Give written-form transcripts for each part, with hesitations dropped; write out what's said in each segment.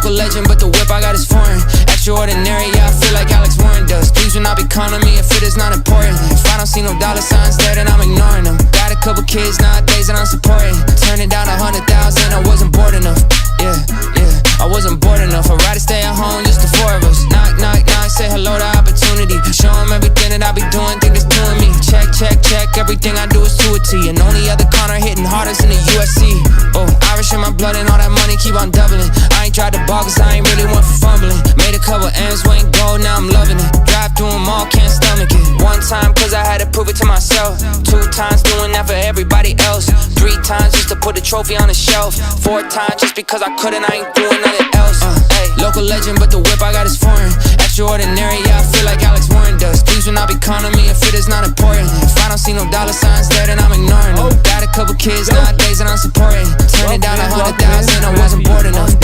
Local legend, but the whip I got is foreign. Extraordinary, yeah, I feel like Alex Warren does. Please do not be calling me if it is not important. If I don't see no dollar signs there, then I'm ignoring them. Got a couple kids nowadays that I'm supporting. Turning down 100,000, I wasn't bored enough. Yeah, I wasn't bored enough. I'd rather stay at home, just the four of us. Knock, knock, knock, say hello to opportunity. Show them everything that I be doing, think it's doing me. Check, check, check, everything I do is to a T. And only other corner hitting hardest in the USC. Oh, Irish in my blood and all that money keep on doubling. I ain't tried to ball cause I ain't really one for fumbling. Made a couple M's, went gold, now I'm loving it. Drive through them all, can't stomach it. One time cause I had to prove it to myself. 2 times doing that for everybody else. 3 times just to put the trophy on the shelf. 4 times just because I couldn't, I ain't doing nothing else. Local legend, but the whip I got is foreign. Extraordinary, yeah, I feel like Alex Warren does. Please do not be calling me if it is not important. If I don't see no dollar signs there, then I'm ignoring them. Got a couple kids nowadays that I'm supporting. Turning down 100,000, I wasn't bored enough.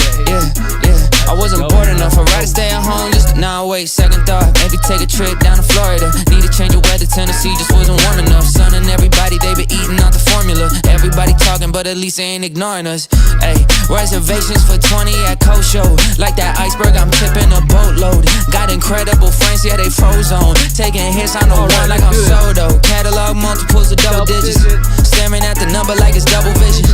I wasn't bored enough. I'd rather stay at home just now. Wait, second thought. Maybe take a trip down to Florida. Need to change the weather. Tennessee just wasn't warm enough. Son and everybody, they been eating out the formula. Everybody talking, but at least they ain't ignoring us. Ayy, reservations for 20 at Coast Show. Like that iceberg, I'm tipping a boatload. Got incredible friends, yeah, they froze on. Taking hits on the one like I'm Soto. Catalog multiples of double digits. Staring at the number like it's double vision.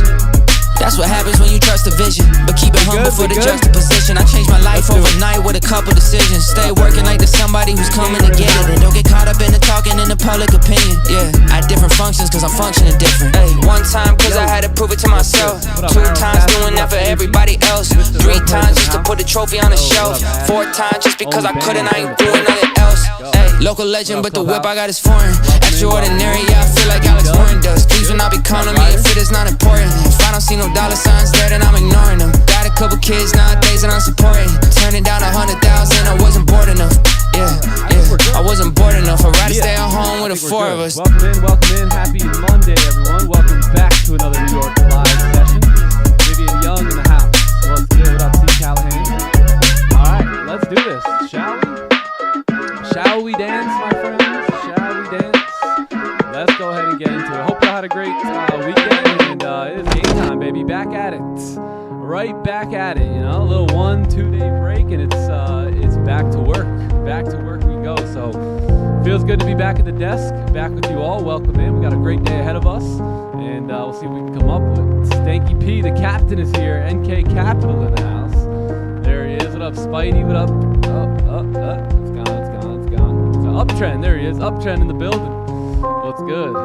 That's what happens when you trust the vision. But keep it humble for the juxtaposition. I changed my life overnight with a couple decisions. Stay working like there's somebody who's coming to get it. And don't get caught up in the talking and the public opinion. Yeah, I had different functions cause I'm functioning different. Ay, 1 time cause I had to prove it to myself. 2 times doing that for everybody else. 3 times just to put the trophy on the shelf. 4 times just because I couldn't, I ain't doing nothing else. Ay, local legend, but the whip I got is foreign. Extraordinary, yeah, I feel like Alex Warren does. Please do not be calling me if it is not important. If I don't see no dollar signs there, then I'm ignoring them. Got a couple kids nowadays that I'm supporting. Turning down 100,000, I wasn't bored enough. I wasn't bored enough. I'd rather stay at home with the 4 of us. Welcome in. Happy Monday, everyone. Welcome back to another New York Live session. Vivian Young in the house. What's good? What up, T. Callahan? All right, let's do this. Shall we? Shall we dance, my friends? Shall we dance? Let's go ahead and get into it. Hope you had a great weekend. And it is game time, baby. Back at it. Right back at it. You know, a little 1-2 day break, and it's back to work. Back to work we go. So feels good to be back at the desk, back with you all. Welcome in. We got a great day ahead of us, and we'll see what we can come up with. Stanky P, the captain, is here. NK Capital in the house. There he is. What up, Spidey? What up? It's gone. It's an uptrend. There he is. Uptrend in the building. What's good?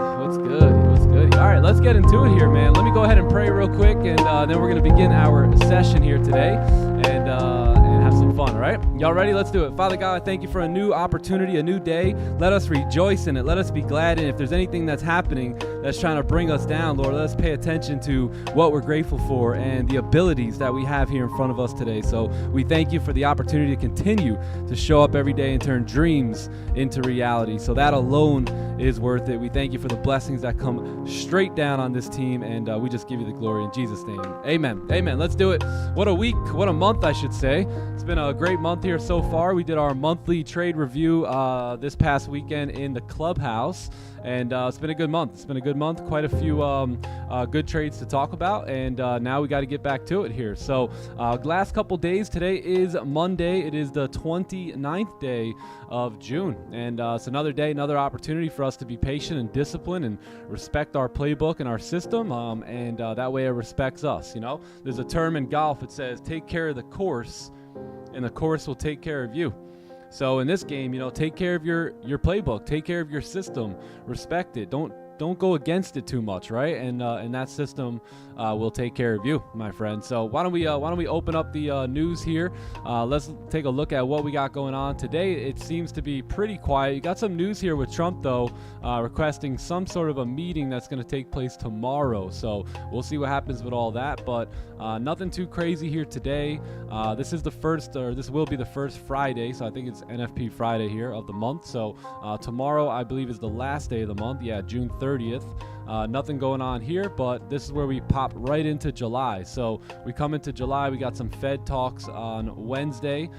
All right, let's get into it here, man. Let me go ahead and pray real quick, and then we're going to begin our session here today and have some fun, all right? Y'all ready? Let's do it. Father God, I thank you for a new opportunity, a new day. Let us rejoice in it. Let us be glad in it. If there's anything that's happening that's trying to bring us down, Lord, let us pay attention to what we're grateful for and the abilities that we have here in front of us today. So we thank you for the opportunity to continue to show up every day and turn dreams into reality. So that alone is worth it. We thank you for the blessings that come straight down on this team, and we just give you the glory in Jesus' name. Amen. Let's do it. What a week, what a month, I should say. It's been a great month here so far. We did our monthly trade review this past weekend in the Clubhouse, and it's been a good month. Quite a few good trades to talk about, and now we got to get back to it here. So last couple days, today is Monday. It is the 29th day of June, and it's another day, another opportunity for us to be patient and disciplined and respect our playbook and our system, and that way it respects us. You know, there's a term in golf. It says take care of the course and the course will take care of you. So in this game, you know, take care of your playbook, take care of your system, respect it. Don't go against it too much, right? And that system will take care of you, my friend. So why don't we open up the news here? Let's take a look at what we got going on today. It seems to be pretty quiet. You got some news here with Trump, though, requesting some sort of a meeting that's going to take place tomorrow. So we'll see what happens with all that. But nothing too crazy here today. This will be the first Friday. So I think it's NFP Friday here of the month. So tomorrow, I believe, is the last day of the month. Yeah, June 3rd. 30th. Nothing going on here, but this is where we pop right into July. So we come into July, we got some Fed talks on Wednesday.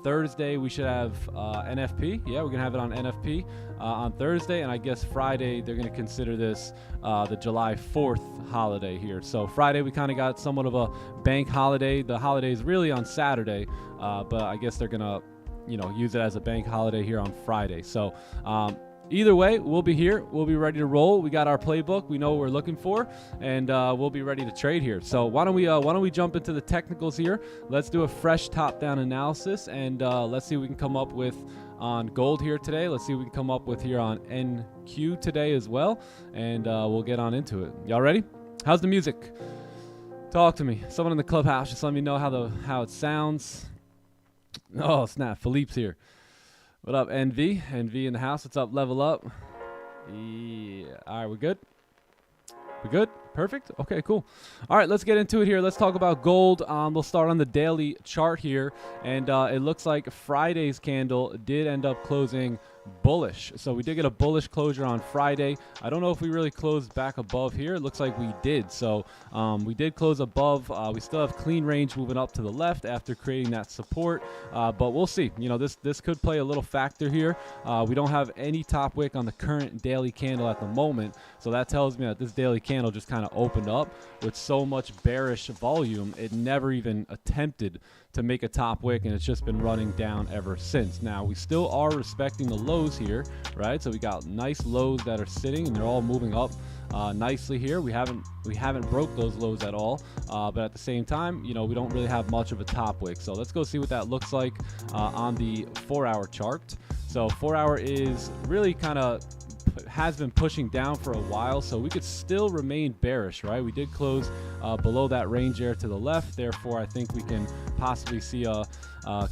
Thursday, we should have NFP. Yeah, we're going to have it on NFP on Thursday. And I guess Friday, they're going to consider this the July 4th holiday here. So Friday, we kind of got somewhat of a bank holiday. The holiday is really on Saturday, but I guess they're going to, use it as a bank holiday here on Friday. So, either way, we'll be here. We'll be ready to roll. We got our playbook. We know what we're looking for, and we'll be ready to trade here. So why don't we jump into the technicals here? Let's do a fresh top-down analysis, and let's see what we can come up with on gold here today. Let's see what we can come up with here on NQ today as well, and we'll get on into it. Y'all ready? How's the music? Talk to me. Someone in the clubhouse, just let me know how it sounds. Oh snap! Philippe's here. What up, NV? NV in the house. What's up? Level up. Yeah. All right, we're good. We good? Perfect. Okay, cool. All right, let's get into it here. Let's talk about gold. We'll start on the daily chart here, and it looks like Friday's candle did end up closing bullish. So we did get a bullish closure on Friday. I don't know if we really closed back above here. It looks like we did. So we did close above. We still have clean range moving up to the left after creating that support, but we'll see. This could play a little factor here. We don't have any top wick on the current daily candle at the moment, so that tells me that this daily candle just kind of opened up with so much bearish volume it never even attempted to make a top wick, and it's just been running down ever since. Now we still are respecting the lows here, right? So we got nice lows that are sitting and they're all moving up nicely here. We haven't broke those lows at all, but at the same time, we don't really have much of a top wick. So let's go see what that looks like on the 4-hour chart. So 4-hour is really has been pushing down for a while, so we could still remain bearish, right? We did close below that range there to the left, therefore I think we can possibly see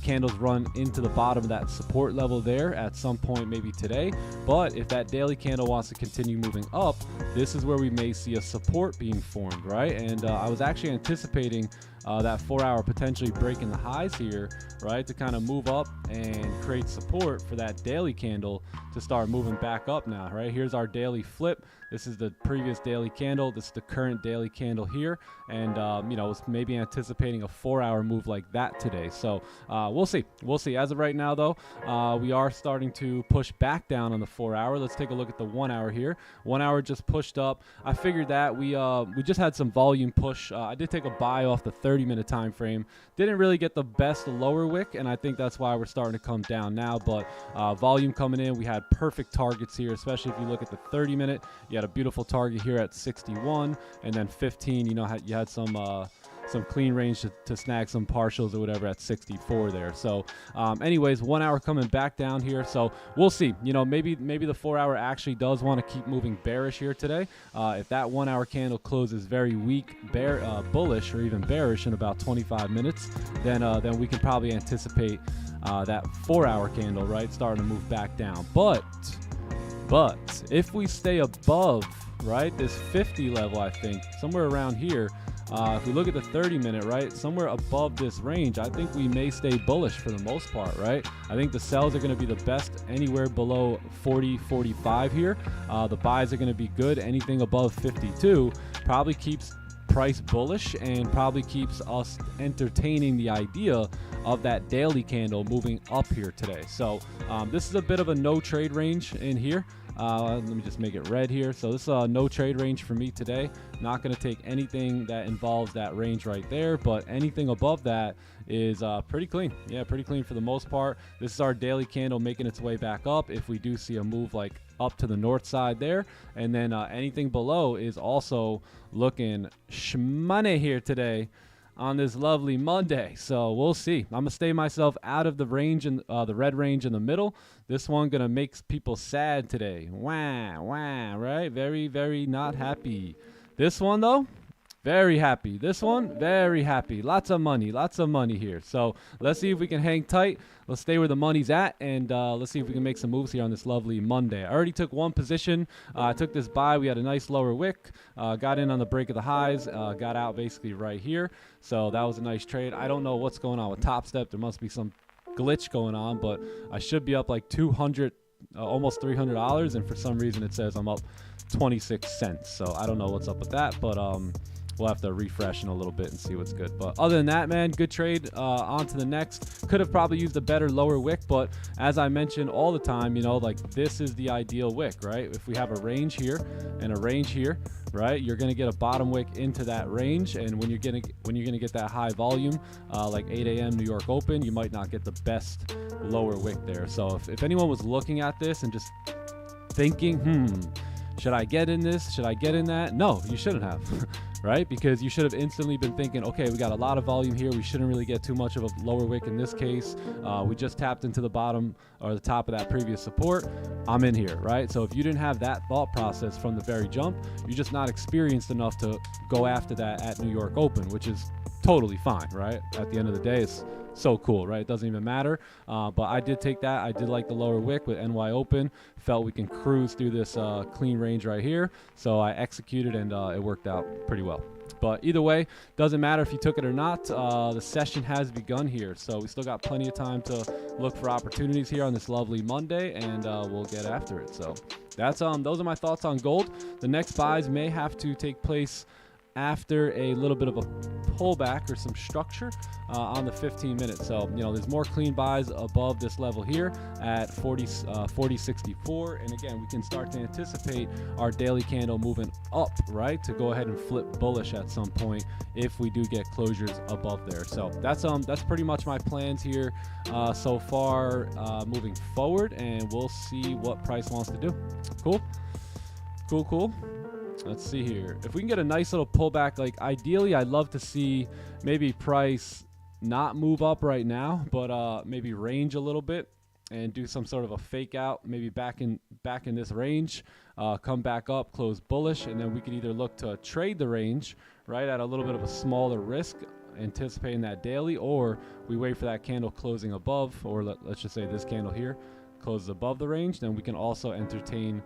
candles run into the bottom of that support level there at some point, maybe today. But if that daily candle wants to continue moving up, this is where we may see a support being formed, right? And I was actually anticipating that 4-hour potentially breaking the highs here, right, to kind of move up and create support for that daily candle to start moving back up now, right? Here's our daily flip. This is the previous daily candle. This is the current daily candle here. And, was maybe anticipating a 4-hour move like that today. So we'll see. We'll see. As of right now, though, we are starting to push back down on the 4-hour. Let's take a look at the 1-hour here. 1-hour just pushed up. I figured that we just had some volume push. I did take a buy off the 30-minute time frame. Didn't really get the best lower wick, and I think that's why we're starting to come down now. But volume coming in, we had perfect targets here, especially if you look at the 30-minute. You had a beautiful target here at 61, and then 15. You had some clean range to snag some partials or whatever at 64 there. So anyways, 1-hour coming back down here. So we'll see. Maybe the 4-hour actually does want to keep moving bearish here today. If that 1-hour candle closes very weak, bullish or even bearish in about 25 minutes, then we can probably anticipate that 4-hour candle, right, starting to move back down. But if we stay above, right, this 50 level, I think somewhere around here, if we look at the 30-minute, right, somewhere above this range, I think we may stay bullish for the most part, right? I think the sells are going to be the best anywhere below 40, 45 here. The buys are going to be good. Anything above 52 probably keeps price bullish and probably keeps us entertaining the idea of that daily candle moving up here today. So this is a bit of a no trade range in here. Let me just make it red here. So this is a no trade range for me today. Not going to take anything that involves that range right there, but anything above that is pretty clean. Yeah, pretty clean for the most part. This is our daily candle making its way back up if we do see a move like up to the north side there. And then anything below is also looking shmoney here today on this lovely Monday. So we'll see. I'm gonna stay myself out of the range and the red range in the middle. This one gonna make people sad today. Wah, wah, right? Very, very not happy. This one though, very happy. This one, very happy. Lots of money here. So let's see if we can hang tight. Let's stay where the money's at, and let's see if we can make some moves here on this lovely Monday. I already took one position. I took this buy. We had a nice lower wick. Got in on the break of the highs. Got out basically right here. So that was a nice trade. I don't know what's going on with Top Step. There must be some glitch going on, but I should be up like 200, almost $300, and for some reason it says I'm up 26 cents. So I don't know what's up with that, but we'll have to refresh in a little bit and see what's good. But other than that, man, good trade. On to the next. Could have probably used a better lower wick, but as I mentioned all the time, you know, like this is the ideal wick, right? If we have a range here and a range here, right, you're gonna get a bottom wick into that range, and when you're gonna get that high volume, like 8 a.m. New York Open, you might not get the best lower wick there. So if anyone was looking at this and just thinking, should I get in this? Should I get in that? No, you shouldn't have, right? Because you should have instantly been thinking, okay, we got a lot of volume here. We shouldn't really get too much of a lower wick in this case. We just tapped into the bottom or the top of that previous support. I'm in here, right? So if you didn't have that thought process from the very jump, you're just not experienced enough to go after that at New York Open, which is totally fine, right? At the end of the day, it's so cool, right? It doesn't even matter. But I did take that. I did like the lower wick with NY Open. Felt we can cruise through this clean range right here. So I executed, and it worked out pretty well. But either way, doesn't matter if you took it or not. The session has begun here. So we still got plenty of time to look for opportunities here on this lovely Monday, and we'll get after it. So that's those are my thoughts on gold. The next buys may have to take place after a little bit of a pullback or some structure on the 15 minutes. So, you know, there's more clean buys above this level here at 40.64. And again, we can start to anticipate our daily candle moving up, right, to go ahead and flip bullish at some point if we do get closures above there. So that's pretty much my plans here so far moving forward, and we'll see what price wants to do. Cool. Let's see here. If we can get a nice little pullback, like ideally, I'd love to see maybe price not move up right now, but maybe range a little bit and do some sort of a fake out, maybe back in this range, come back up, close bullish, and then we could either look to trade the range, right, at a little bit of a smaller risk, anticipating that daily, or we wait for that candle closing above, or let's just say this candle here closes above the range. Then we can also entertain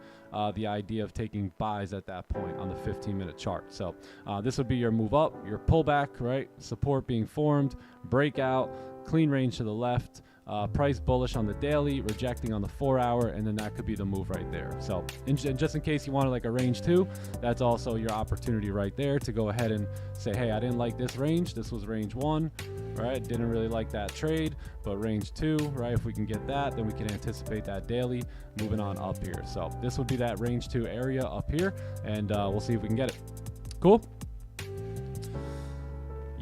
the idea of taking buys at that point on the 15-minute chart. So this would be your move up, your pullback, right? Support being formed, breakout, clean range to the left, price bullish on the daily, rejecting on the 4-hour, and then that could be the move right there. So just in case you wanted like a range 2, that's also your opportunity right there to go ahead and say, hey, I didn't like this range. This was range 1, right? Didn't really like that trade, but range 2, right? If we can get that, then we can anticipate that daily moving on up here. So this would be that range 2 area up here, and we'll see if we can get it. Cool.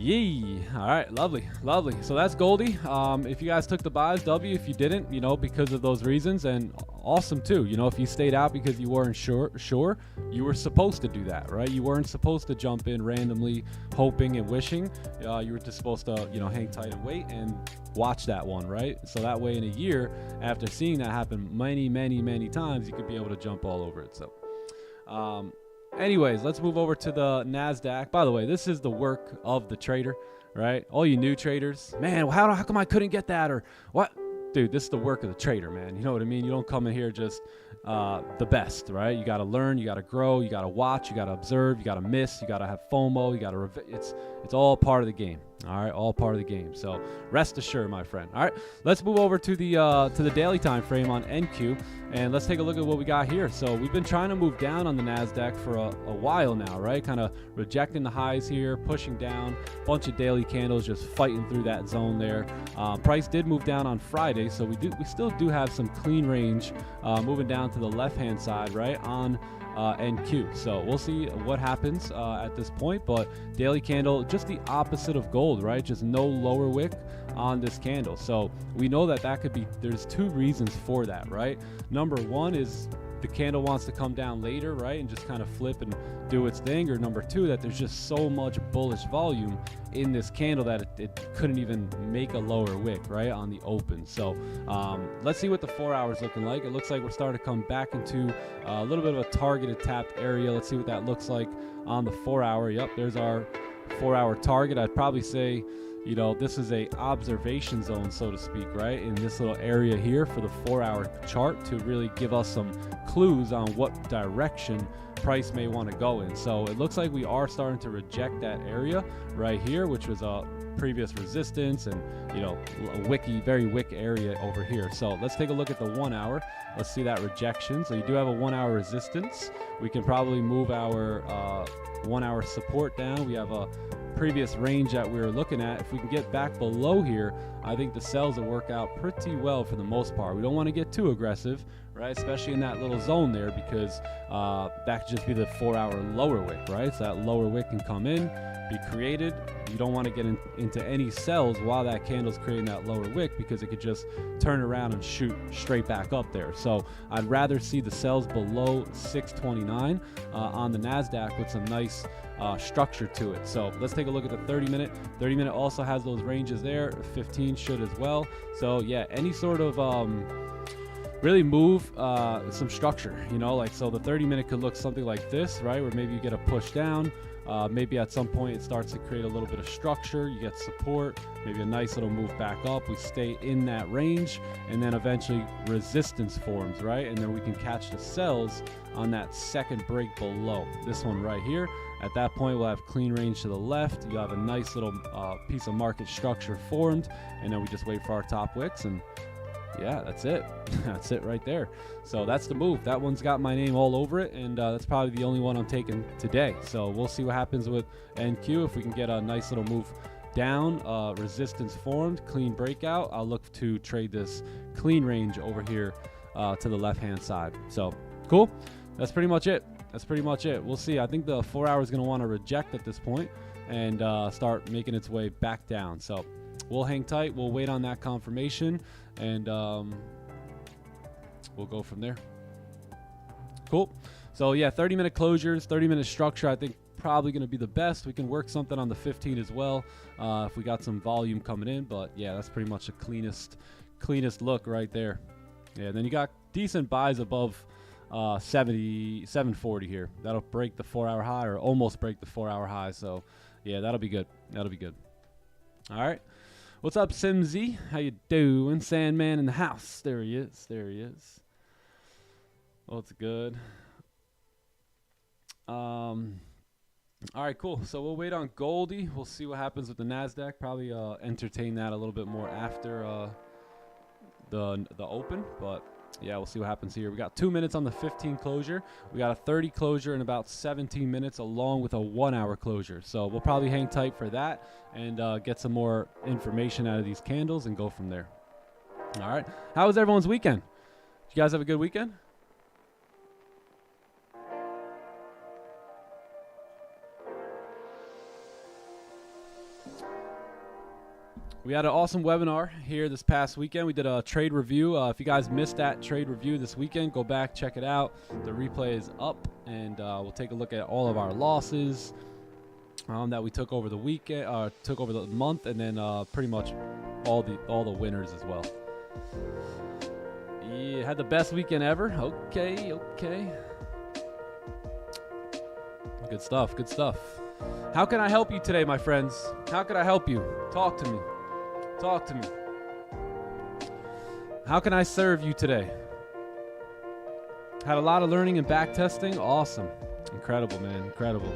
Yee. All right, lovely. So that's Goldie. If you guys took the buys, W. If you didn't, you know, because of those reasons, and awesome too. You know, if you stayed out because you weren't sure, you were supposed to do that, right? You weren't supposed to jump in randomly, hoping and wishing. You were just supposed to, you know, hang tight and wait and watch that one, right? So that way, in a year, after seeing that happen many times, you could be able to jump all over it. So, anyways, let's move over to the NASDAQ. By the way, this is the work of the trader, right? All you new traders, man, how come I couldn't get that, or what? Dude, this is the work of the trader, man. You know what I mean? You don't come in here just the best, right? You got to learn, you got to grow, you got to watch, you got to observe, you got to miss, you got to have FOMO, you got to it's all part of the game. All right, all part of the game. So rest assured, my friend. All right, let's move over to the daily time frame on NQ, and let's take a look at what we got here. So we've been trying to move down on the NASDAQ for a while now, right? Kind of rejecting the highs here, pushing down, bunch of daily candles, just fighting through that zone there. Price did move down on Friday, so we still do have some clean range moving down to the left-hand side, right, on NQ. So we'll see what happens at this point, but daily candle, just the opposite of gold, right? Just no lower wick on this candle. So we know that could be, there's two reasons for that, right? Number one is the candle wants to come down later, right, and just kind of flip and do its thing, or number two, that there's just so much bullish volume in this candle that it couldn't even make a lower wick, right, on the open. So let's see what the 4 hours looking like. It looks like we're starting to come back into a little bit of a targeted tapped area. Let's see what that looks like on the 4 hour. Yep, there's our 4 hour target. I'd probably say, you know, this is a observation zone, so to speak, right, in this little area here for the 4 hour chart to really give us some clues on what direction price may want to go in. So it looks like we are starting to reject that area right here, which was a previous resistance and, you know, a very wick area over here. So let's take a look at the 1 hour. Let's see that rejection. So you do have a 1 hour resistance. We can probably move our 1 hour support down. We have a previous range that we were looking at. If we can get back below here, I think the sells will work out pretty well for the most part. We don't want to get too aggressive, right? Especially in that little zone there, because that could just be the 4 hour lower wick, right? So that lower wick can come in, be created. You don't want to get into any sells while that candle's creating that lower wick, because it could just turn around and shoot straight back up there. So I'd rather see the sells below 629 on the NASDAQ with some nice structure to it. So let's take a look at the 30-minute. 30-minute also has those ranges there. 15 should as well. So yeah, any sort of really move some structure, you know, like, so the 30-minute could look something like this, right, where maybe you get a push down. Maybe at some point it starts to create a little bit of structure, you get support, maybe a nice little move back up, we stay in that range, and then eventually resistance forms, right? And then we can catch the sells on that second break below this one right here. At that point, we'll have clean range to the left. You'll have a nice little piece of market structure formed, and then we just wait for our top wicks, and yeah, that's it. That's it right there. So that's the move. That one's got my name all over it, and that's probably the only one I'm taking today. So we'll see what happens with NQ. If we can get a nice little move down, resistance formed, clean breakout, I'll look to trade this clean range over here to the left-hand side. So cool. That's pretty much it. That's pretty much it. We'll see. I think the 4 hour is going to want to reject at this point and start making its way back down. So we'll hang tight. We'll wait on that confirmation, and we'll go from there. Cool. So yeah, 30-minute closures, 30-minute structure, I think probably going to be the best. We can work something on the 15 as well if we got some volume coming in. But yeah, that's pretty much the cleanest look right there. Yeah, then you got decent buys above 740 here. That'll break the 4 hour high, or almost break the 4 hour high. So yeah, that'll be good. That'll be good. All right. What's up, Simsy? How you doing? Sandman in the house. There he is. There he is. What's good? All right, cool. So we'll wait on Goldie. We'll see what happens with the NASDAQ. Probably entertain that a little bit more after the open. But yeah, we'll see what happens here. We got 2 minutes on the 15 closure. We got a 30 closure in about 17 minutes, along with a 1 hour closure. So we'll probably hang tight for that and get some more information out of these candles and go from there. All right. How was everyone's weekend? Did you guys have a good weekend? We had an awesome webinar here this past weekend. We did a trade review. If you guys missed that trade review this weekend, go back, check it out. The replay is up, and we'll take a look at all of our losses that we took over the weekend, took over the month, and then pretty much all the winners as well. Yeah, had the best weekend ever. Okay. Good stuff. Good stuff. How can I help you today, my friends? How can I help you? Talk to me. Talk to me. How can I serve you today? Had a lot of learning and back testing. Awesome. Incredible, man. Incredible.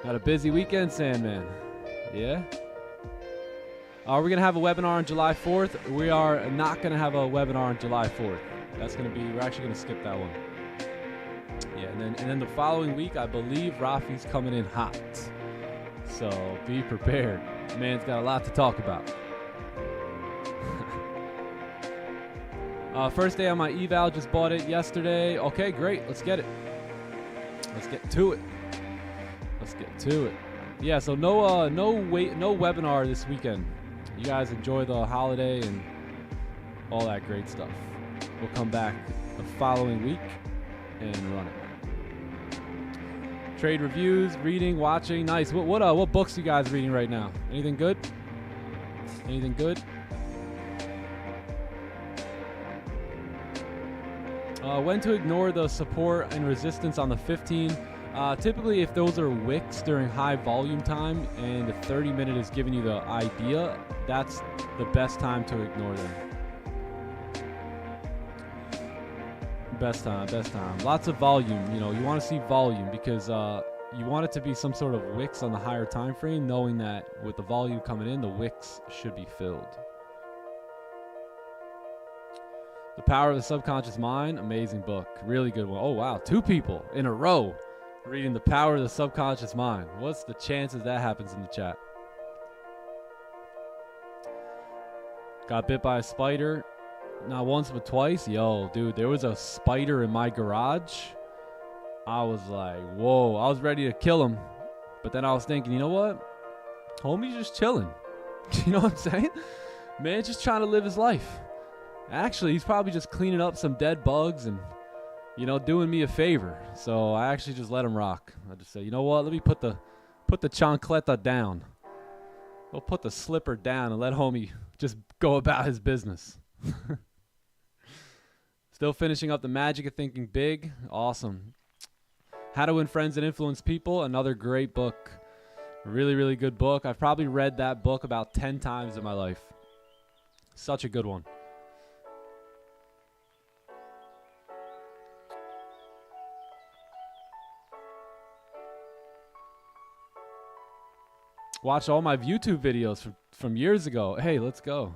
Had a busy weekend, Sandman. Yeah? We're going to have a webinar on July 4th. We are not going to have a webinar on July 4th. That's going to be, we're actually going to skip that one. Yeah, and then the following week, I believe Rafi's coming in hot. So be prepared. Man's got a lot to talk about. First day on my eval, just bought it yesterday. Okay, great. Let's get it. Let's get to it. Let's get to it. Yeah, so no webinar this weekend. You guys enjoy the holiday and all that great stuff. We'll come back the following week and run it. Trade reviews, reading, watching. Nice. What books are you guys reading right now? Anything good? Anything good? When to ignore the support and resistance on the 15. Typically, if those are wicks during high volume time and the 30-minute is giving you the idea, that's the best time to ignore them. Best time, best time. Lots of volume. You know, you want to see volume because you want it to be some sort of wicks on the higher time frame, knowing that with the volume coming in, the wicks should be filled. The Power of the Subconscious Mind, amazing book. Really good one. Oh, wow. 2 people in a row reading The Power of the Subconscious Mind. What's the chances that happens in the chat? Got bit by a spider. Not once, but twice. Yo, dude, there was a spider in my garage. I was like, whoa. I was ready to kill him. But then I was thinking, you know what? Homie's just chilling. You know what I'm saying? Man, just trying to live his life. Actually, he's probably just cleaning up some dead bugs and, you know, doing me a favor. So I actually just let him rock. I just said, you know what? Let me put the chancleta down. We'll put the slipper down and let homie just go about his business. Still finishing up The Magic of Thinking Big. Awesome. How to Win Friends and Influence People. Another great book. Really, really good book. I've probably read that book about 10 times in my life. Such a good one. Watch all my YouTube videos from years ago. Hey, let's go.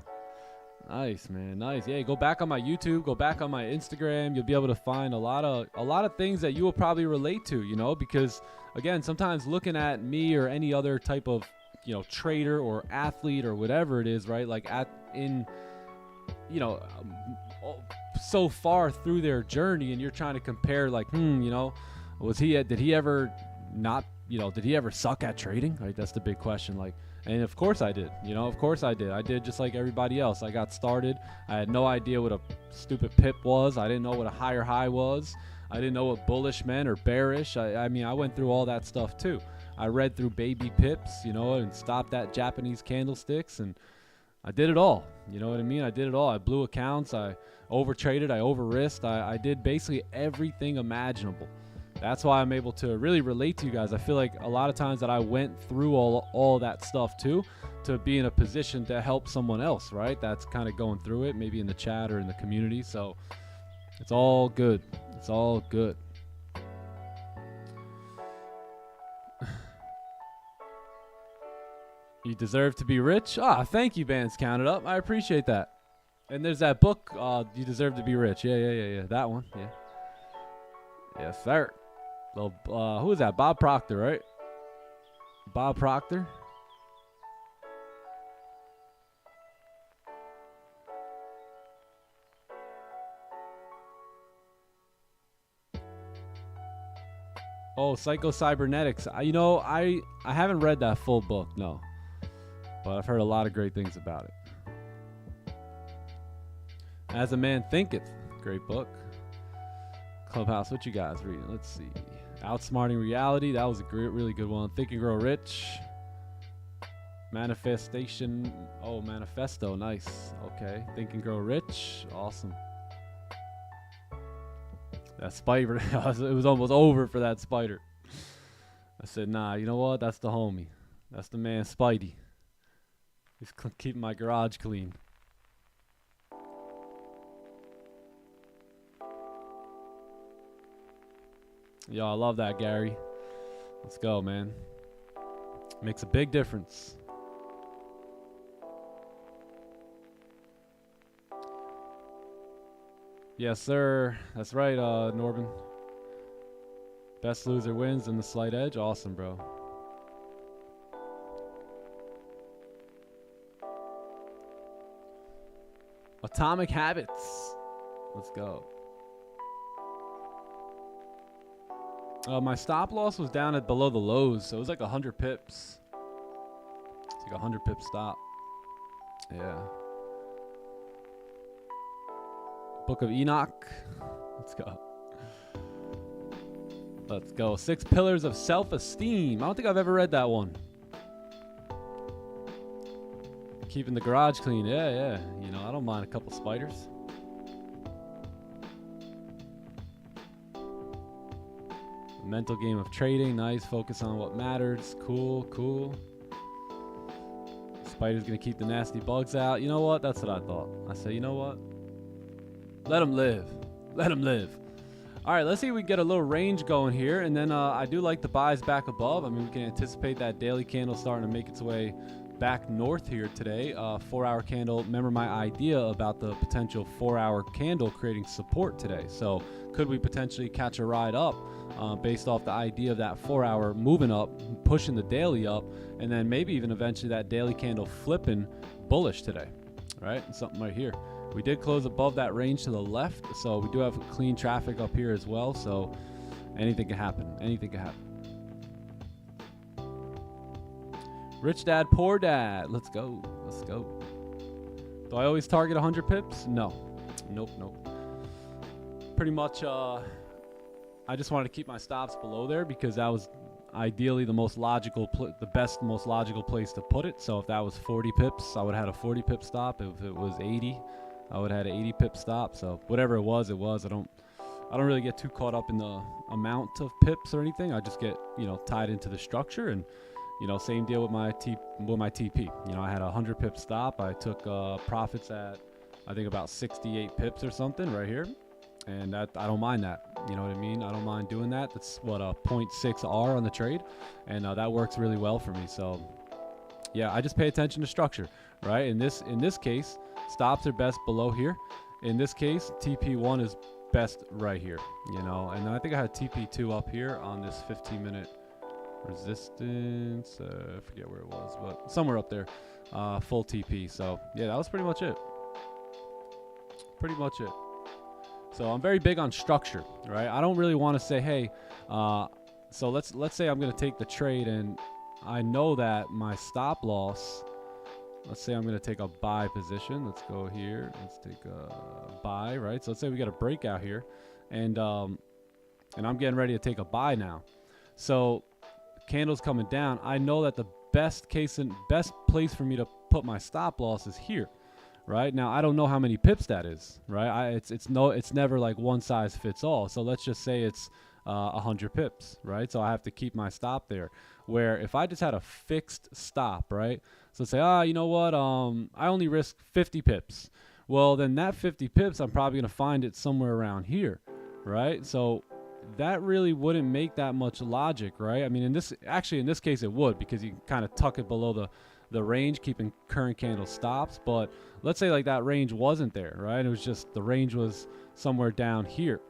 Nice, man. Nice. Yeah, go back on my YouTube, go back on my Instagram. You'll be able to find a lot of things that you will probably relate to, you know, because again, sometimes looking at me or any other type of, you know, trader or athlete or whatever it is, right? Like so far through their journey, and you're trying to compare like, you know, did he ever suck at trading? Right? That's the big question. Like, and of course I did, you know, of course I did. I did just like everybody else. I got started. I had no idea what a stupid pip was. I didn't know what a higher high was. I didn't know what bullish meant or bearish. I mean, I went through all that stuff too. I read through baby pips, you know, and stopped at Japanese candlesticks, and I did it all. You know what I mean? I did it all. I blew accounts. I overtraded. I over-risked. I did basically everything imaginable. That's why I'm able to really relate to you guys. I feel like a lot of times that I went through all that stuff too, to be in a position to help someone else, right? That's kind of going through it, maybe in the chat or in the community. So it's all good. It's all good. You deserve to be rich. Thank you, Bands Counted Up. I appreciate that. And there's that book, You Deserve to Be Rich. Yeah. That one. Yeah. Yes, sir. Who is that? Bob Proctor, right? Bob Proctor. Oh, Psycho-Cybernetics. I haven't read that full book, no. But I've heard a lot of great things about it. As a Man Thinketh. Great book. Clubhouse, what you guys reading? Let's see. Outsmarting Reality. That was a really good one. Think and Grow Rich. Manifestation. Oh, Manifesto. Nice. Okay. Think and Grow Rich. Awesome. That spider. It was almost over for that spider. I said, nah, you know what? That's the homie. That's the man Spidey. He's keeping my garage clean. Yo, I love that, Gary. Let's go, man. Makes a big difference. Yes, sir. That's right, Norbin. Best loser wins in the slight edge. Awesome, bro. Atomic Habits. Let's go. My stop loss was down at below the lows, so it was like 100 pips. It's like a 100 pip stop. Yeah. Book of Enoch. Let's go. Let's go. 6 Pillars of Self-Esteem. I don't think I've ever read that one. Keeping the garage clean. Yeah. You know, I don't mind a couple spiders. Mental game of trading. Nice. Focus on what matters. Cool. Spider's gonna keep the nasty bugs out. You know what? That's what I thought. I say, you know what? Let him live. All right, let's see if we can get a little range going here. And then I do like the buys back above. I mean, we can anticipate that daily candle starting to make its way back north here today. 4-hour candle. Remember my idea about the potential 4-hour candle creating support today. So could we potentially catch a ride up based off the idea of that 4-hour moving up, pushing the daily up, and then maybe even eventually that daily candle flipping bullish today, right? Something right here. We did close above that range to the left, so we do have clean traffic up here as well. So anything can happen. Anything can happen. Rich dad, poor dad. Let's go. Let's go. Do I always target 100 pips? No. Nope. Pretty much, I just wanted to keep my stops below there because that was ideally the most logical, most logical place to put it. So if that was 40 pips, I would have had a 40 pip stop. If it was 80, I would have had an 80 pip stop. So whatever it was, it was. I don't really get too caught up in the amount of pips or anything. I just get, tied into the structure. And same deal with my TP. I had a 100 pip stop. I took profits at I think about 68 pips or something right here, and that I don't mind that. You know what I mean? I don't mind doing that. That's what a 0.6 R on the trade, and that works really well for me. So yeah, I just pay attention to structure, right? In this case, stops are best below here. In this case, TP1 is best right here, and I think I had TP2 up here on this 15-minute resistance. I forget where it was, but somewhere up there, full TP. So yeah, that was pretty much it. So I'm very big on structure, right? I don't really want to say, hey, so let's say I'm going to take the trade and I know that my stop loss, let's say I'm going to take a buy position. Let's go here. Let's take a buy, right? So let's say we got a breakout here, and I'm getting ready to take a buy now. So candle's coming down. I know that the best place for me to put my stop loss is here. Right now, I don't know how many pips that is, right? It's never like one size fits all. So let's just say it's 100 pips, right? So I have to keep my stop there. Where if I just had a fixed stop, right? So say, you know what? I only risk 50 pips. Well, then that 50 pips, I'm probably gonna find it somewhere around here, right? So that really wouldn't make that much logic, right? I mean, in this case, it would, because you can kind of tuck it below the range, keeping current candle stops. But let's say like that range wasn't there, right? It was just the range was somewhere down here,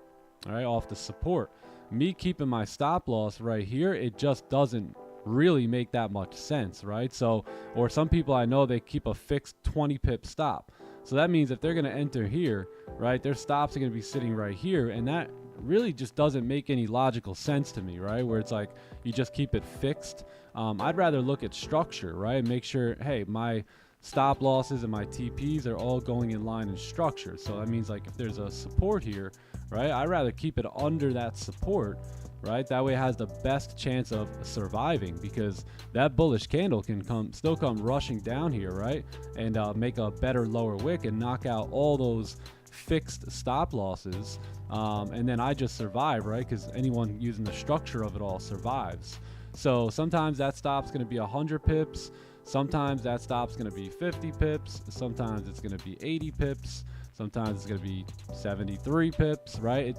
all right, off the support. Me keeping my stop loss right here, it just doesn't really make that much sense, right? So, or some people I know, they keep a fixed 20 pip stop. So that means if they're going to enter here, right, their stops are going to be sitting right here, and that really just doesn't make any logical sense to me, right? Where it's like you just keep it fixed. I'd rather look at structure, right? Make sure, hey, my stop losses and my TPs are all going in line in structure. So that means like if there's a support here, right, I'd rather keep it under that support, right? That way it has the best chance of surviving, because that bullish candle can still come rushing down here, right? And make a better lower wick and knock out all those fixed stop losses, and then I just survive, right? Because anyone using the structure of it all survives. So sometimes that stop's going to be 100 pips, sometimes that stop's going to be 50 pips, sometimes it's going to be 80 pips, sometimes it's going to be 73 pips, right?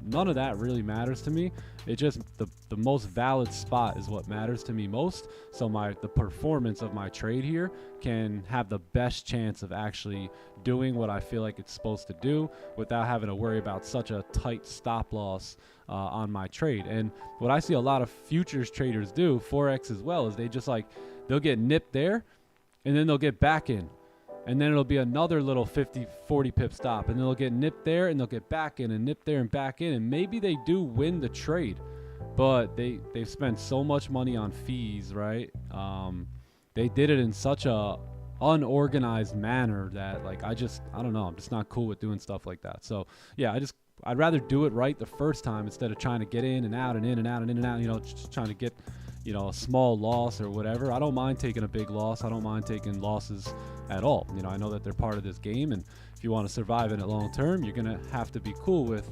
None of that really matters to me. It just the most valid spot is what matters to me most. So the performance of my trade here can have the best chance of actually doing what I feel like it's supposed to do without having to worry about such a tight stop loss on my trade. And what I see a lot of futures traders do, Forex as well, is they'll get nipped there and then they'll get back in. And then it'll be another little 50, 40 pip stop. And they'll get nipped there and they'll get back in and nip there and back in. And maybe they do win the trade, but they've spent so much money on fees, right? They did it in such a unorganized manner that I don't know. I'm just not cool with doing stuff like that. So yeah, I'd rather do it right the first time instead of trying to get in and out and in and out and in and out, just trying to get, a small loss or whatever. I don't mind taking a big loss. I don't mind taking losses at all. I know that they're part of this game, and if you want to survive in it long term, you're gonna have to be cool with,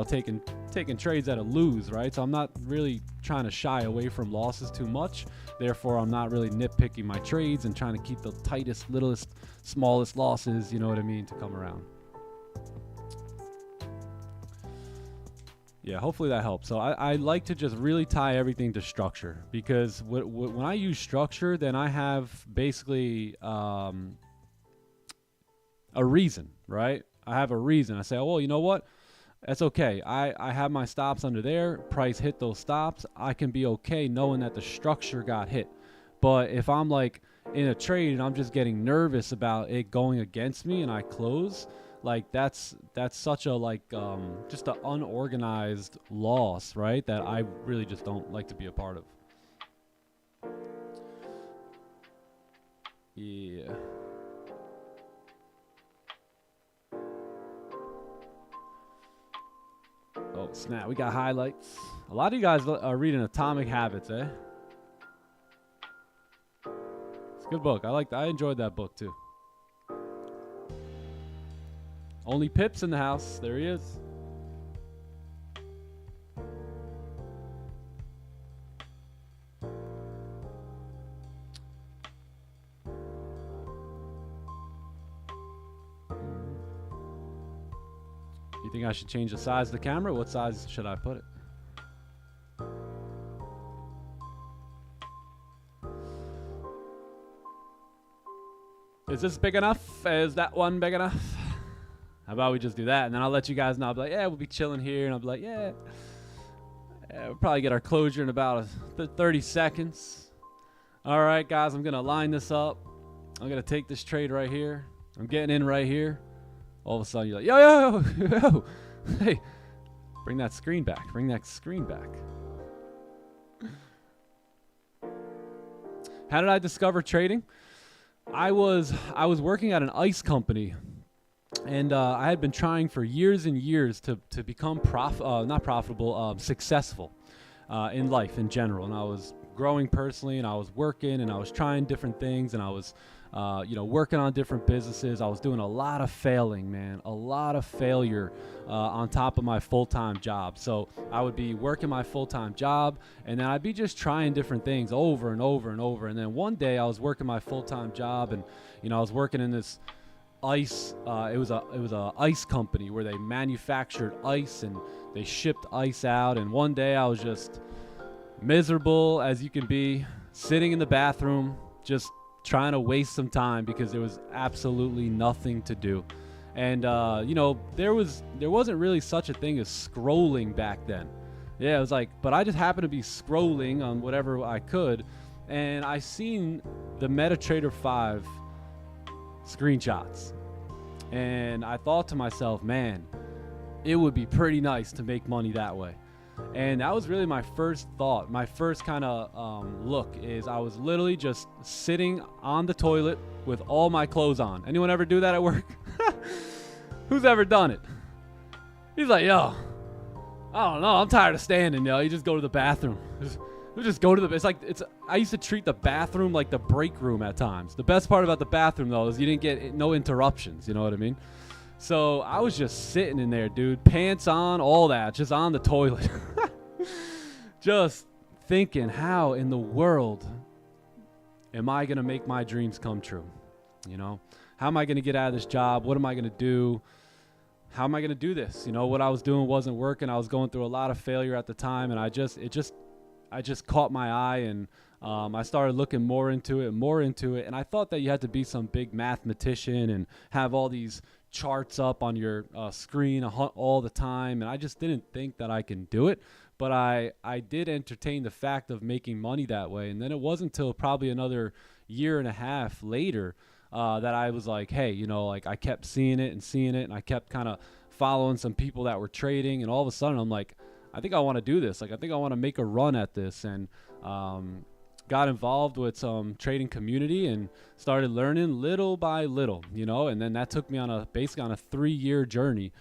taking trades at a lose, right? So I'm not really trying to shy away from losses too much. Therefore, I'm not really nitpicking my trades and trying to keep the tightest, littlest, smallest losses, you know what I mean, to come around. Yeah, hopefully that helps. So I like to just really tie everything to structure, because when I use structure, then I have basically a reason, right? I have a reason. I say, oh, well, you know what? That's okay. I have my stops under there. Price hit those stops. I can be okay knowing that the structure got hit. But if I'm like in a trade and I'm just getting nervous about it going against me and I close, like that's such a like just an unorganized loss, right? That I really just don't like to be a part of. Yeah. Oh, snap. We got highlights. A lot of you guys are reading Atomic Habits, eh? It's a good book. I enjoyed that book too. Only Pips in the house. There he is. You think I should change the size of the camera? What size should I put it? Is this big enough? Is that one big enough? How about we just do that? And then I'll let you guys know. I'll be like, yeah, we'll be chilling here. And I'll be like, yeah, we'll probably get our closure in about 30 seconds. All right, guys, I'm going to line this up. I'm going to take this trade right here. I'm getting in right here. All of a sudden, you're like, yo, hey, bring that screen back. Bring that screen back. How did I discover trading? I was working at an ice company, and I had been trying for years and years to become successful in life in general. And I was growing personally, and I was working, and I was trying different things, and I was working on different businesses. I was doing a lot of failing, man, a lot of failure on top of my full-time job. So I would be working my full-time job, and then I'd be just trying different things over and over and over. And then one day I was working my full-time job, and I was working in this ice. It was a ice company where they manufactured ice and they shipped ice out. And one day I was just miserable as you can be, sitting in the bathroom, just trying to waste some time because there was absolutely nothing to do. And there wasn't really such a thing as scrolling back then. Yeah, it was like, but I just happened to be scrolling on whatever I could, and I seen the MetaTrader 5 screenshots, and I thought to myself, man, it would be pretty nice to make money that way. And that was really my first thought. My first kind of look is I was literally just sitting on the toilet with all my clothes on. Anyone ever do that at work? Who's ever done it? He's like, yo, I don't know. I'm tired of standing, yo. You just go to the bathroom. Just go to the. I used to treat the bathroom like the break room at times. The best part about the bathroom though is you didn't get no interruptions. You know what I mean? So I was just sitting in there, dude, pants on, all that, just on the toilet. Just thinking, how in the world am I going to make my dreams come true? How am I going to get out of this job? What am I going to do? How am I going to do this? What I was doing wasn't working. I was going through a lot of failure at the time, and I just caught my eye, and I started looking more into it, and I thought that you had to be some big mathematician and have all these charts up on your screen all the time, and I just didn't think that I can do it. But I did entertain the fact of making money that way. And then it wasn't until probably another year and a half later that I was like, hey, I kept seeing it, and I kept kind of following some people that were trading, and all of a sudden I'm like, I think I want to do this. I think I want to make a run at this. And got involved with some trading community and started learning little by little, and then that took me basically on a 3-year journey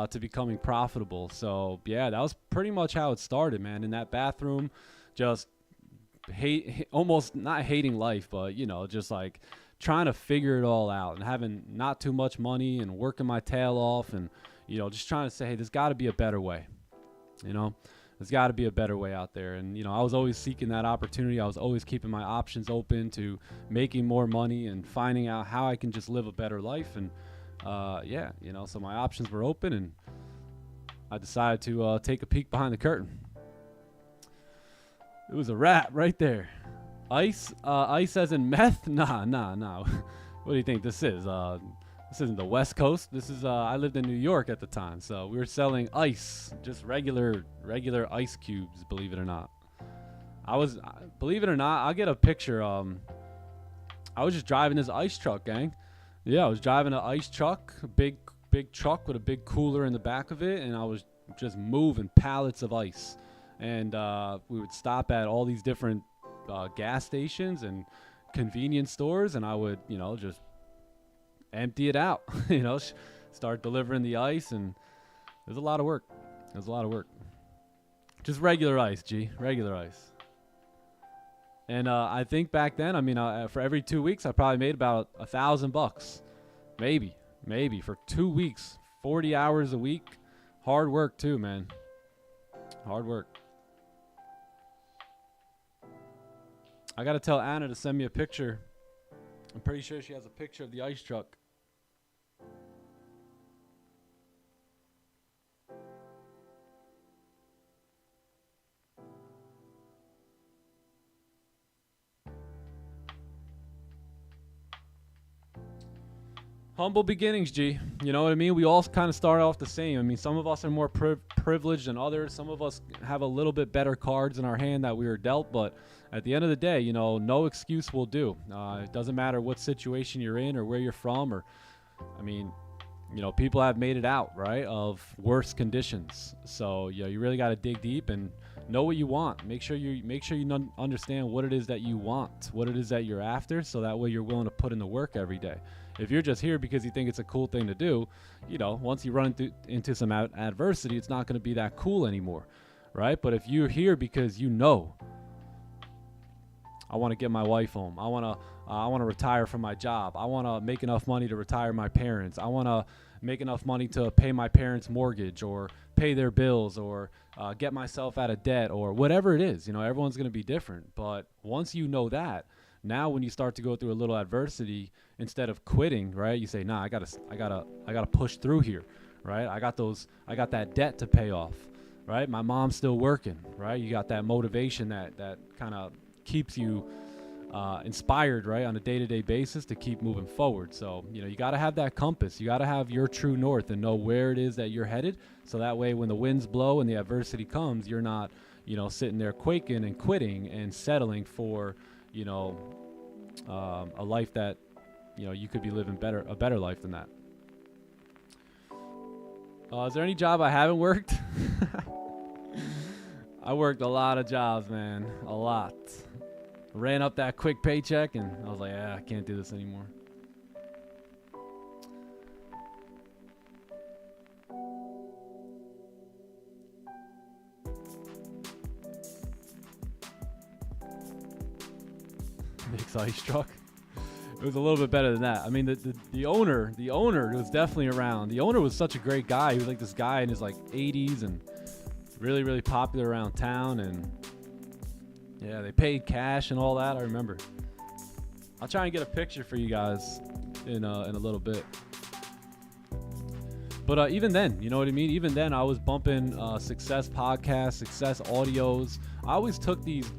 to becoming profitable. So yeah, that was pretty much how it started, man. In that bathroom, just almost not hating life, but just like trying to figure it all out and having not too much money and working my tail off, and just trying to say, hey, there's got to be a better way. There's got to be a better way out there. And, I was always seeking that opportunity. I was always keeping my options open to making more money and finding out how I can just live a better life. And, so my options were open, and I decided to take a peek behind the curtain. It was a wrap right there. Ice as in meth? Nah. What do you think this is? This isn't the West Coast. This is I lived in New York at the time, so we were selling ice, just regular ice cubes. Believe it or not, believe it or not, I'll get a picture. I was just driving this ice truck, gang. Yeah, I was driving an ice truck, a big truck with a big cooler in the back of it, and I was just moving pallets of ice. And we would stop at all these different gas stations and convenience stores, and I would, just empty it out, start delivering the ice, and it was a lot of work. Just regular ice, regular ice. And I think back then, for every 2 weeks, I probably made about $1,000, maybe for 2 weeks, 40 hours a week. Hard work too, man. Hard work. I got to tell Anna to send me a picture. I'm pretty sure she has a picture of the ice truck. Humble beginnings, G. You know what I mean? We all kind of start off the same. Some of us are more privileged than others. Some of us have a little bit better cards in our hand that we were dealt. But at the end of the day, no excuse will do. It doesn't matter what situation you're in or where you're from. People have made it out, right, of worse conditions. So, you really got to dig deep and know what you want. Make sure you understand what it is that you want, what it is that you're after, so that way you're willing to put in the work every day. If you're just here because you think it's a cool thing to do, once you run into some adversity, it's not going to be that cool anymore, right? But if you're here because I want to get my wife home, I want to retire from my job, I want to make enough money to retire my parents, I want to make enough money to pay my parents' mortgage or pay their bills or get myself out of debt or whatever it is, everyone's going to be different. But once you know that, now when you start to go through a little adversity, instead of quitting, right, you say, nah, I gotta push through here, right? I got that debt to pay off, right? My mom's still working, right? You got that motivation that kind of keeps you inspired, right, on a day-to-day basis to keep moving forward. So, you got to have that compass. You got to have your true north and know where it is that you're headed. So that way, when the winds blow and the adversity comes, you're not, sitting there quaking and quitting and settling for, a life that, you could be living a better life than that. Is there any job I haven't worked? I worked a lot of jobs, man. A lot. Ran up that quick paycheck, and I was like, I can't do this anymore. Nick's ice truck. It was a little bit better than that. The owner was definitely around. The owner was such a great guy. He was like this guy in his 80s and really, really popular around town. And yeah, they paid cash and all that. I remember. I'll try and get a picture for you guys in a little bit. But even then, you know what I mean? Even then, I was bumping success podcasts, success audios. I always took these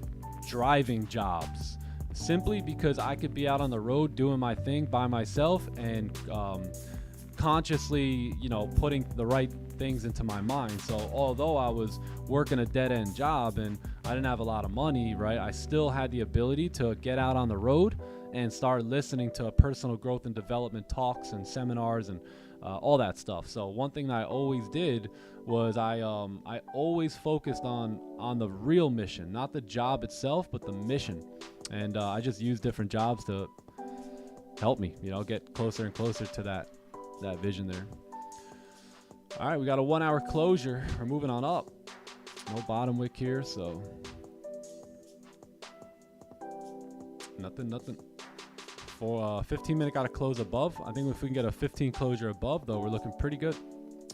driving jobs simply because I could be out on the road doing my thing by myself and consciously, putting the right things into my mind. So although I was working a dead-end job and I didn't have a lot of money, right, I still had the ability to get out on the road and start listening to personal growth and development talks and seminars and all that stuff. So one thing that I always did was I always focused on the real mission, not the job itself, but the mission. And I just used different jobs to help me, get closer and closer to that vision there. All right, we got a 1 hour closure. We're moving on up. No bottom wick here, so nothing. For 15-minute, got to close above. I think if we can get a 15 closure above, though, we're looking pretty good.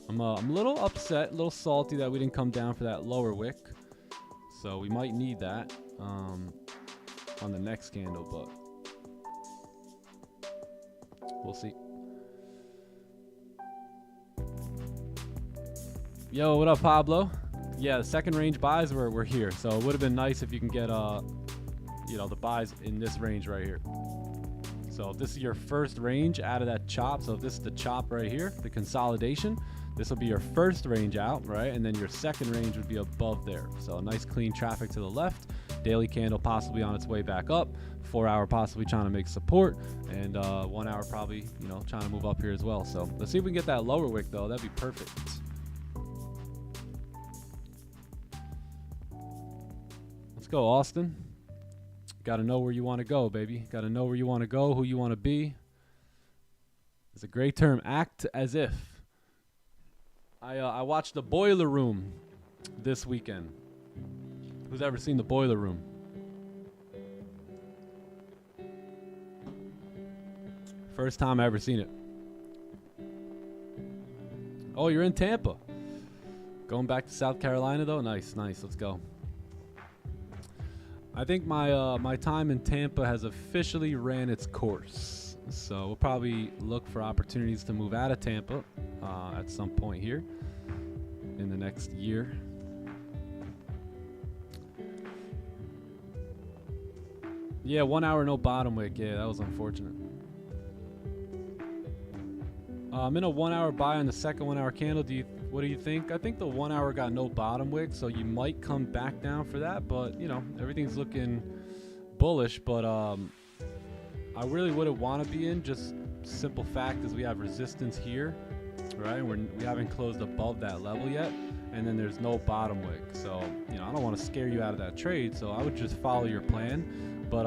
I'm a little upset, a little salty that we didn't come down for that lower wick. So we might need that on the next candle, but we'll see. Yo, what up, Pablo? Yeah, the second range buys were here, so it would have been nice if you can get the buys in this range right here. So if this is your first range out of that chop, so if this is the chop right here, the consolidation, this will be your first range out, right? And then your second range would be above there. So a nice clean traffic to the left, daily candle possibly on its way back up, 4 hour possibly trying to make support, and 1 hour probably, trying to move up here as well. So let's see if we can get that lower wick though. That'd be perfect. Let's go, Austin. Got to know where you want to go, baby. Got to know where you want to go, who you want to be. It's a great term, act as if. I watched The Boiler Room this weekend. Who's ever seen The Boiler Room? First time I ever seen it. Oh, you're in Tampa. Going back to South Carolina though? Nice. Let's go. I think my time in Tampa has officially ran its course. So we'll probably look for opportunities to move out of Tampa at some point here in the next year. Yeah, 1 hour no bottom wick. Yeah, that was unfortunate. I'm in a 1 hour buy on the second 1 hour candle. What do you think? I think the 1 hour got no bottom wick, so you might come back down for that. But everything's looking bullish. But I really wouldn't want to be in. Just simple fact is we have resistance here, right? And we haven't closed above that level yet, and then there's no bottom wick. So I don't want to scare you out of that trade. So I would just follow your plan. But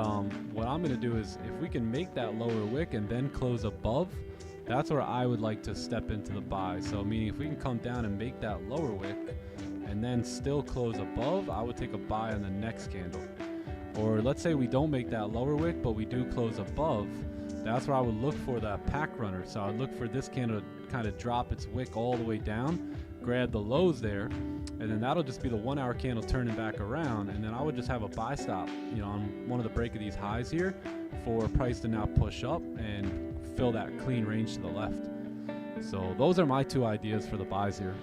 what I'm gonna do is if we can make that lower wick and then close above, that's where I would like to step into the buy. So meaning if we can come down and make that lower wick and then still close above, I would take a buy on the next candle. Or let's say we don't make that lower wick, but we do close above, that's where I would look for that pack runner. So I would look for this candle to kind of drop its wick all the way down, grab the lows there, and then that'll just be the 1 hour candle turning back around. And then I would just have a buy stop, on one of the break of these highs here for price to now push up and fill that clean range to the left. So those are my two ideas for the buys here.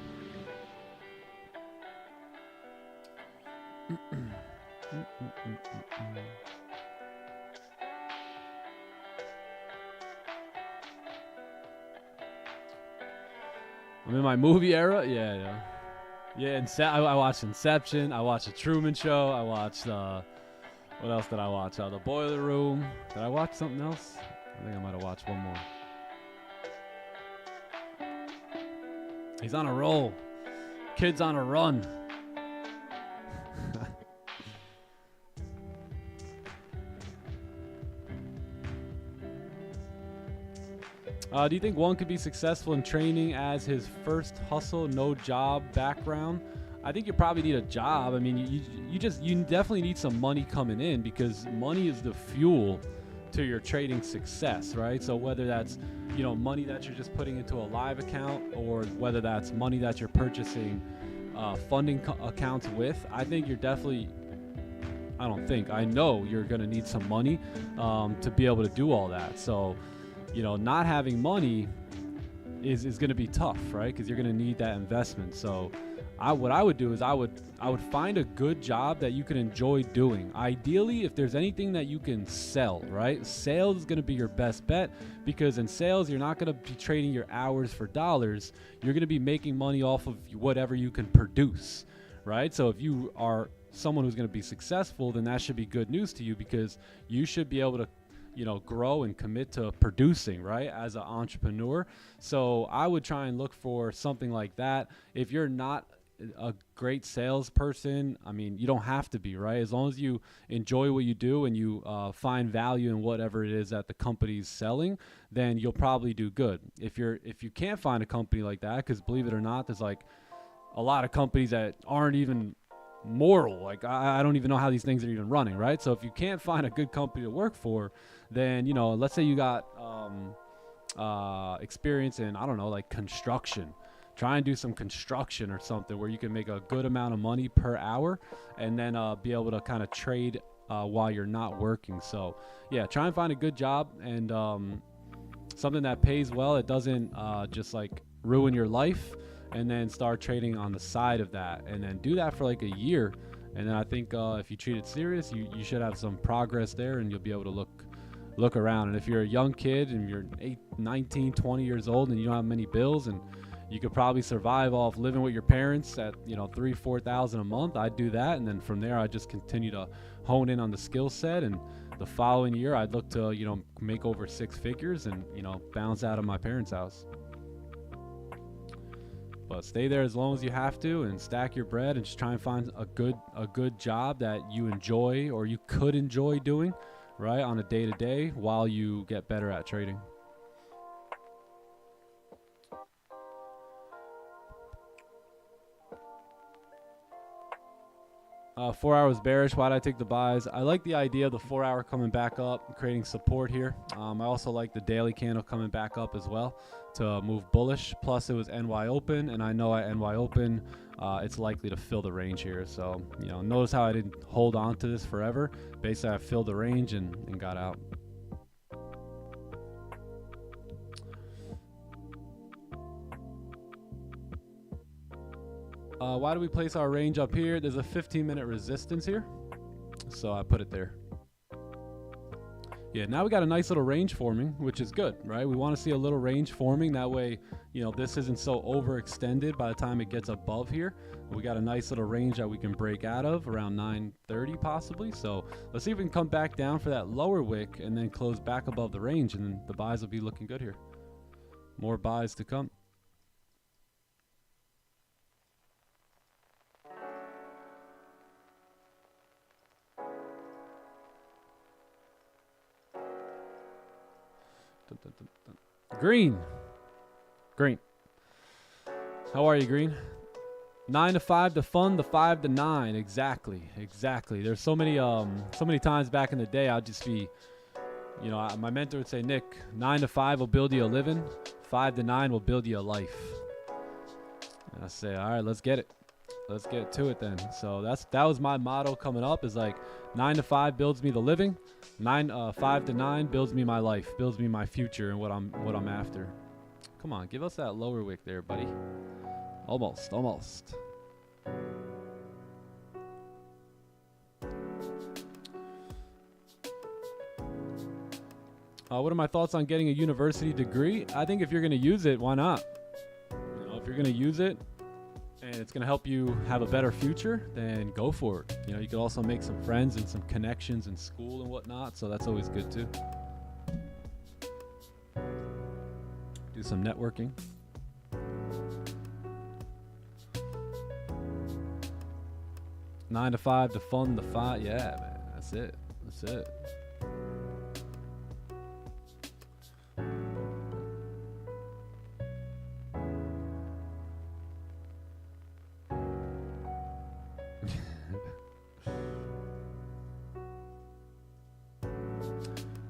I'm in my movie era. Yeah. I watched Inception. I watched The Truman Show. I watched what else did I watch? The Boiler Room. Did I watch something else? I think I might have watched one more. He's on a roll. Kid's on a run. Do you think one could be successful in training as his first hustle, no job background? I think you probably need a job. I mean, you definitely need some money coming in, because money is the fuel to your trading success, right? So whether that's money that you're just putting into a live account, or whether that's money that you're purchasing funding accounts with, I think you're definitely, I know you're going to need some money to be able to do all that. So not having money is going to be tough, right? Because you're going to need that investment. So what I would do is I would find a good job that you can enjoy doing. Ideally, if there's anything that you can sell, right? Sales is going to be your best bet, because in sales, you're not going to be trading your hours for dollars. You're going to be making money off of whatever you can produce, right? So if you are someone who's going to be successful, then that should be good news to you, because you should be able to grow and commit to producing, right, as an entrepreneur. So I would try and look for something like that. If you're not a great salesperson, I mean, you don't have to be, right? As long as you enjoy what you do and you find value in whatever it is that the company's selling, then you'll probably do good. If you can't find a company like that, because believe it or not, there's like a lot of companies that aren't even moral. Like I don't even know how these things are even running, right? So if you can't find a good company to work for, then let's say you got experience in, I don't know, like construction. Try and do some construction or something where you can make a good amount of money per hour, and then be able to kind of trade while you're not working. So yeah, try and find a good job, and something that pays well. It doesn't just like ruin your life, and then start trading on the side of that, and then do that for like a year. And then I think if you treat it serious, you should have some progress there, and you'll be able to look around. And if you're a young kid and you're 19, 20 years old and you don't have many bills, and you could probably survive off living with your parents at, you know, $3,000-4,000 a month, I'd do that. And then from there, I'd just continue to hone in on the skill set. And the following year, I'd look to, you know, make over 6 figures and, you know, bounce out of my parents' house. But stay there as long as you have to, and stack your bread, and just try and find a good job that you enjoy, or you could enjoy doing, right, on a day-to-day while you get better at trading. Uh, 4 hours bearish. Why did I take the buys? I like the idea of the 4 hour coming back up and creating support here. I also like the daily candle coming back up as well to move bullish. Plus it was NY open, and I know at NY open it's likely to fill the range here. So, you know, notice how I didn't hold on to this forever. Basically I filled the range and got out. Why do we place our range up here? There's a 15-minute resistance here, so I put it there. Yeah, now we got a nice little range forming, which is good, right? We want to see a little range forming. That way, you know, this isn't so overextended by the time it gets above here. We got a nice little range that we can break out of around 930 possibly. So let's see if we can come back down for that lower wick and then close back above the range, and then the buys will be looking good here. More buys to come. Green. How are you, Green? 9 to 5 to fund, the 5 to 9. Exactly. There's so many times back in the day I'd just be, you know, my mentor would say, Nick, 9 to 5 will build you a living, 5 to 9 will build you a life. And I say, all right, let's get it. Let's get to it then. So that was my motto coming up, is like 9 to 5 builds me the living, 5 to 9 builds me my life, builds me my future and what I'm after. Come on, give us that lower wick there, buddy. Almost. What are my thoughts on getting a university degree? I think if you're going to use it, why not? You know, if you're going to use it and it's going to help you have a better future, then go for it. You know, you could also make some friends and some connections in school and whatnot, so that's always good too. Do some networking. Nine to 5 to fund the 5. Yeah, man, that's it.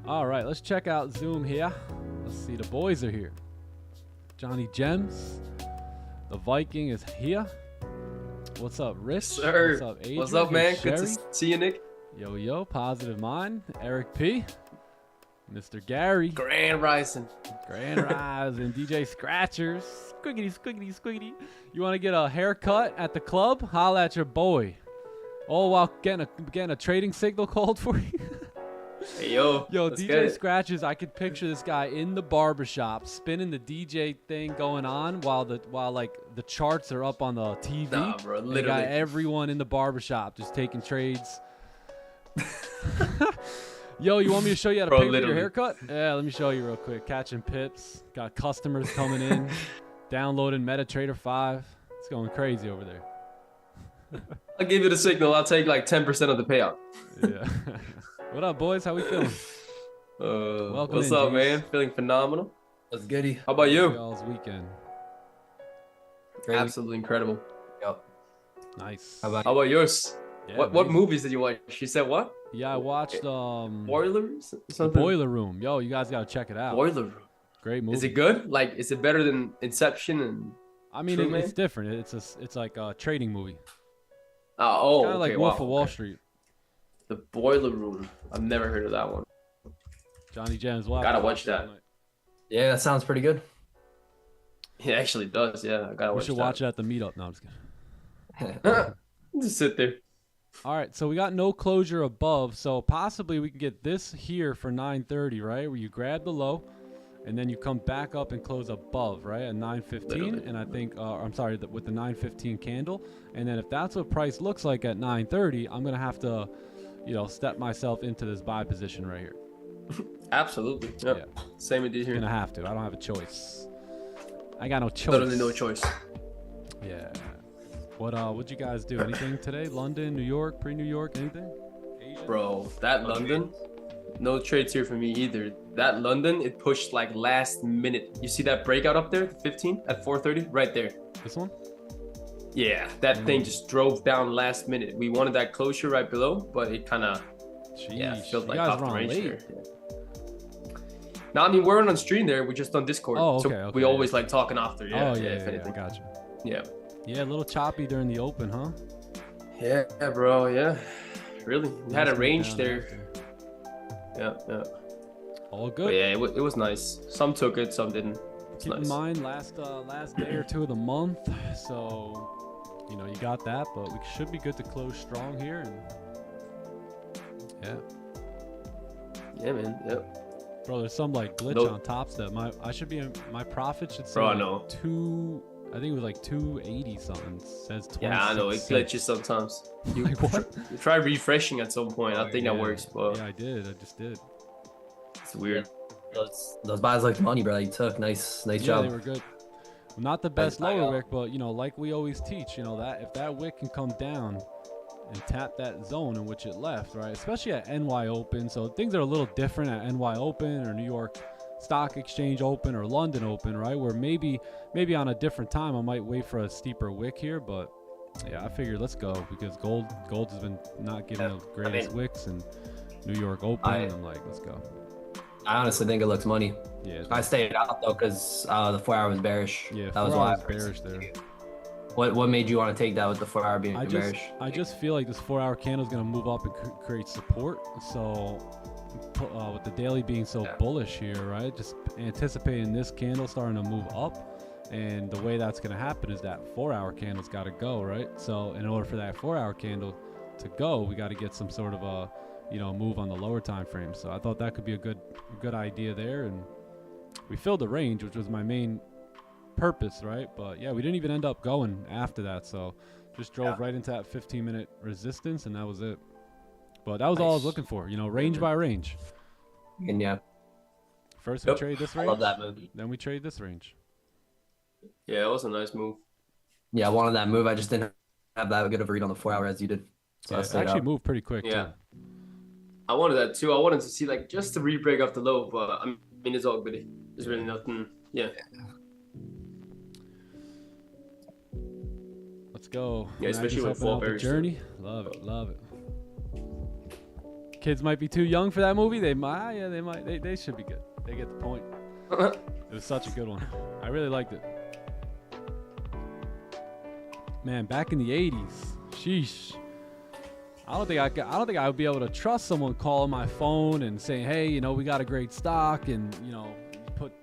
All right, let's check out Zoom here. Let's see, the boys are here. Johnny Gems, the Viking is here. What's up, Rich? Sir. What's up, Adrian? What's up, man? Sherry? Good to see you, Nick. Yo, Positive Mind. Eric P. Mr. Gary. Grand Rising. DJ Scratchers. Squiggity. You want to get a haircut at the club? Holla at your boy. All while getting a trading signal called for you. Hey, yo, DJ Scratches, I could picture this guy in the barbershop spinning the DJ thing going on while like the charts are up on the TV. Nah, bro, literally. They got everyone in the barbershop just taking trades. Yo, you want me to show you how to pay for your haircut? Yeah, let me show you real quick. Catching pips. Got customers coming in. Downloading MetaTrader 5. It's going crazy over there. I'll give you the signal. I'll take like 10% of the payout. Yeah. What up, boys? How we feeling? Welcome. What's up, man? Feeling phenomenal. That's goody. How about you? Y'all's weekend. Great. Absolutely incredible. Yep. Nice. How about yours? Yeah, what movies did you watch? She said what? Yeah, I watched Boilers? Boiler Room. Yo, you guys gotta check it out. Boiler Room. Great movie. Is it good? Like, is it better than Inception and? I mean, it's different. It's like a trading movie. Oh, kind of like Wolf of Wall Street. The Boiler Room. I've never heard of that one. Johnny Gems. Well, gotta watch that. Yeah, that sounds pretty good. It actually does. Yeah, I gotta We watch should that. watch it at the meetup. No, I'm just kidding. Just sit there. All right, so we got no closure above, so possibly we can get this here for 9:30, right? Where you grab the low, and then you come back up and close above, right, at 9:15. Literally. And I think, I'm sorry, with the 9:15 candle. And then if that's what price looks like at 9:30, I'm gonna have to, step myself into this buy position right here. Absolutely. Yep. Yeah. Same idea here. Gonna have to. I don't have a choice. I got no choice. Literally no choice. Yeah. What'd you guys do? Anything today? London, New York, pre-New York, anything? Asia? Bro, that London, no trades here for me either. That London, it pushed like last minute. You see that breakout up there, the 15 at 4:30, right there. This one? Yeah, that thing just drove down last minute. We wanted that closure right below, but it kind of felt like off the range there. Yeah. No, I mean we're on stream there. We're just on Discord, so we always like talking after. Yeah, if anything. I gotcha. Yeah. Yeah, a little choppy during the open, huh? Yeah, bro. Yeah, really. We had a range there. Yeah. All good. But yeah, it was nice. Some took it, some didn't. Keep in mind, last day or two of the month, so you got that, but we should be good to close strong here. And yeah, man. Yep. Bro, there's some like glitch on top step. My profit should say I think it was like 280 something. It says 26. Yeah, I know it glitches sometimes. You try refreshing at some point. I think that works, but yeah, I just did. It's weird. Those buys like money, bro. You took nice job. Yeah, they were good. Not the best lower wick, but like we always teach, that if that wick can come down and tap that zone in which it left, right? Especially at NY Open. So things are a little different at NY Open or New York Stock Exchange Open or London Open, right? Where maybe on a different time I might wait for a steeper wick here, but yeah, I figured let's go because gold has been not giving the greatest wicks, and New York Open, I'm like, let's go. I honestly think it looks money. Yeah, I stayed out though because the 4 hour was bearish. Yeah, that was why I was bearish there. What made you want to take that with the 4 hour being bearish? I just feel like this 4 hour candle is going to move up and create support. So with the daily being so bullish here, right? Just anticipating this candle starting to move up, and the way that's going to happen is that 4 hour candle's got to go, right? So in order for that 4 hour candle to go, we got to get some sort of a move on the lower time frame. So I thought that could be a good idea there, and we filled the range, which was my main purpose, right? But yeah, we didn't even end up going after that, so just drove right into that 15-minute resistance, and that was it. But that was all I was looking for, range by range. And yeah, first we trade this range, love that move. Then we trade this range. Yeah, it was a nice move. Yeah, I wanted that move. I just didn't have that good of a read on the 4 hour as you did. So it actually moved pretty quick. Yeah, too. I wanted that too. I wanted to see like just the re-break off the low, but I mean it's all good. There's really nothing. Yeah. Let's go. Yeah, especially with fall berries. Journey. Love it. Kids might be too young for that movie. They might. They should be good. They get the point. It was such a good one. I really liked it. Man, back in the 80s. Sheesh. I don't think I would be able to trust someone calling my phone and saying, "Hey, we got a great stock, and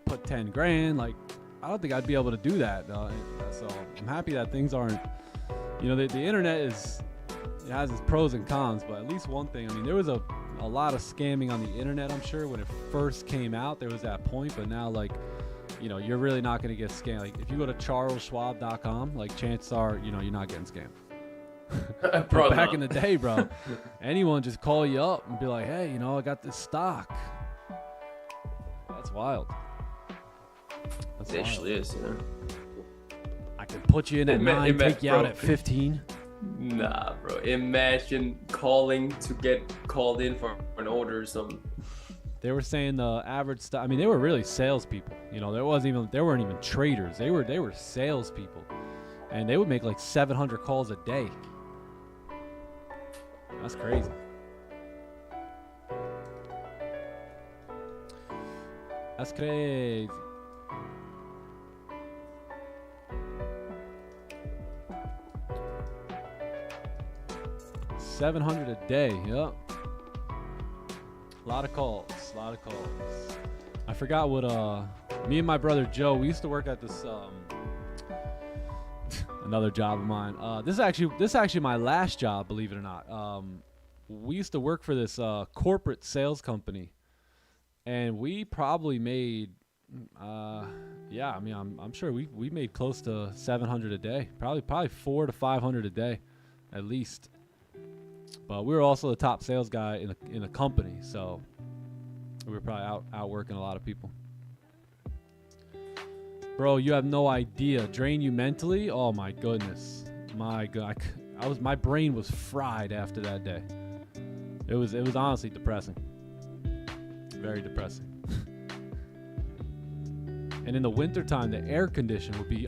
put 10 grand." Like, I don't think I'd be able to do that. So I'm happy that things aren't. The internet has its pros and cons, but at least one thing. I mean, there was a lot of scamming on the internet. I'm sure when it first came out, there was that point, but now you're really not going to get scammed. Like if you go to charlesschwab.com, like chances are, you're not getting scammed. Back in the day, bro, anyone just call you up and be like, "Hey, I got this stock." That's wild. It actually is, I can put you in at 9, take you out at 15. Nah, bro. Imagine calling to get called in for an order or something. They were saying the average stock. I mean, they were really salespeople. There weren't even traders. They were salespeople, and they would make like 700 calls a day. That's crazy. That's crazy. $700 a day. Yep. A lot of calls. I forgot what Me and my brother Joe, we used to work at this another job of mine. This is actually my last job, believe it or not. We used to work for this corporate sales company, and we probably made yeah, I mean, I'm sure we made close to 700 a day, probably 400 to 500 a day, at least. But we were also the top sales guy in the company, so we were probably out working a lot of people. Bro, you have no idea. Drain you mentally? Oh my goodness, my God, my brain was fried after that day. It was honestly depressing, very depressing. And in the wintertime, the air condition would be,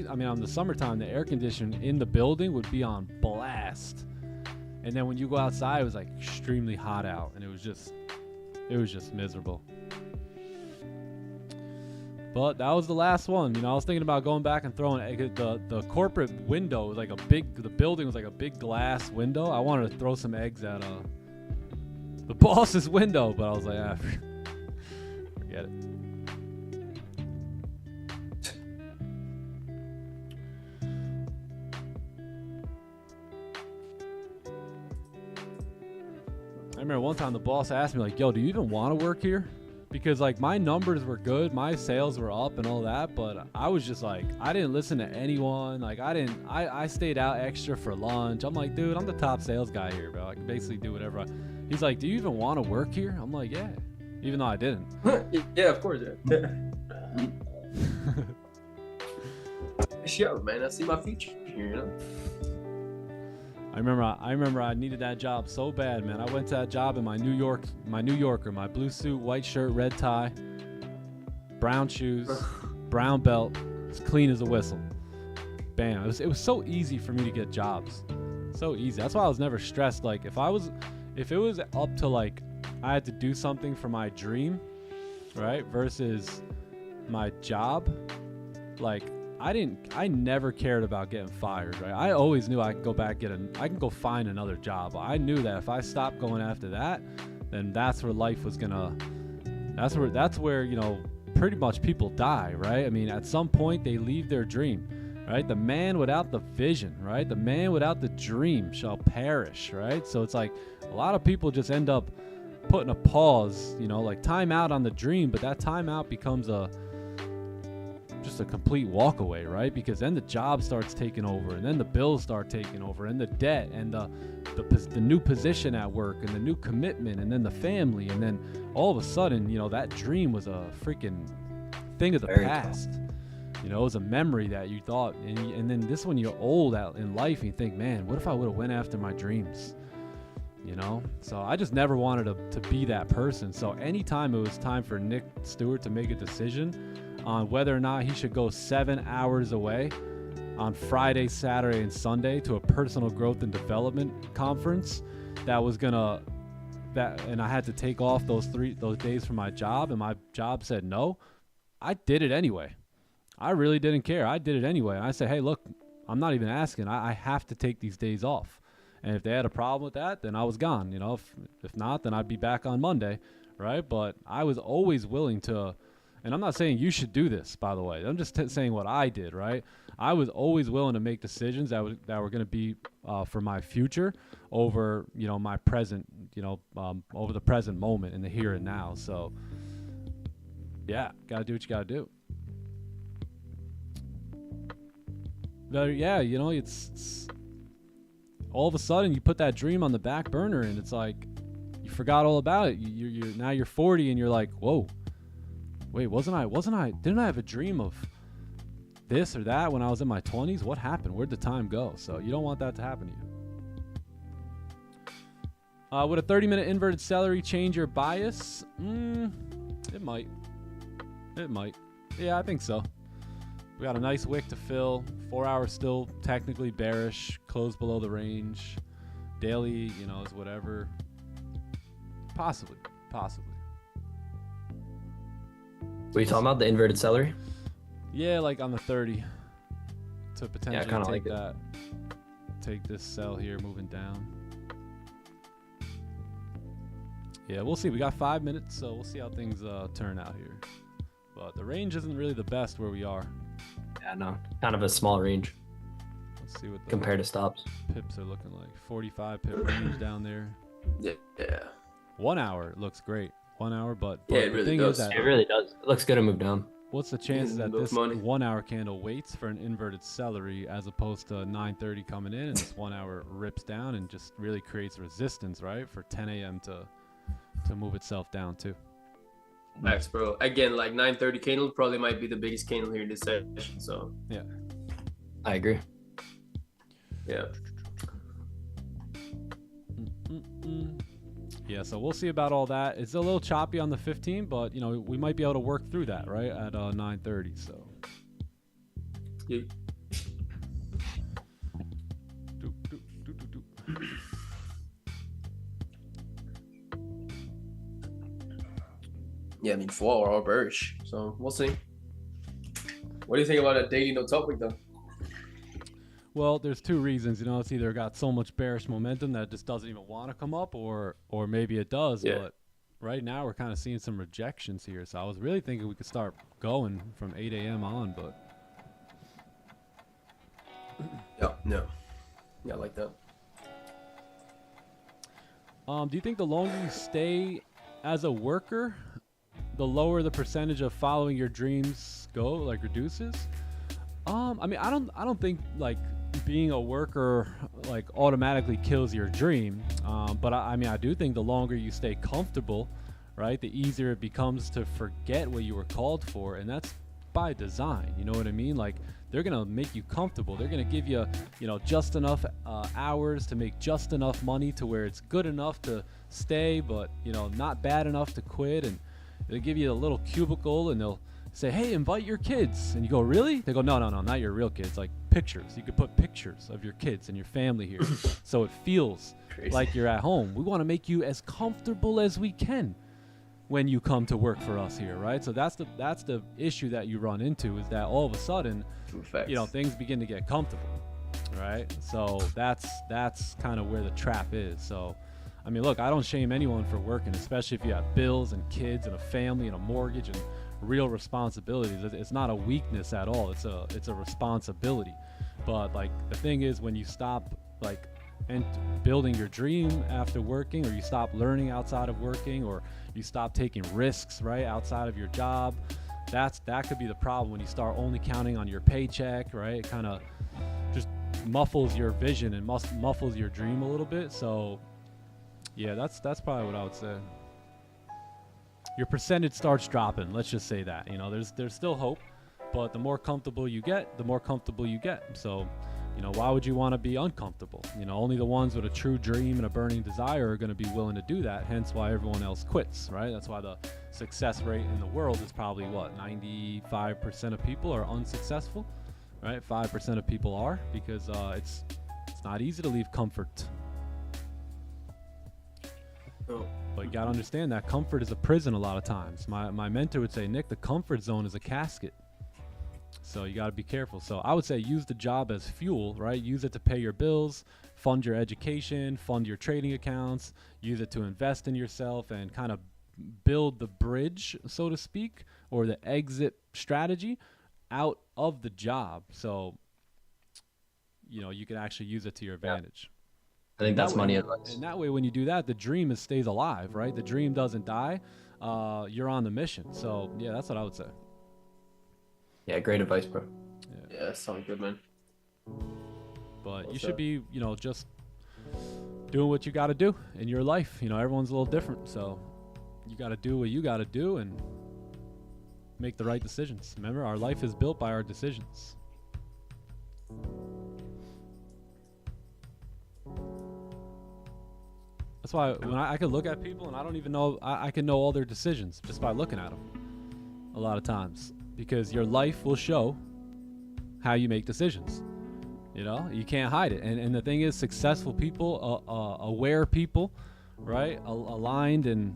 on the summertime, the air condition in the building would be on blast. And then when you go outside, it was like extremely hot out, and it was just miserable. But that was the last one. You know, I was thinking about going back and throwing the corporate window was like the building was like a big glass window. I wanted to throw some eggs at the boss's window, but I was like, forget it. I remember one time the boss asked me, like, yo, do you even want to work here? Because, like, my numbers were good, my sales were up and all that, but I was just like, I didn't listen to anyone. Like, I stayed out extra for lunch. I'm like, dude, I'm the top sales guy here, bro. I can basically do whatever. He's like, do you even want to work here? I'm like, yeah. Even though I didn't. Yeah, of course, yeah. Yo, man, I see my future here, you know? I remember I needed that job so bad, man. I went to that job in my New Yorker, my blue suit, white shirt, red tie, brown shoes, brown belt, as clean as a whistle. Bam. It was so easy for me to get jobs. So easy. That's why I was never stressed. Like, if it was up to, like, I had to do something for my dream, right, versus my job, like, I never cared about getting fired, right? I always knew I could go back I can go find another job. I knew that if I stopped going after that, then that's where life was that's where, you know, pretty much people die, right? I mean, at some point they leave their dream, right? The man without the vision, right? The man without the dream shall perish, right? So it's like a lot of people just end up putting a pause, you know, like time out on the dream, but that time out becomes just a complete walk away, right? Because then the job starts taking over, and then the bills start taking over, and the debt, and the new position at work, and the new commitment, and then the family, and then all of a sudden, you know, that dream was a freaking thing of the past. You know, it was a memory that you thought, and then this when you're old out in life, and you think, man, what if I would have went after my dreams? You know, so I just never wanted to be that person. So anytime it was time for Nick Stewart to make a decision on whether or not he should go 7 hours away on Friday, Saturday, and Sunday to a personal growth and development conference and I had to take off those days from my job, and my job said no, I did it anyway. I really didn't care. I did it anyway. And I said, hey, look, I'm not even asking. I have to take these days off. And if they had a problem with that, then I was gone. You know, if not, then I'd be back on Monday, right? But I was always willing to. And I'm not saying you should do this, by the way. I'm just saying what I did, right? I was always willing to make decisions that were going to be for my future over, you know, my present, you know, over the present moment in the here and now. So, yeah, got to do what you got to do. But, yeah, you know, it's all of a sudden you put that dream on the back burner, and it's like you forgot all about it. Now you're 40, and you're like, whoa. Wait, didn't I have a dream of this or that when I was in my 20s? What happened? Where'd the time go? So you don't want that to happen to you. Would a 30-minute inverted celery change your bias? It might. Yeah, I think so. We got a nice wick to fill. 4 hours still technically bearish. Close below the range. Daily, you know, is whatever. Possibly. Were you talking about the inverted celery? Yeah, like on the 30 to potentially take take this sell here moving down. Yeah, we'll see. We got 5 minutes, so we'll see how things turn out here. but the range isn't really the best where we are. Yeah, no, kind of a small range. Let's see what the compared to stops pips are looking like. 45 pip range down there. Yeah. 1 hour looks great. 1 hour, but Yeah, it the really thing does. is that it really does. It looks good to move down. what's the chances that Lose this money. 1 hour candle waits for an inverted celery as opposed to 9:30 coming in, and this 1 hour rips down and just really creates resistance, right, for 10 a.m. to move itself down too. Max, bro. Again, like 9:30 candle probably might be the biggest candle here in this session. So Yeah. I agree. yeah. Yeah, so we'll see about all that. It's a little choppy on the 15, but you know we might be able to work through that, right, at 9:30. So. Yeah. Yeah, I mean 4 hour bearish. So we'll see. What do you think about a daily no top week though? Well, there's two reasons. You know, it's either got so much bearish momentum that it just doesn't even want to come up, or maybe it does. Yeah. But right now we're kind of seeing some rejections here. So I was really thinking we could start going from 8 a.m. on, but Yeah, I like that. do you think the longer you stay as a worker, the lower the percentage of following your dreams reduces? I mean, I don't think like being a worker like automatically kills your dream. But I mean, I do think the longer you stay comfortable, right, the easier it becomes to forget what you were called for, and that's by design. You know what I mean? Like they're gonna make you comfortable. They're gonna give you, just enough hours to make just enough money to where it's good enough to stay, but not bad enough to quit. And they'll give you a little cubicle, and they'll say, hey, invite your kids. And you go, really? They go, no, not your real kids, like pictures. You could put pictures of your kids and your family here so it feels Crazy. like you're at home. We want to make you as comfortable as we can when you come to work for us here, right? So that's the issue that you run into, is that all of a sudden, things begin to get comfortable, right? So that's kind of where the trap is. So I mean, look, I don't shame anyone for working, especially if you have bills and kids and a family and a mortgage and real responsibilities. It's not a weakness at all. It's a responsibility. But like the thing is, when you stop and building your dream after working, or you stop learning outside of working, or you stop taking risks right outside of your job, that could be the problem. When you start only counting on your paycheck, right, it kind of just muffles your vision and muffles your dream a little bit. So yeah, that's probably what I would say. Your percentage starts dropping. Let's just say that. There's still hope, but the more comfortable you get, the more comfortable you get. So, why would you want to be uncomfortable? Only the ones with a true dream and a burning desire are going to be willing to do that. Hence why everyone else quits, right? That's why the success rate in the world is probably 95% of people are unsuccessful, right? 5% of people are, because it's not easy to leave comfort. But you gotta understand that comfort is a prison a lot of times. My mentor would say, Nick, the comfort zone is a casket. So you gotta be careful. So I would say use the job as fuel, right? Use it to pay your bills, fund your education, fund your trading accounts, use it to invest in yourself and kind of build the bridge, so to speak, or the exit strategy out of the job. So, you can actually use it to your advantage. I think that's money advice. And that way, when you do that, the dream stays alive, right? The dream doesn't die. You're on the mission. So, yeah, that's what I would say. Yeah, great advice, bro. Yeah, that sounds good, man. But you should be, just doing what you got to do in your life. Everyone's a little different. So you got to do what you got to do and make the right decisions. Remember, our life is built by our decisions. That's why when I can look at people and I don't even know, I can know all their decisions just by looking at them a lot of times, because your life will show how you make decisions. You can't hide it. And the thing is, successful people, aware people, right, aligned, and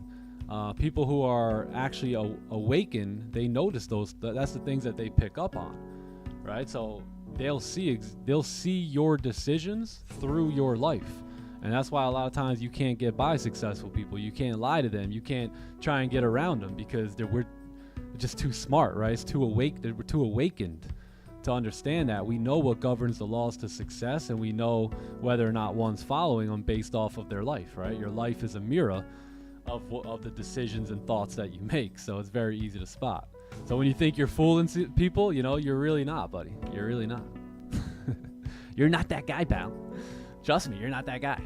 people who are actually awakened, they notice that's the things that they pick up on, right? So they'll see your decisions through your life. And that's why a lot of times you can't get by successful people. You can't lie to them. You can't try and get around them, because it just too smart, right? It's too awake. We're too awakened to understand that. We know what governs the laws to success, and we know whether or not one's following them based off of their life, right? Your life is a mirror of the decisions and thoughts that you make, so it's very easy to spot. So when you think you're fooling people, you know, you're really not, buddy. You're really not. You're not that guy, pal. Trust me, you're not that guy.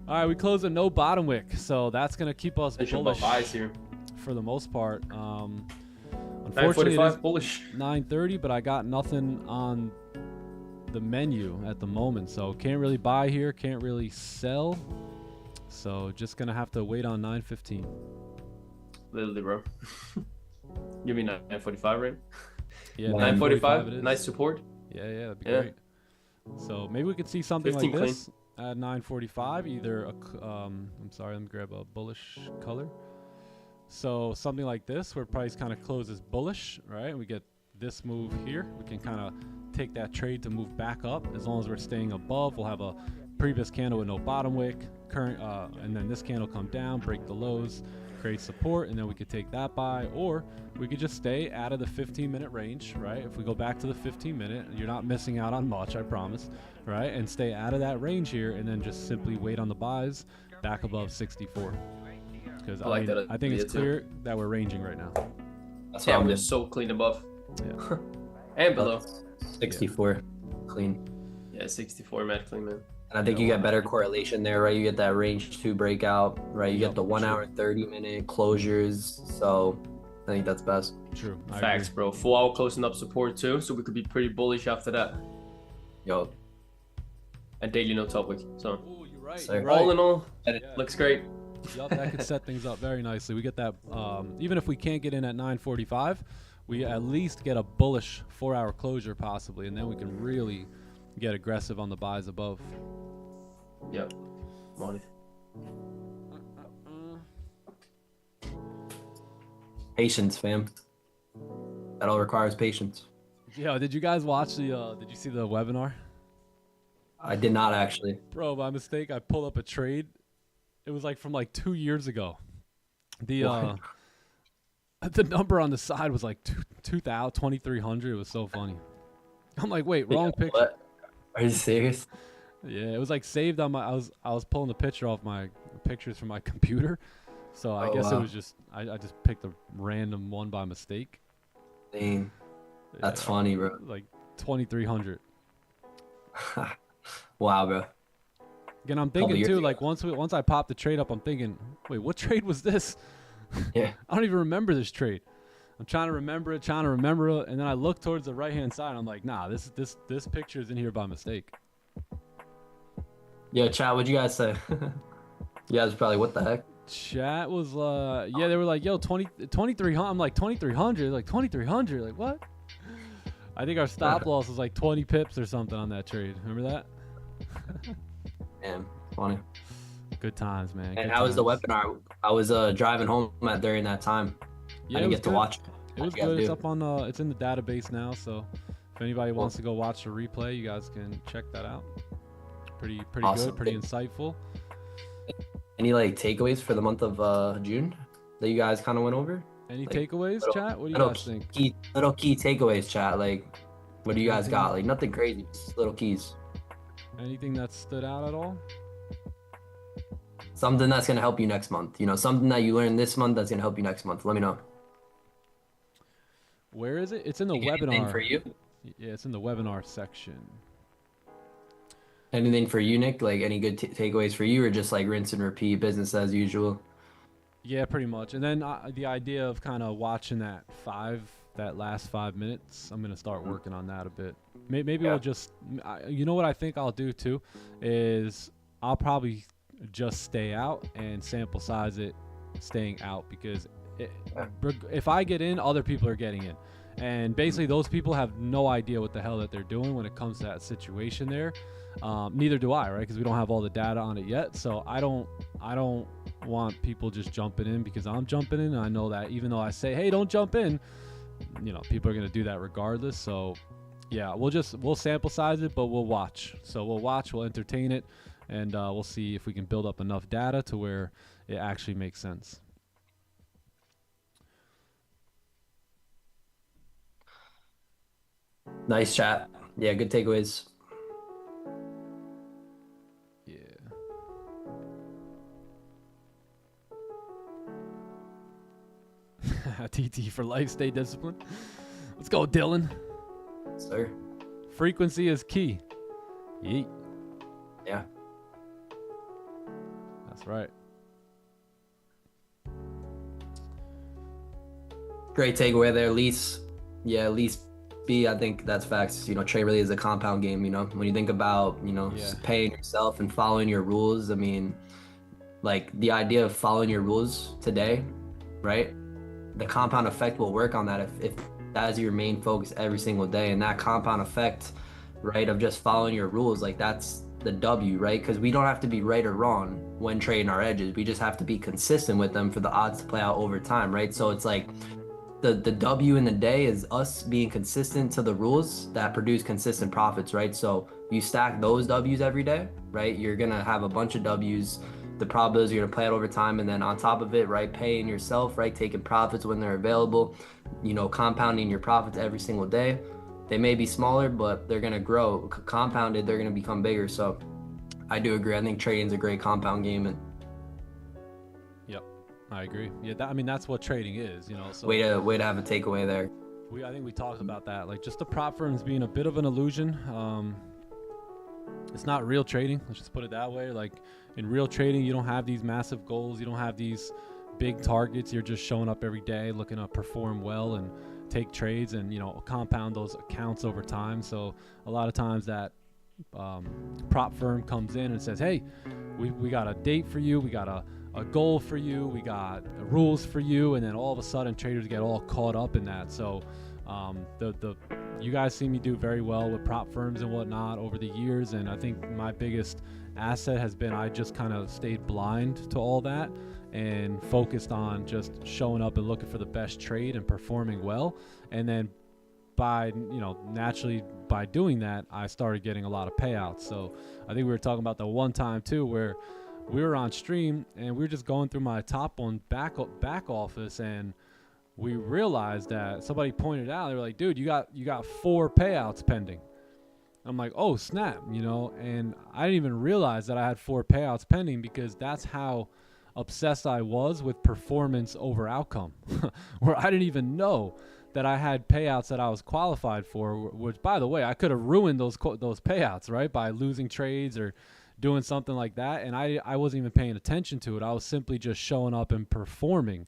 All right, we close a no bottom wick, so that's going to keep us bullish here for the most part. Unfortunately, 945 bullish. 930, but I got nothing on the menu at the moment, so can't really buy here, can't really sell. So just going to have to wait on 915. Literally, bro. You mean 945, right? Yeah, 945, nice support. Yeah, that'd be great. So maybe we could see something like this at 945, either I'm sorry, let me grab a bullish color. So something like this where price kind of closes bullish, right? We get this move here. We can kind of take that trade to move back up. As long as we're staying above, we'll have a previous candle with no bottom wick, and then this candle come down, break the lows, create support, and then we could take that buy, or we could just stay out of the 15-minute range, right? If we go back to the 15-minute, you're not missing out on much, I promise, right? And stay out of that range here, and then just simply wait on the buys back above 64. Because I think it's clear that we're ranging right now. That's yeah, we're so clean above. Yeah. And below. 64 clean. Yeah, 64 mad clean, man. And I think you get better correlation there, right? You get that range 2 breakout, right? You get the 1 hour, 30-minute closures. So I think that's best. True. Facts, bro. Full hour closing up support too. So we could be pretty bullish after that. Yo. And daily no top wick. So you're right. So all in all, looks great. Yup, that could set things up very nicely. We get that, even if we can't get in at 945, we at least get a bullish 4-hour closure possibly, and then we can really get aggressive on the buys above. Yep. Money. Patience, fam. That all requires patience. Yeah, did you guys watch did you see the webinar? I did not actually. Bro, by mistake, I pulled up a trade. It was like from like 2 years ago. The number on the side was like 2,300. It was so funny. I'm like, wait, wrong picture. What? Are you serious? Yeah, it was like saved on my. I was pulling the picture off my pictures from my computer, so I guess it was just I just picked a random one by mistake. Dang, that's funny, bro. Like 2,300. Wow, bro. Again, I'm thinking too. Like once I popped the trade up, I'm thinking, wait, what trade was this? Yeah. I don't even remember this trade. I'm trying to remember it, and then I look towards the right-hand side. And I'm like, nah, this picture is in here by mistake. Yo, chat, what'd you guys say? You guys probably, what the heck? Chat was, yeah, they were like, yo, 2,300. I'm like, 2,300? Like, 2,300? Like, what? I think our stop loss was like 20 pips or something on that trade. Remember that? Damn, funny. Good times, man. And how was the webinar? I was driving home during that time. Yeah, I didn't get to watch it. It was good. It's up on, it's in the database now, so if anybody wants to go watch the replay, you guys can check that out. Pretty awesome. Good, pretty insightful. Any like takeaways for the month of June that you guys kind of went over? Any takeaways, chat? What do you guys think? Little key takeaways, chat. Like, what do you guys got? Like, nothing crazy, just little keys. Anything that stood out at all? Something that's gonna help you next month. You know, something that you learned this month that's gonna help you next month. Let me know. Where is it? It's in the webinar. Anything for you? Yeah, it's in the webinar section. Anything for you, Nick? Like any good takeaways for you, or just like rinse and repeat, business as usual? Yeah, pretty much. And then the idea of kind of watching that last 5 minutes, I'm gonna start working on that a bit. Maybe we'll just, you know what I think I'll do too, is I'll probably just stay out and sample size it, staying out, because if I get in, other people are getting in. And basically those people have no idea what the hell that they're doing when it comes to that situation there. Neither do I, right? Because we don't have all the data on it yet. So I don't want people just jumping in because I'm jumping in. And I know that even though I say, hey, don't jump in, you know, people are going to do that regardless. So yeah, we'll sample size it, but we'll watch. So we'll watch, we'll entertain it, and we'll see if we can build up enough data to where it actually makes sense. Nice chat. Yeah, good takeaways. Yeah. TT for life, stay disciplined. Let's go, Dylan. Sir. Frequency is key. Yeet. Yeah. That's right. Great takeaway there, Lease. Yeah, Lease B, I think that's facts. Trade really is a compound game, when you think about, paying yourself and following your rules. I mean, like the idea of following your rules today, right? The compound effect will work on that if that is your main focus every single day. And that compound effect, right, of just following your rules, like that's the W, right? Because we don't have to be right or wrong when trading our edges. We just have to be consistent with them for the odds to play out over time, right? So it's like the W in the day is us being consistent to the rules that produce consistent profits, right? So you stack those W's every day, right? You're gonna have a bunch of W's. The probabilities are gonna play out over time, and then on top of it, right, paying yourself, right, taking profits when they're available, compounding your profits every single day. They may be smaller, but they're gonna grow. Compounded, they're gonna become bigger. So I do agree. I think trading is a great compound game. And yep, I agree. Yeah, that's what trading is, So way to have a takeaway there. I think we talked about that, like just the prop firms being a bit of an illusion. It's not real trading. Let's just put it that way. Like in real trading, you don't have these massive goals. You don't have these big targets. You're just showing up every day, looking to perform well and take trades and, compound those accounts over time. So a lot of times that prop firm comes in and says, hey, we got a date for you. We got a goal for you. We got rules for you. And then all of a sudden traders get all caught up in that. So you guys see me do very well with prop firms and whatnot over the years. And I think my biggest asset has been I just kind of stayed blind to all that and focused on just showing up and looking for the best trade and performing well. And then naturally by doing that, I started getting a lot of payouts. So I think we were talking about the one time too, where we were on stream and we were just going through my TopOne back office, and we realized that somebody pointed out, they were like, dude, you got 4 payouts pending. I'm like, oh snap, and I didn't even realize that I had 4 payouts pending, because that's how obsessed I was with performance over outcome, where I didn't even know that I had payouts that I was qualified for, which, by the way, I could have ruined those payouts, right, by losing trades or doing something like that. And I wasn't even paying attention to it. I was simply just showing up and performing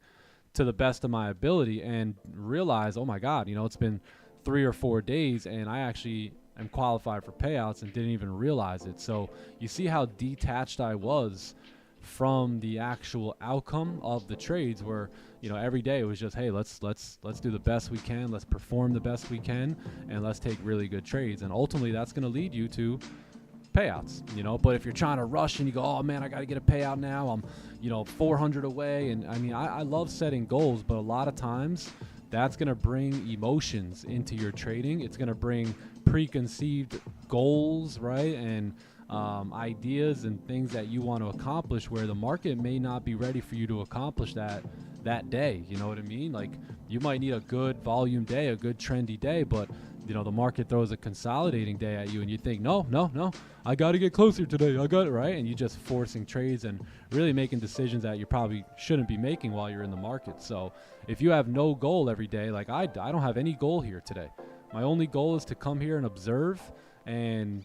to the best of my ability, and realize, oh my God, it's been 3 or 4 days and I actually am qualified for payouts and didn't even realize it. So you see how detached I was from the actual outcome of the trades, where every day it was just, hey, let's do the best we can, let's perform the best we can, and let's take really good trades. And ultimately that's going to lead you to payouts, but if you're trying to rush and you go, oh man, I got to get a payout now, I'm 400 away. And I love setting goals, but a lot of times that's going to bring emotions into your trading. It's going to bring preconceived goals, right? And ideas and things that you want to accomplish, where the market may not be ready for you to accomplish that day. You know what I mean? Like you might need a good volume day, a good trendy day, but the market throws a consolidating day at you and you think, no, I got to get closer today. I got it, right? And you're just forcing trades and really making decisions that you probably shouldn't be making while you're in the market. So if you have no goal every day, like I don't have any goal here today. My only goal is to come here and observe and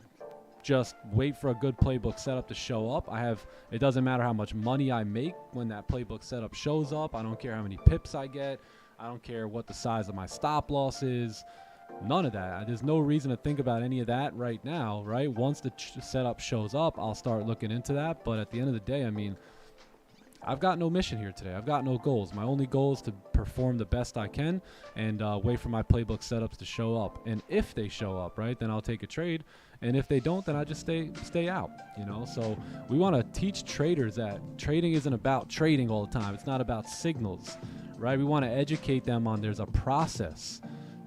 just wait for a good playbook setup to show up. It doesn't matter how much money I make when that playbook setup shows up. I don't care how many pips I get. I don't care what the size of my stop loss is. None of that. There's no reason to think about any of that right now, right? Once the setup shows up, I'll start looking into that. But at the end of the day, I've got no mission here today. I've got no goals. My only goal is to perform the best I can and wait for my playbook setups to show up. And if they show up, right, then I'll take a trade. And if they don't, then I just stay out, So we want to teach traders that trading isn't about trading all the time. It's not about signals, right? We want to educate them on there's a process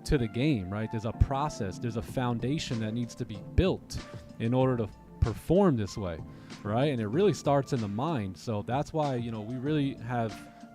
to the game, right? There's a process, there's a foundation that needs to be built in order to perform this way, right? And it really starts in the mind. So that's why, we really have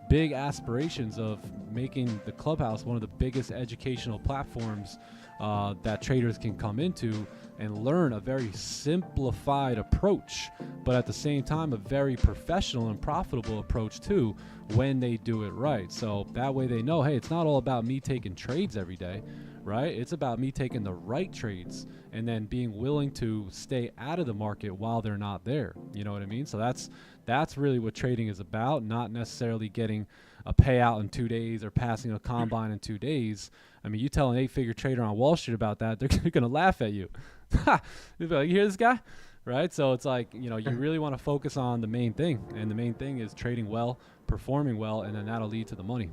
big aspirations of making the Clubhouse one of the biggest educational platforms that traders can come into and learn a very simplified approach, but at the same time a very professional and profitable approach too when they do it right. So that way they know, hey, it's not all about me taking trades every day, right? It's about me taking the right trades and then being willing to stay out of the market while they're not there. You know what I mean? So that's really what trading is about, not necessarily getting a payout in 2 days or passing a combine in 2 days. I mean, you tell an 8-figure trader on Wall Street about that, they're going to laugh at you. They'll be like, you hear this guy? Right? So it's like, you know, you really want to focus on the main thing. And the main thing is trading well, performing well, and then that'll lead to the money.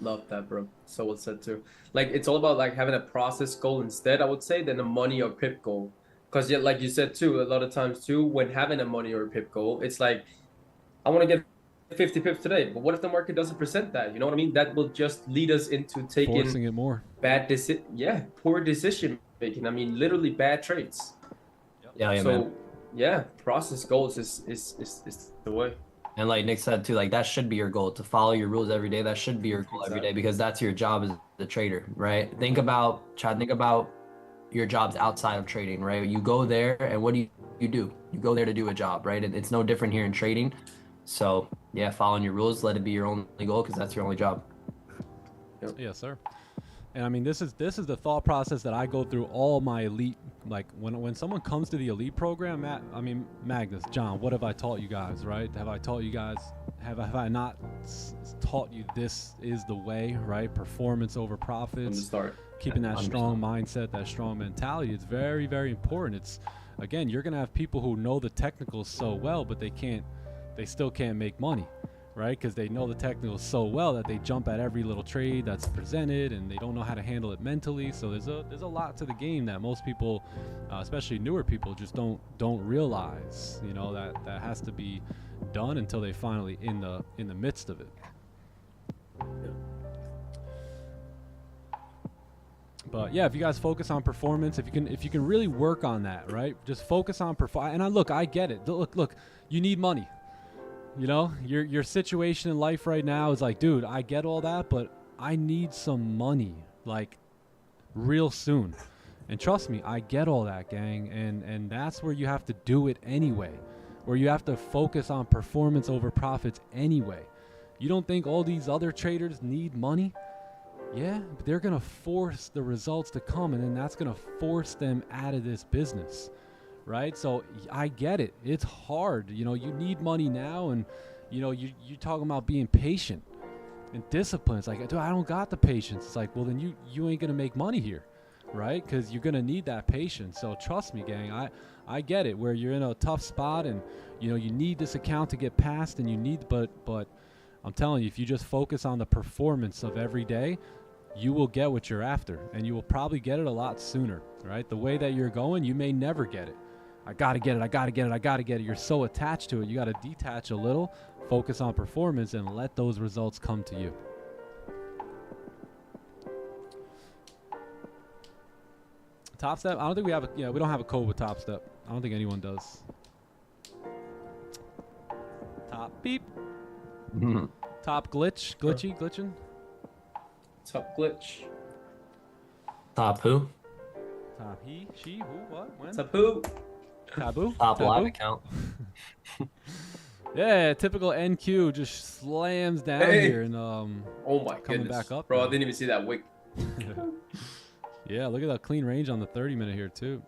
Love that, bro. So well said too. Like, it's all about like having a process goal instead, I would say, than a money or pip goal. Because yeah, like you said too, a lot of times too, when having a money or a pip goal, it's like, I want to get 50 pips today, but what if the market doesn't present that? You know what I mean? That will just lead us into taking forcing it more. Poor decision making. I mean, literally bad trades. Yeah, so man. yeah, process goals is the way. And like Nick said too, like that should be your goal, to follow your rules every day. That should be your goal every day, because that's your job as a trader, right? Think about your jobs outside of trading, right? You go there and what do? You go there to do a job, right? It's no different here in trading. So yeah, following your rules, let it be your only goal, because that's your only job. Yep. Yes, sir. And I mean, this is the thought process that I go through all my elite. Like when someone comes to the elite program, Magnus, John, what have I taught you guys, right? Have I taught you guys? Have I not taught you this is the way, right? Performance over profits. From the start. Keeping that strong mindset, that strong mentality. It's very, very important. It's, again, you're gonna have people who know the technicals so well, but they still can't make money, right? Because they know the technicals so well that they jump at every little trade that's presented, and they don't know how to handle it mentally. So there's a lot to the game that most people, especially newer people, just don't realize. You know, that has to be done until they finally in the midst of it. But yeah, if you guys focus on performance, if you can really work on that, right? Just focus on And I get it. Look, you need money. You know, your situation in life right now is like, dude, I get all that, but I need some money, like, real soon. And trust me, I get all that, gang. And that's where you have to do it anyway, where you have to focus on performance over profits anyway. You don't think all these other traders need money? Yeah, but they're going to force the results to come, and then that's going to force them out of this business. Right? So I get it. It's hard. You know, you need money now, and, you know, you're talking about being patient and discipline. It's like, dude, I don't got the patience. It's like, well, then you ain't going to make money here, right? Because you're going to need that patience. So trust me, gang, I get it, where you're in a tough spot and, you know, you need this account to get past, and but I'm telling you, if you just focus on the performance of every day, you will get what you're after, and you will probably get it a lot sooner, right? The way that you're going, you may never get it. I got to get it. You're so attached to it. You got to detach a little, focus on performance, and let those results come to you. Top Step? I don't think we don't have a code with Top Step. I don't think anyone does. Top beep. Top glitching. Top glitch. Top who? Top he, she, who, what, when? Top who? Taboo? Top Taboo? live account. Yeah, typical NQ just slams down here and oh my coming goodness, back up. bro! Now. I didn't even see that wick. Yeah, look at that clean range on the 30 minute here too.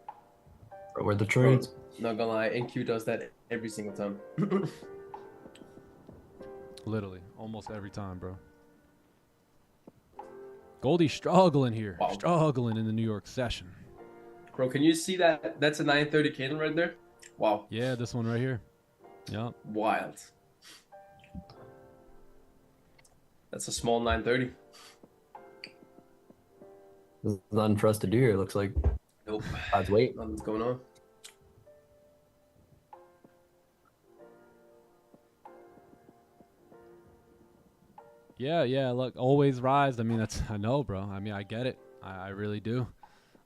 Bro, where the trades? Not gonna lie, NQ does that every single time. Literally, almost every time, bro. Goldie's struggling here, struggling in the New York session. Bro, can you see that? That's a 930 candle right there. Wow. Yeah, this one right here. Yep. Wild. That's a small 930. There's nothing for us to do here, it looks like. Nope. Let's wait. Nothing's going on. Yeah, look, always rise. I mean, I know, bro. I mean, I get it. I really do.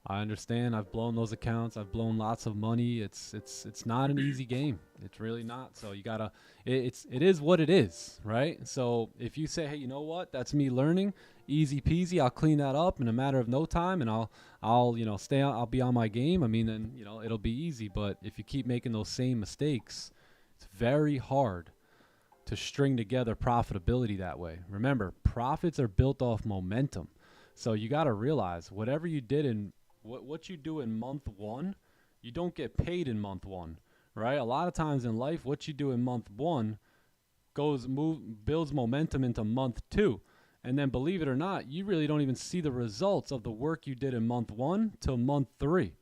I understand. I've blown those accounts. I've blown lots of money. It's not an easy game. It's really not. So you gotta. It is what it is, right? So if you say, hey, you know what? That's me learning. Easy peasy. I'll clean that up in a matter of no time, and I'll stay on. I'll be on my game. I mean, then it'll be easy. But if you keep making those same mistakes, it's very hard to string together profitability that way. Remember, profits are built off momentum. So you got to realize whatever you did in what you do in month 1, you don't get paid in month 1, right? A lot of times in life, what you do in month 1 builds momentum into month 2. And then believe it or not, you really don't even see the results of the work you did in month 1 till month 3,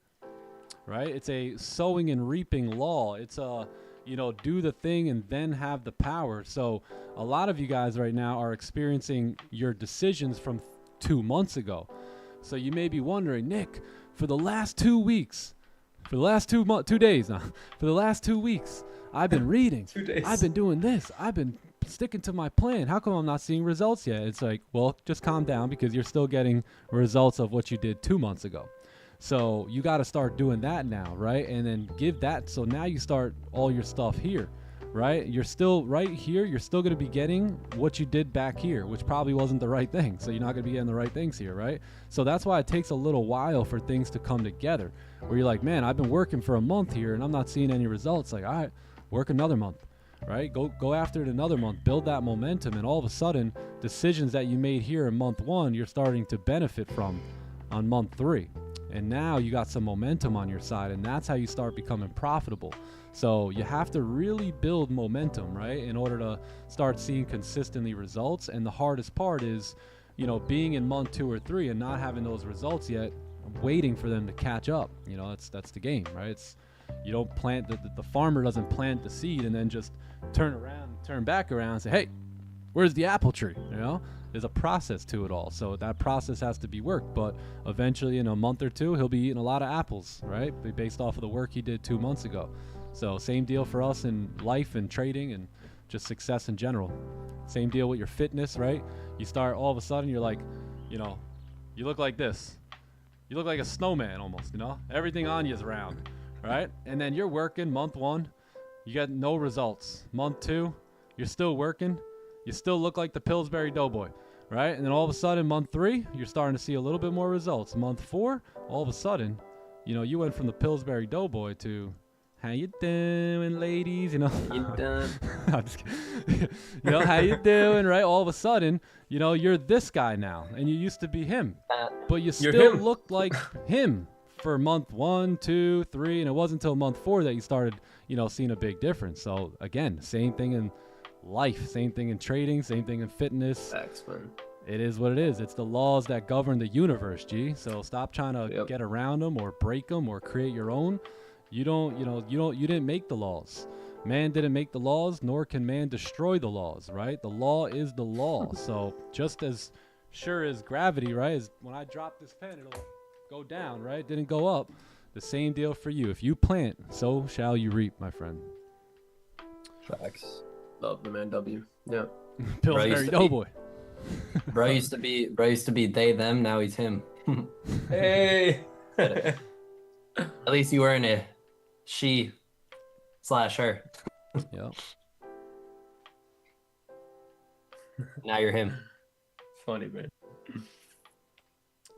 right? It's a sowing and reaping law. It's a, do the thing and then have the power. So a lot of you guys right now are experiencing your decisions from 2 months ago. So you may be wondering, Nick, for the last 2 weeks, for the last 2 days now, for the last 2 weeks, I've been reading, 2 days. I've been doing this, I've been sticking to my plan. How come I'm not seeing results yet? It's like, well, just calm down because you're still getting results of what you did 2 months ago. So you got to start doing that now, right? And then give that. So now you start all your stuff here, right? You're still right here. You're still going to be getting what you did back here, which probably wasn't the right thing. So you're not going to be getting the right things here, right? So that's why it takes a little while for things to come together where you're like, man, I've been working for a month here and I'm not seeing any results. Like, all right, work another month, right? Go after it another month, build that momentum. And all of a sudden, decisions that you made here in month 1, you're starting to benefit from on month 3. And now you got some momentum on your side, and that's how you start becoming profitable. So you have to really build momentum, right, in order to start seeing consistently results. And the hardest part is, being in month 2 or 3 and not having those results yet, waiting for them to catch up. That's the game, right? It's, you don't plant, the farmer doesn't plant the seed and then just turn back around and say, hey, where's the apple tree? There's a process to it all. So that process has to be worked. But eventually in a month or 2, he'll be eating a lot of apples, right? Based off of the work he did 2 months ago. So same deal for us in life and trading and just success in general. Same deal with your fitness, right? You start all of a sudden, you're like, you look like this. You look like a snowman almost, Everything on you is round, right? And then you're working month 1, you got no results. Month 2, you're still working. You still look like the Pillsbury Doughboy, right? And then all of a sudden, month 3, you're starting to see a little bit more results. Month 4, all of a sudden, you went from the Pillsbury Doughboy to, how you doing, ladies? You done? I'm just kidding. How you doing, right? All of a sudden, you're this guy now, and you used to be him, but you still looked like him for month 1, 2, 3, and it wasn't until month 4 that you started, seeing a big difference. So again, same thing in life, same thing in trading, same thing in fitness. Facts, man. It is what it is. It's the laws that govern the universe, G. So stop trying to get around them or break them or create your own. You didn't make the laws. Man didn't make the laws, nor can man destroy the laws, right? The law is the law. So just as sure as gravity, right? Is when I drop this pen, it'll go down, right? It didn't go up. The same deal for you. If you plant, so shall you reap, my friend. Facts. Love the man W. Yeah. Pillsbury Doughboy. Bro used to be they them, now he's him. Hey. At least you weren't a she/her. Yeah. Now you're him. Funny, man.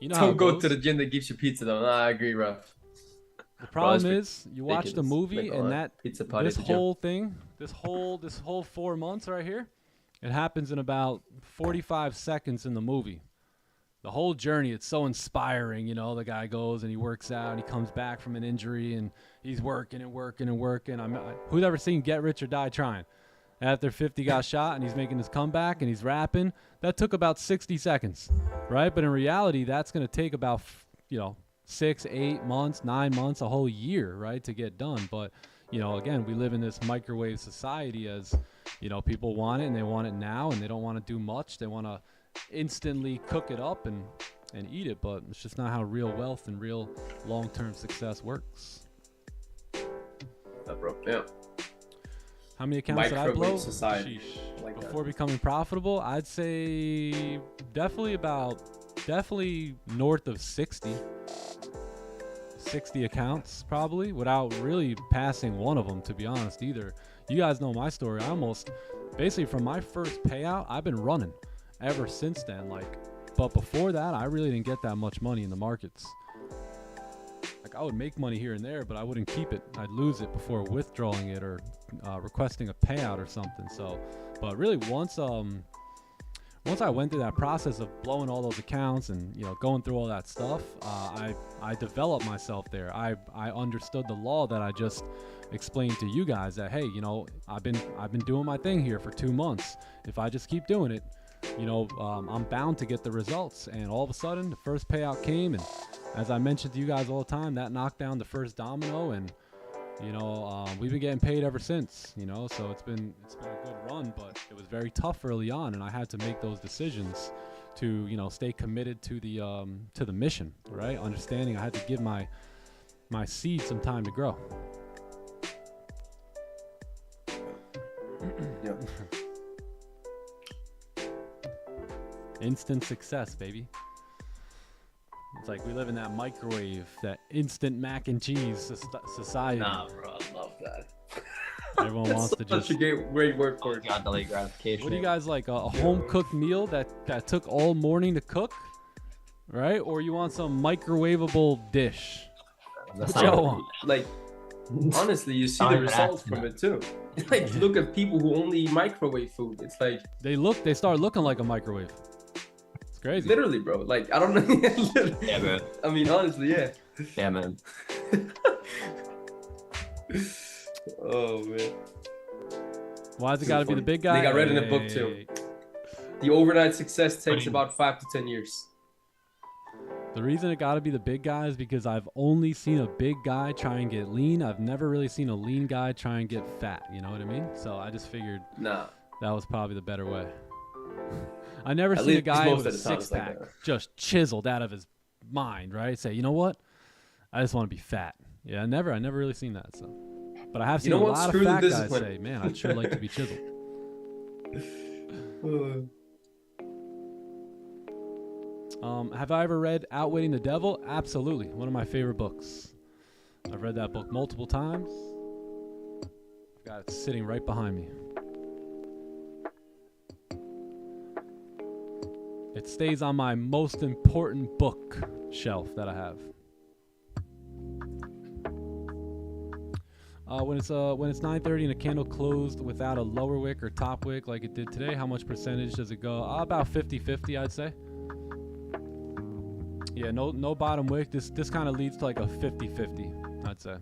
Don't go to the gym that gives you pizza though. Nah, I agree, bro. The problem is, you watch the movie and this whole 4 months right here, it happens in about 45 seconds in the movie. The whole journey, it's so inspiring. The guy goes and he works out and he comes back from an injury and he's working and working and working. Who's ever seen Get Rich or Die Trying? After 50 got shot and he's making his comeback and he's rapping. That took about 60 seconds, right? But in reality, that's going to take about, 6, 8 months, 9 months, a whole year, right, to get done. But, again, we live in this microwave society as, people want it and they want it now and they don't want to do much. They want to instantly cook it up and eat it, but it's just not how real wealth and real long-term success works. Yeah. How many accounts did I blow? Society. Like before becoming profitable, I'd say definitely north of 60. 60 accounts probably without really passing one of them, to be honest, either. You guys know my story. I almost, basically from my first payout, I've been running ever since then. Like, but before that, I really didn't get that much money in the markets. Like, I would make money here and there, but I wouldn't keep it. I'd lose it before withdrawing it or requesting a payout or something. So, but really once I went through that process of blowing all those accounts and, you know, going through all that stuff, I developed myself there. I understood the law that I just explained to you guys, that, hey, you know, I've been doing my thing here for 2 months. If I just keep doing it, you know, I'm bound to get the results. And all of a sudden, the first payout came, and as I mentioned to you guys all the time, that knocked down the first domino, and you know, we've been getting paid ever since, you know, so it's been a good run, but it was very tough early on, and I had to make those decisions to, you know, stay committed to the mission, right? Understanding I had to give my seed some time to grow. Yeah. Instant success, baby. It's like we live in that microwave, that instant mac and cheese society. Nah, bro, I love that. Everyone wants to just. Such a great word for it. Got delayed gratification. What do you guys like? A home cooked meal that took all morning to cook, right? Or you want some microwavable dish? That's What y'all want? Like, honestly, you see the results from it too. Like, look at people who only eat microwave food. It's like They start looking like a microwave. It's crazy. literally, bro. Like, I don't know. Yeah, man. I mean, honestly, yeah. Yeah, man. Oh man. Why's it got to be the big guy? I think I read in a book too. The overnight success takes about 5 to 10 years. The reason it got to be the big guy is because I've only seen a big guy try and get lean. I've never really seen a lean guy try and get fat. You know what I mean? So I just figured that was probably the better way. I never seen a guy with a six-pack just chiseled out of his mind, right? Say, you know what? I just want to be fat. Yeah, I never really seen that. So, but I have seen a lot of fat guys say, man, I'd sure like to be chiseled. Have I ever read Outwitting the Devil? Absolutely. One of my favorite books. I've read that book multiple times. I've got it sitting right behind me. It stays on my most important book shelf that I have. When it's 9:30 and a candle closed without a lower wick or top wick like it did today, how much percentage does it go? About 50-50, I'd say. Yeah, no bottom wick. This kind of leads to like a 50-50, I'd say.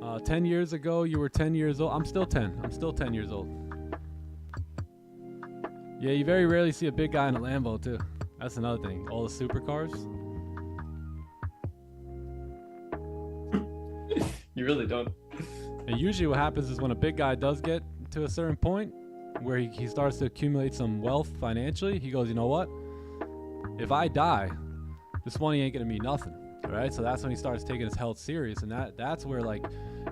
Uh, 10 years ago, you were 10 years old. I'm still 10. I'm still 10 years old. Yeah, you very rarely see a big guy in a Lambo, too. That's another thing. All the supercars. You really don't. And usually what happens is when a big guy does get to a certain point where he starts to accumulate some wealth financially, he goes, you know what? If I die, this money ain't going to mean nothing. Right? So that's when he starts taking his health serious. And that's where, like,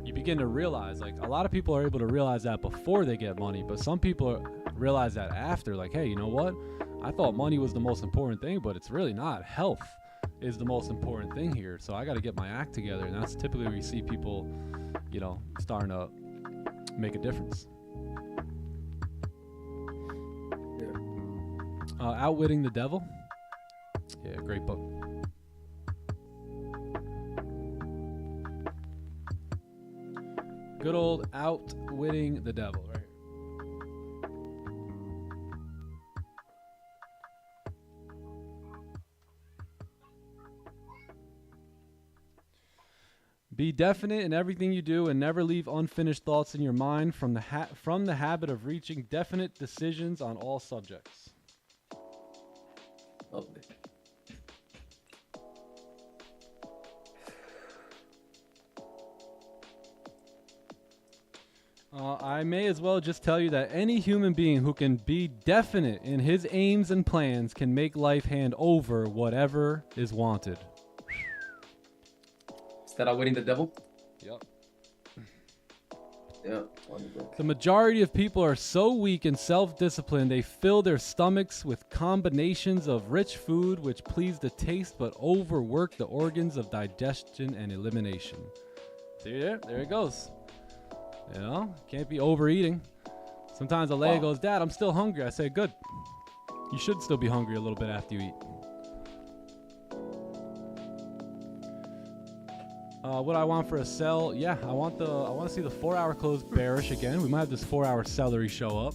you begin to realize, like, a lot of people are able to realize that before they get money, but some people realize that after, like, hey, you know what? I thought money was the most important thing, but it's really not. Health is the most important thing here. So I got to get my act together. And that's typically where you see people, you know, starting to make a difference. Yeah. Outwitting the Devil. Yeah, great book. Good old Outwitting the Devil, right? Be definite in everything you do and never leave unfinished thoughts in your mind from the habit of reaching definite decisions on all subjects. Lovely. I may as well just tell you that any human being who can be definite in his aims and plans can make life hand over whatever is wanted. Is that Outwitting the Devil? Yep. Yeah. The majority of people are so weak in self-discipline they fill their stomachs with combinations of rich food which please the taste but overwork the organs of digestion and elimination. See there it goes. You know, can't be overeating. Sometimes a lady goes, Dad, I'm still hungry. I say, good. You should still be hungry a little bit after you eat. What I want for a sell, yeah, I want to see the 4-hour close bearish again. We might have this 4-hour celery show up.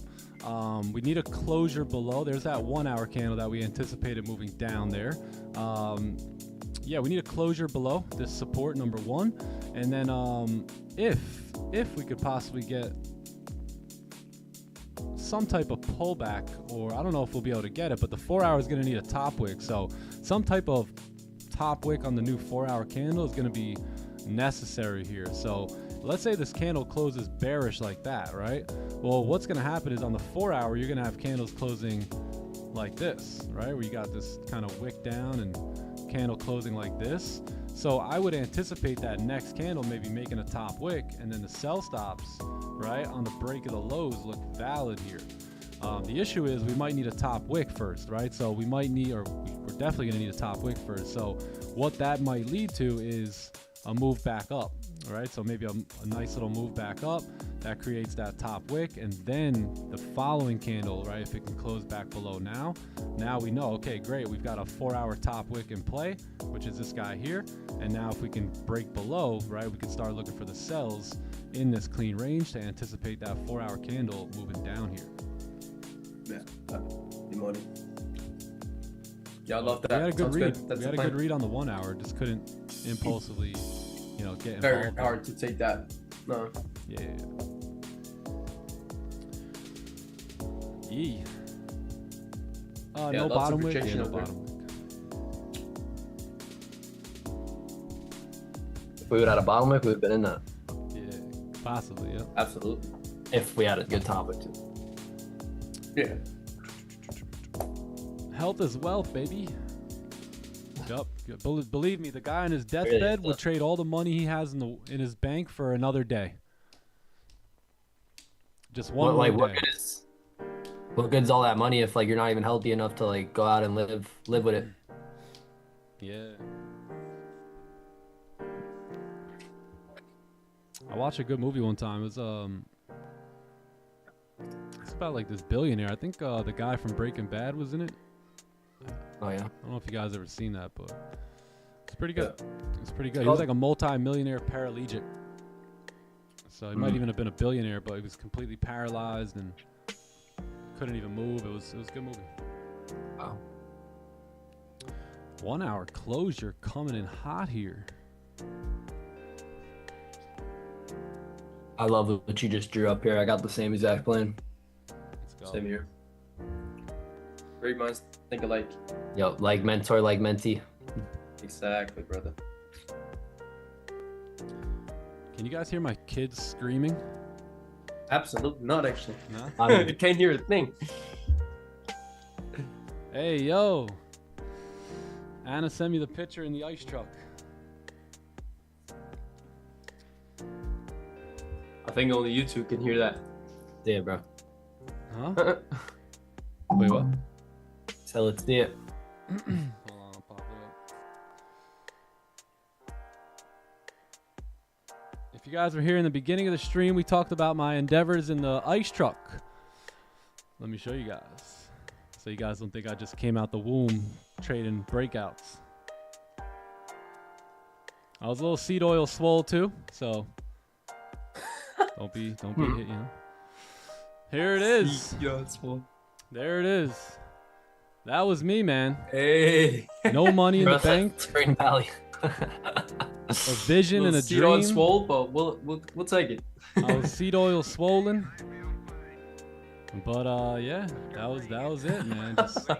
We need a closure below. There's that 1-hour candle that we anticipated moving down there. Yeah, we need a closure below this support number 1, and then if we could possibly get some type of pullback, or I don't know if we'll be able to get it, but the 4-hour is going to need a top wick. So some type of top wick on the new 4-hour candle is going to be necessary here. So let's say this candle closes bearish like that, right? Well, what's going to happen is on the 4-hour, you're going to have candles closing like this, right? Where you got this kind of wick down and candle closing like this. So I would anticipate that next candle maybe making a top wick, and then the sell stops, right, on the break of the lows look valid here. The issue is we might need a top wick first, right? So we might need, or we're definitely going to need a top wick first. So what that might lead to is a move back up, right? So maybe a nice little move back up that creates that top wick, and then the following candle, right, if it can close back below now we know, okay, great, we've got a 4-hour top wick in play, which is this guy here. And now if we can break below, right, we can start looking for the sells in this clean range to anticipate that 4-hour candle moving down here. Yeah, money. Yeah, I love that. We had a good Sounds read. Good. We had a good read on the 1-hour. Just couldn't impulsively, get involved. Very hard to take that. No. Yeah. Yee. No bottom wick. Yeah, no bottom wick. If we would have had a bottom wick, we would have been in that. Yeah, possibly. Yeah. Absolutely. If we had a good top wick too. Yeah. Health is wealth, baby. Yep. Believe me, the guy on his deathbed would trade all the money he has in his bank for another day. Just one more day. What good's all that money if you're not even healthy enough to go out and live with it? Yeah. I watched a good movie one time. It was it's about this billionaire. I think the guy from Breaking Bad was in it. Oh yeah. I don't know if you guys ever seen that, but it's pretty good. It's pretty good. He was like a multi-millionaire paraplegic. So he might even have been a billionaire, but he was completely paralyzed and couldn't even move. It was a good movie. Wow. 1-hour closure coming in hot here. I love what you just drew up here. I got the same exact plan. Let's go. Same here. Great minds think alike. Yo, like mentor, like mentee. Exactly, brother. Can you guys hear my kids screaming? Absolutely not, actually. No? You can't hear a thing. Hey, yo. Anna sent me the picture in the ice truck. I think only you two can hear that. Yeah, bro. Huh? Wait, what? So let's see it. Hold on, I'll pop it up. If you guys were here in the beginning of the stream, we talked about my endeavors in the ice truck. Let me show you guys. So you guys don't think I just came out the womb trading breakouts. I was a little seed oil swole too, so don't be hit, Here it is. There it is. That was me, man. Hey. No money in the bank. Spring Valley. A vision and a seed dream. on swole, but we'll take it. I was seed oil swollen. But yeah, that was it, man. Just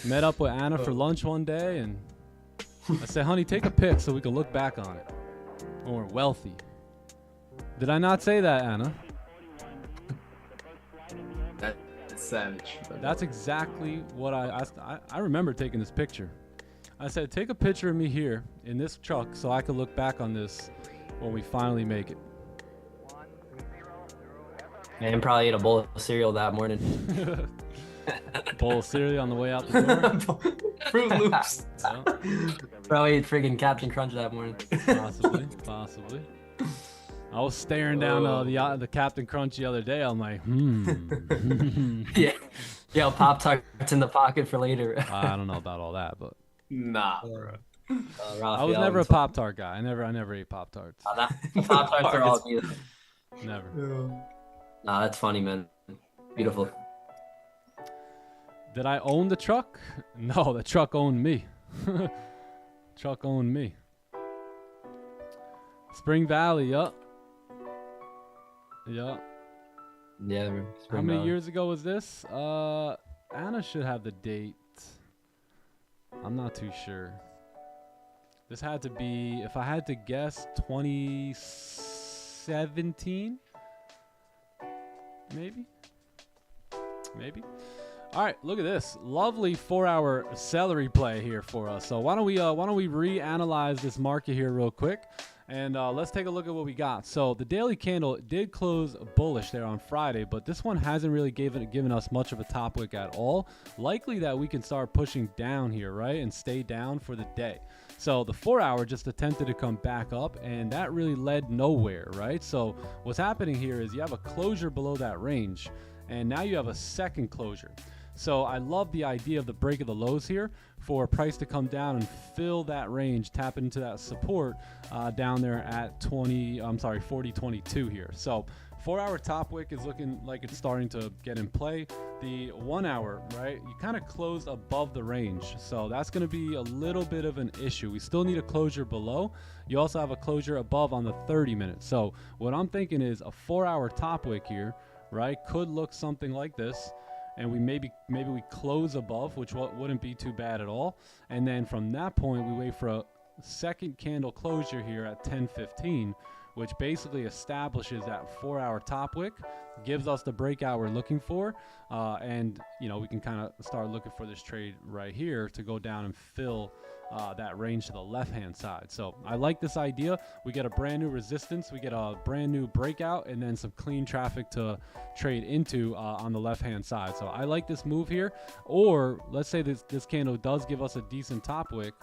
met up with Anna for lunch one day, and I said, "Honey, take a pic so we can look back on it when we're wealthy." Did I not say that, Anna? That's savage. That's exactly what I asked. I remember taking this picture. I said, "Take a picture of me here in this truck so I can look back on this when we finally make it." And probably ate a bowl of cereal that morning. Bowl of cereal on the way out the door. Fruit Loops. Yeah. Probably ate friggin' Captain Crunch that morning. Possibly. I was staring down the Captain Crunch the other day. I'm like, Yeah, Pop-Tarts in the pocket for later. I don't know about all that, but Nah, bro. I was never a Pop-Tart guy. I never ate Pop-Tarts. Pop-Tarts are all me. Never. Nah, that's funny, man. Beautiful. Did I own the truck? No, the truck owned me. Truck owned me. Spring Valley, yup. Yeah. How many years ago was this? Anna should have the date. I'm not too sure. This had to be, if I had to guess, 2017? Maybe. All right, look at this lovely 4-hour celery play here for us. So why don't we reanalyze this market here real quick, and let's take a look at what we got. So the daily candle did close bullish there on Friday, but this one hasn't really given us much of a top wick at all. Likely that we can start pushing down here, right, and stay down for the day. So the 4-hour just attempted to come back up, and that really led nowhere, right? So what's happening here is you have a closure below that range, and now you have a second closure. So I love the idea of the break of the lows here for price to come down and fill that range, tap into that support down there at 40.22 here. So 4-hour top wick is looking like it's starting to get in play. The 1-hour, right, you kind of closed above the range. So that's going to be a little bit of an issue. We still need a closure below. You also have a closure above on the 30 minutes. So what I'm thinking is a 4-hour top wick here, right, could look something like this. And we maybe we close above, which wouldn't be too bad at all. And then from that point, we wait for a second candle closure here at 10:15, which basically establishes that 4-hour top wick, gives us the breakout we're looking for, and we can kind of start looking for this trade right here to go down and fill that range to the left-hand side. So I like this idea. We get a brand new resistance, we get a brand new breakout, and then some clean traffic to trade into on the left-hand side. So I like this move here. Or let's say this candle does give us a decent top wick,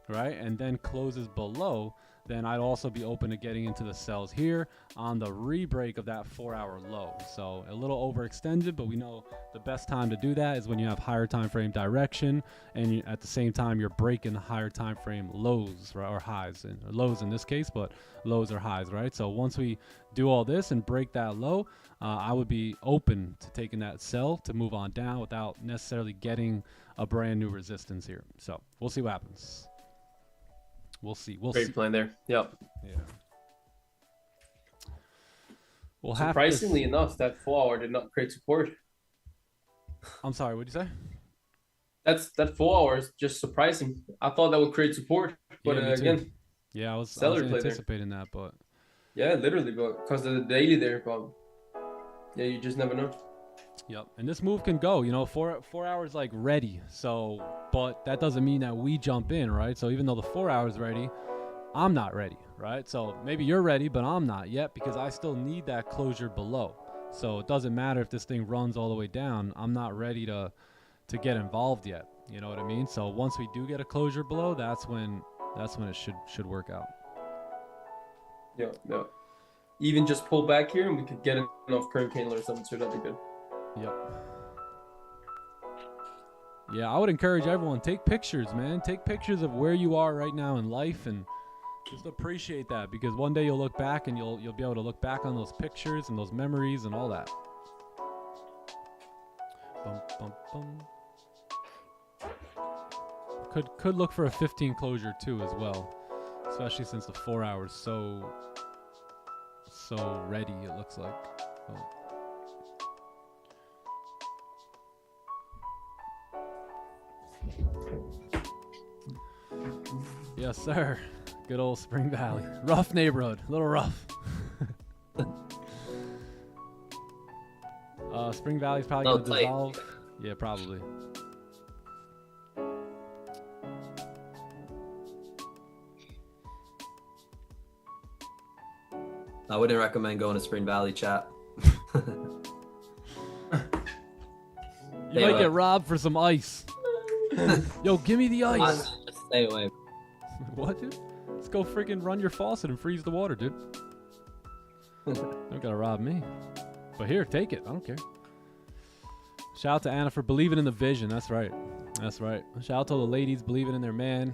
right, and then closes below, then I'd also be open to getting into the sells here on the re-break of that 4-hour low. So a little overextended, but we know the best time to do that is when you have higher time frame direction, and at the same time you're breaking the higher time frame lows, right, or highs, and lows in this case, but lows or highs, right? So once we do all this and break that low, I would be open to taking that sell to move on down without necessarily getting a brand new resistance here. So we'll see what happens. We'll see. Great plan there. Yep. Yeah. We'll Surprisingly enough, that 4-hour did not create support. I'm sorry, what'd you say? That 4-hour is just surprising. I thought that would create support, but again, I was anticipating that, but yeah, literally, but because of the daily there, but yeah, you just never know. Yep, and this move can go, 4 hours like ready. So, but that doesn't mean that we jump in, right? So even though the 4 hours ready, I'm not ready, right? So maybe you're ready, but I'm not yet because I still need that closure below. So it doesn't matter if this thing runs all the way down. I'm not ready to get involved yet. You know what I mean? So once we do get a closure below, that's when it should work out. Yeah. Even just pull back here and we could get enough current candle or something, so that'd be good. Yep. Yeah, I would encourage everyone, take pictures, man. Take pictures of where you are right now in life and just appreciate that, because one day you'll look back and you'll be able to look back on those pictures and those memories and all that. Bum, bum, bum. Could look for a 15 closure too as well, especially since the 4 hours so ready, it looks like. Oh. Yes, sir. Good old Spring Valley. Rough neighborhood. A little rough. Spring Valley's probably going to dissolve. Yeah, probably. I wouldn't recommend going to Spring Valley, chat. You might get robbed for some ice. Yo, give me the ice. Just stay away. What, dude? Let's go freaking run your faucet and freeze the water, dude. Don't gotta rob me. But here, take it. I don't care. Shout out to Anna for believing in the vision. That's right. That's right. Shout out to the ladies believing in their man.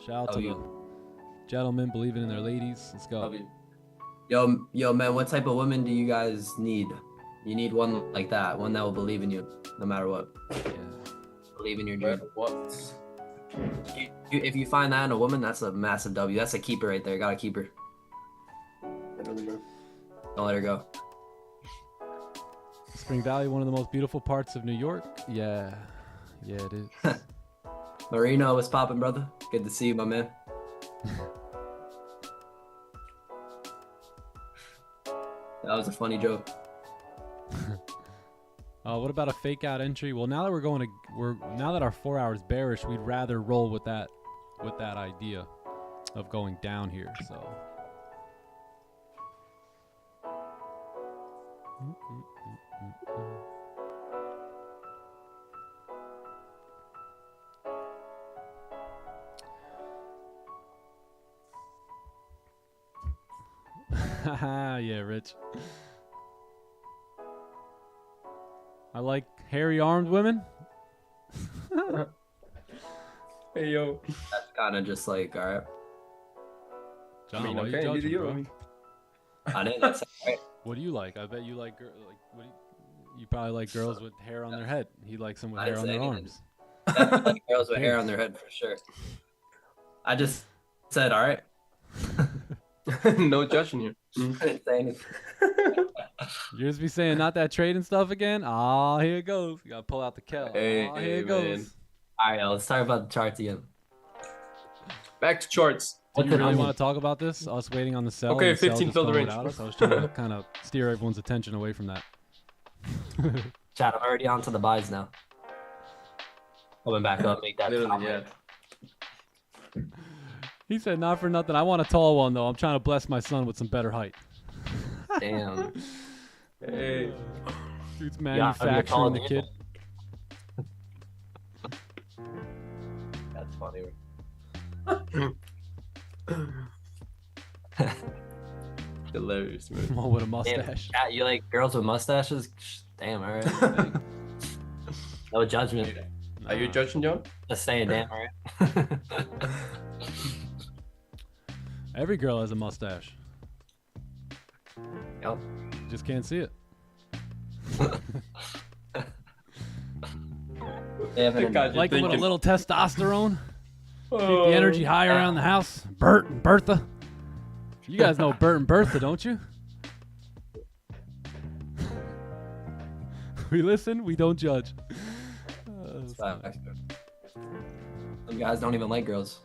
Shout out to the gentlemen believing in their ladies. Let's go. Yo, man, what type of woman do you guys need? You need one like that, one that will believe in you, no matter what. Yeah. Believe in your dream. What? If you find that in a woman, that's a massive W. That's a keeper right there. Gotta keep her. Don't let her go. Spring Valley, one of the most beautiful parts of New York. Yeah. Yeah, it is. Marino, what's poppin', brother? Good to see you, my man. That was a funny joke. What about a fake out entry? Well, now that now that our 4 hours bearish, we'd rather roll with that idea of going down here. So. Yeah, Rich. I like hairy armed women. Hey, yo. That's kind of just like, all right. John, I mean, why okay, you judging, you, bro? I mean. I didn't. That's all right. What do you like? I bet you like you probably like girls with hair on their head. He likes them with hair on their arms. Definitely like girls with hair on their head for sure. I just said, all right. No judging here. I didn't say anything. You just be saying not that trade and stuff again? Oh, here it goes. You gotta pull out the Kel. Hey, Here it goes. man. All right, let's talk about the charts again. Back to charts. Do you really want to talk about this? Us waiting on the sell. Okay, and the sell 15 just filled the going range. without us? I was trying to kind of steer everyone's attention away from that. Chat, I'm already on to the buys now. Coming back up, make that top Literally, yeah. range. He said, not for nothing. I want a tall one, though. I'm trying to bless my son with some better height. Damn. Hey. Dude's Yeah, I mean, you're taller manufacturing the than kid. That's funny. Hilarious, man. One with a Damn, mustache. chat, you like girls with mustaches? Damn, all right. No judgment. Are you judging, John? Just saying, damn, all right. Every girl has a mustache. Yep. Just can't see it. They haven't- God, Like them with a thinking. little testosterone. Keep Oh, the energy high around the house. Bert and Bertha. You guys know Bert and Bertha, don't you? We listen, we don't judge. That's facts. Some guys don't even like girls.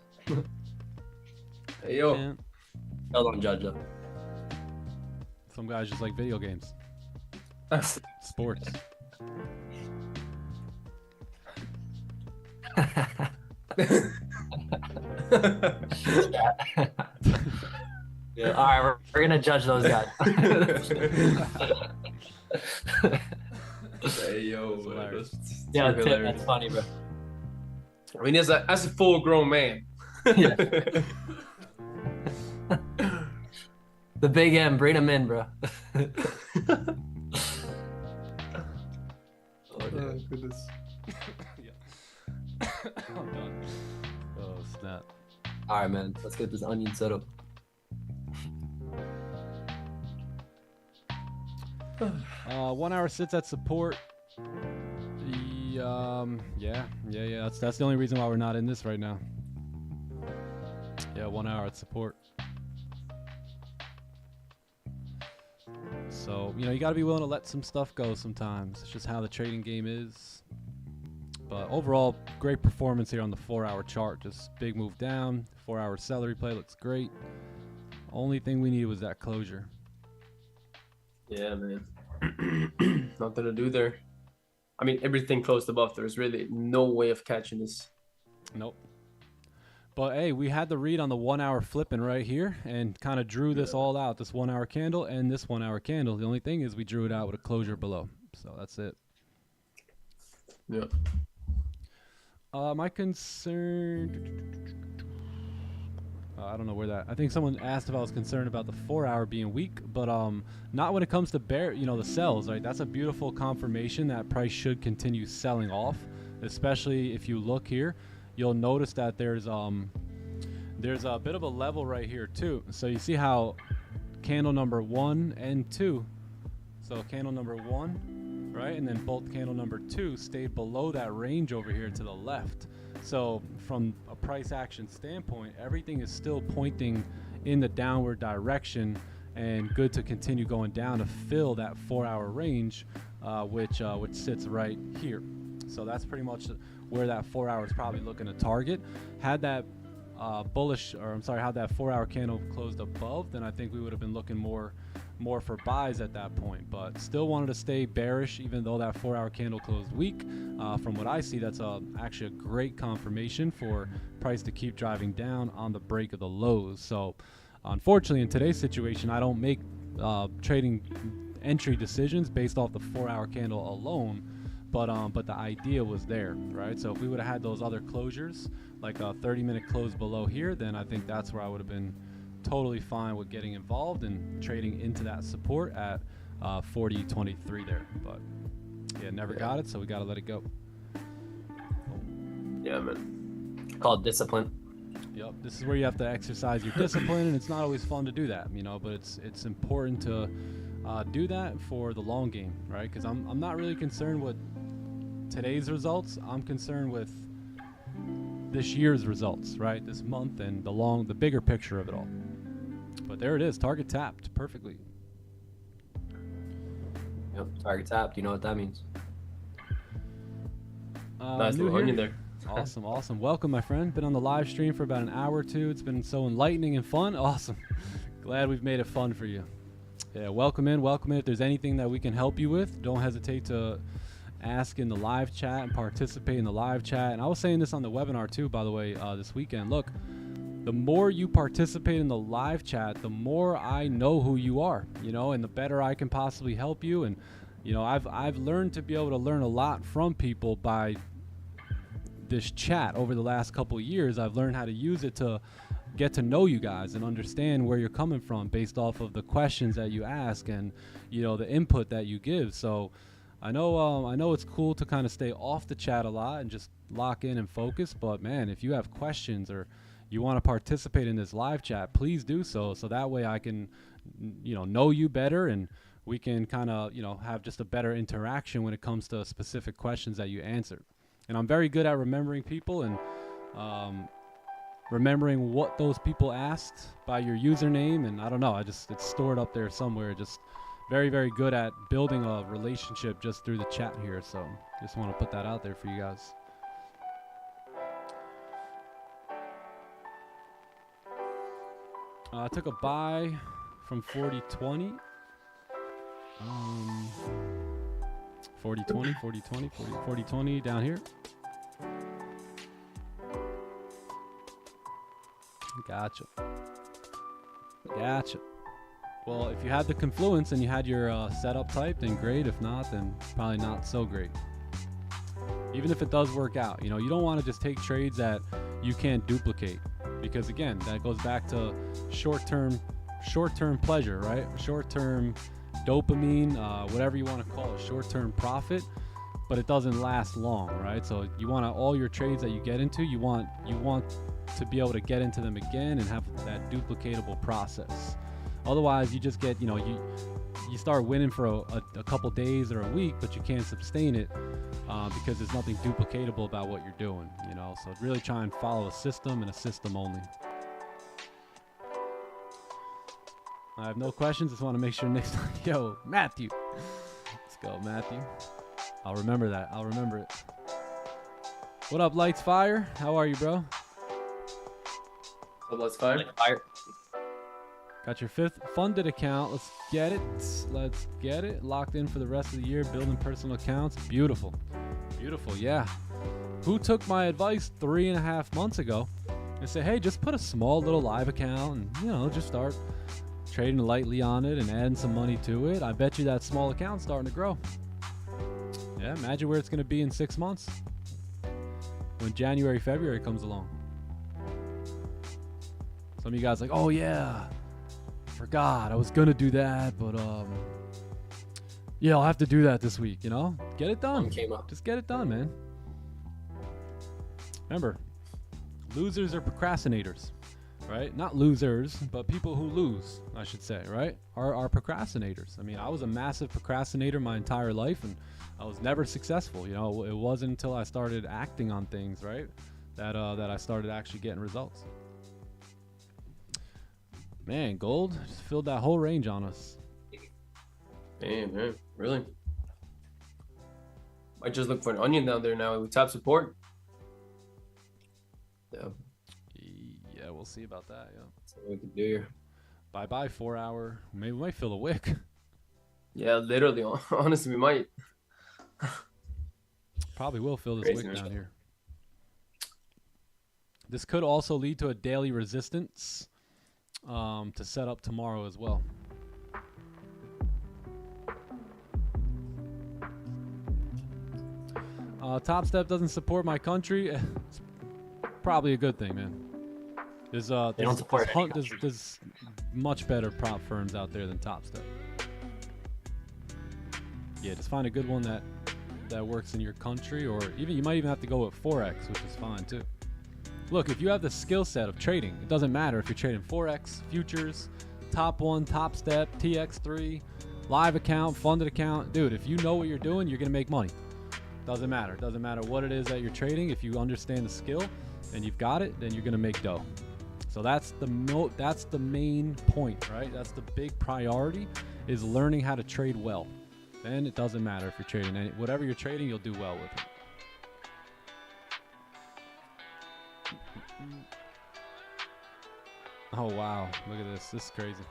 Hey, yo. Man, Girls don't judge them. some guys just like video games. Sports. Yeah, all right, we're gonna judge those guys. Hey, yo. That's hilarious. Yeah, super Tip, hilarious. that's funny, bro. I mean, as a full grown man. Yeah. The big M, bring him in, bro. Oh, goodness. I'm done. Oh, snap. All right, man. Let's get this onion set up. 1 hour sits at support. Yeah. That's the only reason why we're not in this right now. Yeah, 1 hour at support. So, you got to be willing to let some stuff go sometimes. It's just how the trading game is. But overall, great performance here on the 4 hour chart. Just big move down. 4 hour celery play looks great. Only thing we needed was that closure. Yeah, man. Nothing to do there. I mean, everything closed above. There's really no way of catching this. Nope. But hey, we had the read on the 1 hour flipping right here and kind of drew this all out, this 1 hour candle and this 1 hour candle. The only thing is we drew it out with a closure below. So that's it. Yeah. My concern, I don't know where that. I think someone asked if I was concerned about the 4-hour being weak, but not when it comes to the sells. Right, that's a beautiful confirmation that price should continue selling off. Especially if you look here, you'll notice that there's a bit of a level right here too. So you see how candle number 1 and 2. So candle number 1, right, and then both candle number 2 stayed below that range over here to the left. So from a price action standpoint, everything is still pointing in the downward direction and good to continue going down to fill that 4-hour range, which sits right here. So that's pretty much where that 4 hour is probably looking to target. Had that had that 4-hour candle closed above, then I think we would have been looking more for buys at that point, but still wanted to stay bearish even though that 4-hour candle closed weak. From what I see, that's actually a great confirmation for price to keep driving down on the break of the lows. So unfortunately, in today's situation, I don't make trading entry decisions based off the 4-hour candle alone, but the idea was there, right? So if we would have had those other closures, like a 30-minute close below here, then I think that's where I would have been totally fine with getting involved and trading into that support at 40.23 there. But yeah, never got it, so we got to let it go. Yeah, man. Called discipline. Yep, this is where you have to exercise your discipline, and it's not always fun to do that, but it's important to do that for the long game, right? Because I'm not really concerned with today's results. I'm concerned with this year's results, right? This month and the bigger picture of it all. But there it is, target tapped perfectly. Yep, target tapped. You know what that means. Nice little onion there. Awesome. Welcome, my friend. Been on the live stream for about an hour or two. It's been so enlightening and fun. Awesome. Glad we've made it fun for you. Yeah, welcome in. If there's anything that we can help you with, don't hesitate to ask in the live chat and participate in the live chat. And I was saying this on the webinar too, by the way, this weekend. Look, the more you participate in the live chat, the more I know who you are, and the better I can possibly help you. And I've learned to be able to learn a lot from people by this chat over the last couple of years. I've learned how to use it to get to know you guys and understand where you're coming from based off of the questions that you ask and the input that you give. So I know it's cool to kind of stay off the chat a lot and just lock in and focus, but man, if you have questions or you want to participate in this live chat, please do so that way I can know you better and we can kind of have just a better interaction when it comes to specific questions that you answer. And I'm very good at remembering people and remembering what those people asked by your username, and I don't know, it's stored up there somewhere. Just very, very good at building a relationship just through the chat here. So just want to put that out there for you guys. I took a buy from 40.20. 40.20 down here. Gotcha. Well, if you had the confluence and you had your setup type, then great. If not, then probably not so great. Even if it does work out, you don't want to just take trades that you can't duplicate, because again, that goes back to short-term pleasure, right? Short-term dopamine, whatever you want to call it, short-term profit, but it doesn't last long, right? So you want all your trades that you get into, you want to be able to get into them again and have that duplicatable process. Otherwise, you just get, you start winning for a couple days or a week, but you can't sustain it because there's nothing duplicatable about what you're doing, So really try and follow a system and a system only. I have no questions. Just want to make sure next time. Yo, Matthew. Let's go, Matthew. I'll remember that. I'll remember it. What up, Lights Fire? How are you, bro? Let's fire. Got your 5th funded account. Let's get it. Locked in for the rest of the year. Building personal accounts. Beautiful. Yeah. Who took my advice 3.5 months ago and said, hey, just put a small little live account and, just start trading lightly on it and adding some money to it. I bet you that small account's starting to grow. Yeah, imagine where it's going to be in 6 months when January, February comes along. Some of you guys like, oh yeah, forgot I was going to do that, but yeah, I'll have to do that this week, you know? Get it done. Just get it done, man. Remember, losers are procrastinators, right? Not losers, but people who lose, I should say, right? Are procrastinators. I mean, I was a massive procrastinator my entire life, and I was never successful. You know, it wasn't until I started acting on things, right, that I started actually getting results. Man, gold just filled that whole range on us. Damn, man, really? Might just look for an onion down there now with top support. Yeah, we'll see about that. Yeah, that's what we can do here. Bye 4 hour. Maybe we might fill a wick. Yeah, literally. Honestly, we might. Probably will fill this wick down here. This could also lead to a daily resistance to set up tomorrow as well. Top Step doesn't support my country. It's probably a good thing, man. There's much better prop firms out there than Top Step. Yeah, just find a good one that works in your country, or even you might even have to go with Forex, which is fine too. Look, if you have the skill set of trading, it doesn't matter if you're trading Forex, futures, TopOne, Top Step, TX3, live account, funded account. Dude, if you know what you're doing, you're gonna make money. Doesn't matter. Doesn't matter what it is that you're trading. If you understand the skill and you've got it, then you're gonna make dough. So that's the main point, right? That's the big priority, is learning how to trade well. Then it doesn't matter if you're trading whatever you're trading, you'll do well with it. Oh wow, look at this. This is crazy.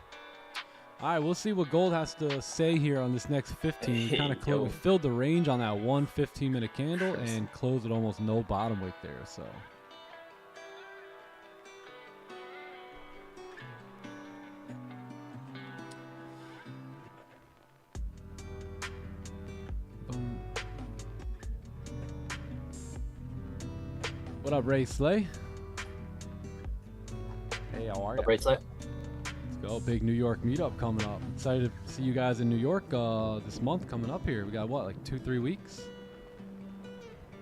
All right, we'll see what gold has to say here on this next 15. We filled the range on that one 15-minute candle and closed with almost no bottom wick there. So. Boom. What up, Ray Slay? Hey, how are you? Ray Slay. Go, big New York meetup coming up. Excited to see you guys in New York this month coming up here. We got what, like 2-3 weeks?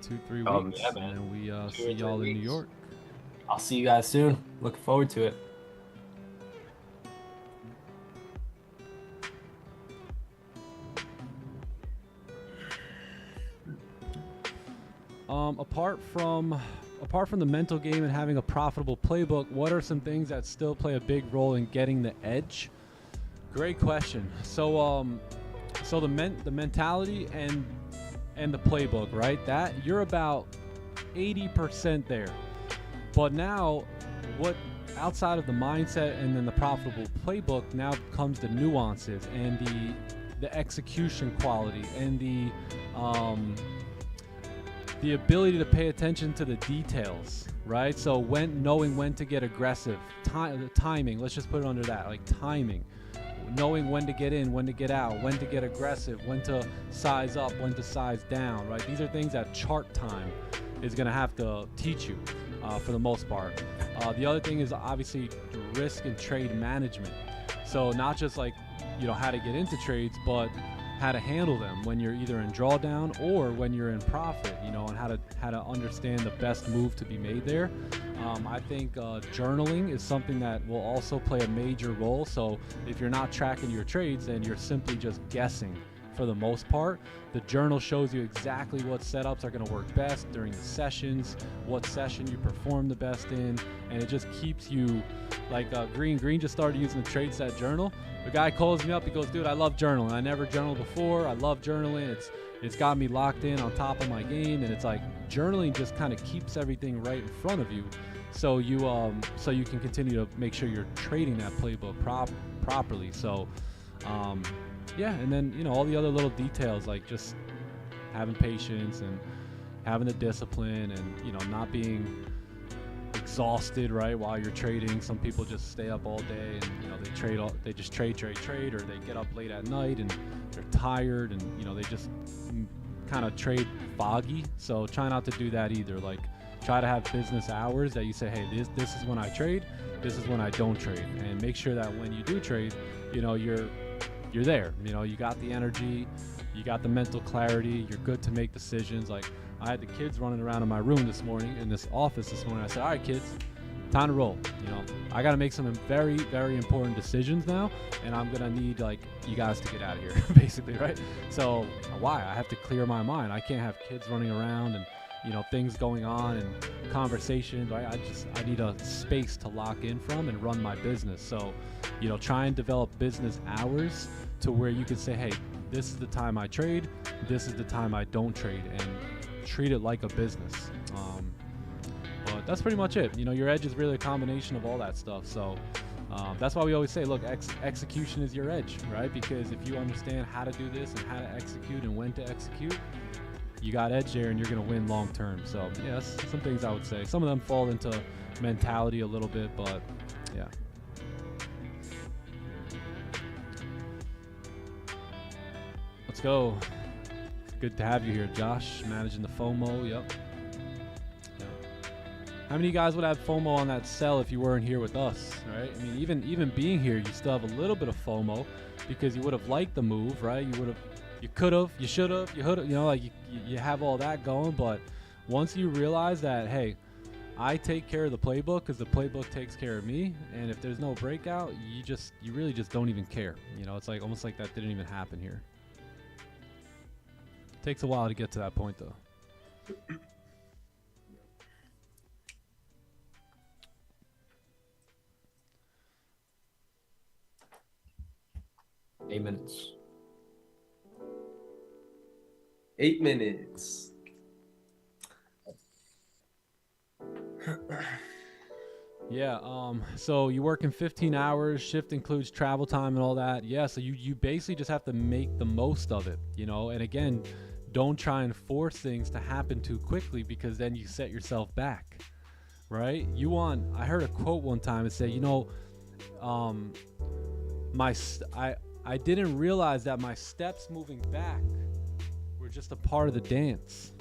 2-3 weeks. Yeah, man. And we see y'all in New York. I'll see you guys soon. Looking forward to it. Apart from the mental game and having a profitable playbook, what are some things that still play a big role in getting the edge? Great question. So the mentality and the playbook, right? That you're about 80% there. But now, what outside of the mindset and then the profitable playbook, now comes the nuances and the execution quality and the ability to pay attention to the details, right? So knowing when to get aggressive, the timing, let's just put it under that, like timing, knowing when to get in, when to get out, when to get aggressive, when to size up, when to size down, right? These are things that chart time is gonna have to teach you for the most part. The other thing is obviously risk and trade management. So not just like, you know, how to get into trades, but how to handle them when you're either in drawdown or when you're in profit, you know, and how to understand the best move to be made there. I think journaling is something that will also play a major role. So if you're not tracking your trades, then you're simply just guessing for the most part. The journal shows you exactly what setups are going to work best during the sessions, what session you perform the best in, and it just keeps you like Green just started using the trade set journal. The guy calls me up, he goes, dude, I love journaling. I never journaled before. I love journaling. It's got me locked in on top of my game, and it's like journaling just kind of keeps everything right in front of you, so you can continue to make sure you're trading that playbook properly. So yeah, and then, you know, all the other little details, like just having patience and having the discipline and, you know, not being exhausted, right, while you're trading. Some people just stay up all day and, you know, they just trade, or they get up late at night and they're tired and, you know, they just kind of trade foggy. So try not to do that either. Like, try to have business hours that you say, hey, this is when I trade, this is when I don't trade, and make sure that when you do trade, you know, you're there. You know, you got the energy, you got the mental clarity, you're good to make decisions. Like, I had the kids running around in my room this morning, in this office this morning. I said, all right, kids, time to roll. You know, I got to make some very, very important decisions now, and I'm going to need, like, you guys to get out of here, basically, right? So why? I have to clear my mind. I can't have kids running around and, you know, things going on and conversations, right? I need a space to lock in from and run my business. So, you know, try and develop business hours to where you can say, hey, this is the time I trade, this is the time I don't trade, and treat it like a business. But that's pretty much it. You know, your edge is really a combination of all that stuff. So that's why we always say, look, execution is your edge, right? Because if you understand how to do this and how to execute and when to execute, you got edge there and you're going to win long term. So yeah, that's some things I would say. Some of them fall into mentality a little bit, but yeah. Let's go. Good to have you here, Josh. Managing the FOMO. Yep. How many of you guys would have FOMO on that sell if you weren't here with us, right? I mean, even being here, you still have a little bit of FOMO because you would have liked the move, right? You could have, you should have, you would have, you know, like you have all that going. But once you realize that, hey, I take care of the playbook because the playbook takes care of me, and if there's no breakout, you really just don't even care. You know, it's like almost like that didn't even happen here. Takes a while to get to that point, though. 8 minutes. 8 minutes. Yeah, so you work in 15 hours, shift includes travel time and all that. Yeah, so you basically just have to make the most of it, you know, and again, don't try and force things to happen too quickly because then you set yourself back, right? I heard a quote one time and say, you know, I didn't realize that my steps moving back were just a part of the dance,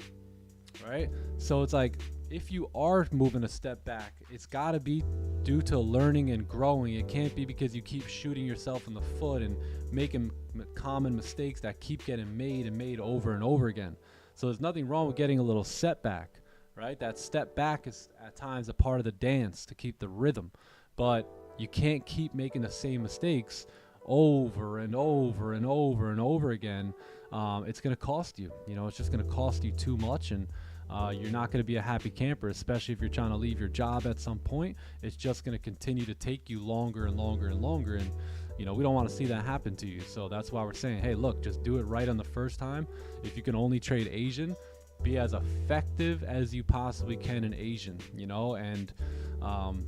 right? So it's like, if you are moving a step back, it's got to be due to learning and growing. It can't be because you keep shooting yourself in the foot and making common mistakes that keep getting made over and over again. So there's nothing wrong with getting a little setback, right? That step back is at times a part of the dance to keep the rhythm, but you can't keep making the same mistakes over and over and over and over again. It's going to cost you. You know, it's just going to cost you too much, and you're not going to be a happy camper, especially if you're trying to leave your job at some point. It's just going to continue to take you longer and longer and longer, and you know, we don't want to see that happen to you. So that's why we're saying, hey, look, just do it right on the first time. If you can only trade Asian, be as effective as you possibly can in Asian, you know, and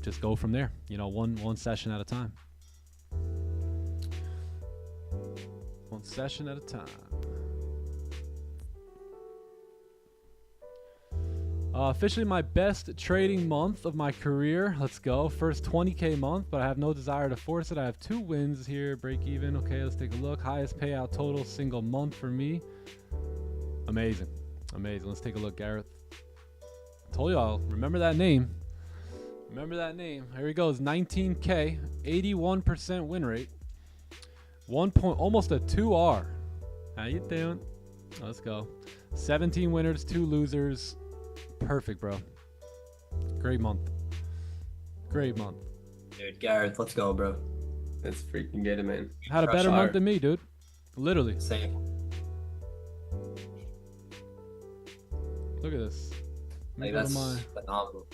just go from there, you know, one session at a time. One session at a time. Officially my best trading month of my career. Let's go. First 20K month, but I have no desire to force it. I have 2 wins here, break even. Okay, let's take a look. Highest payout total single month for me. Amazing. Amazing. Let's take a look, Gareth. I told y'all, remember that name. Remember that name. Here he goes. 19K, 81% win rate. 1 point, almost a 2R. How you doing? Let's go. 17 winners, 2 losers. Perfect, bro. Great month. Great month. Dude, Gareth, let's go, bro. Let's freaking get it, man. Had a better month than me, dude. Literally. Same. Look at this. Like, that's phenomenal.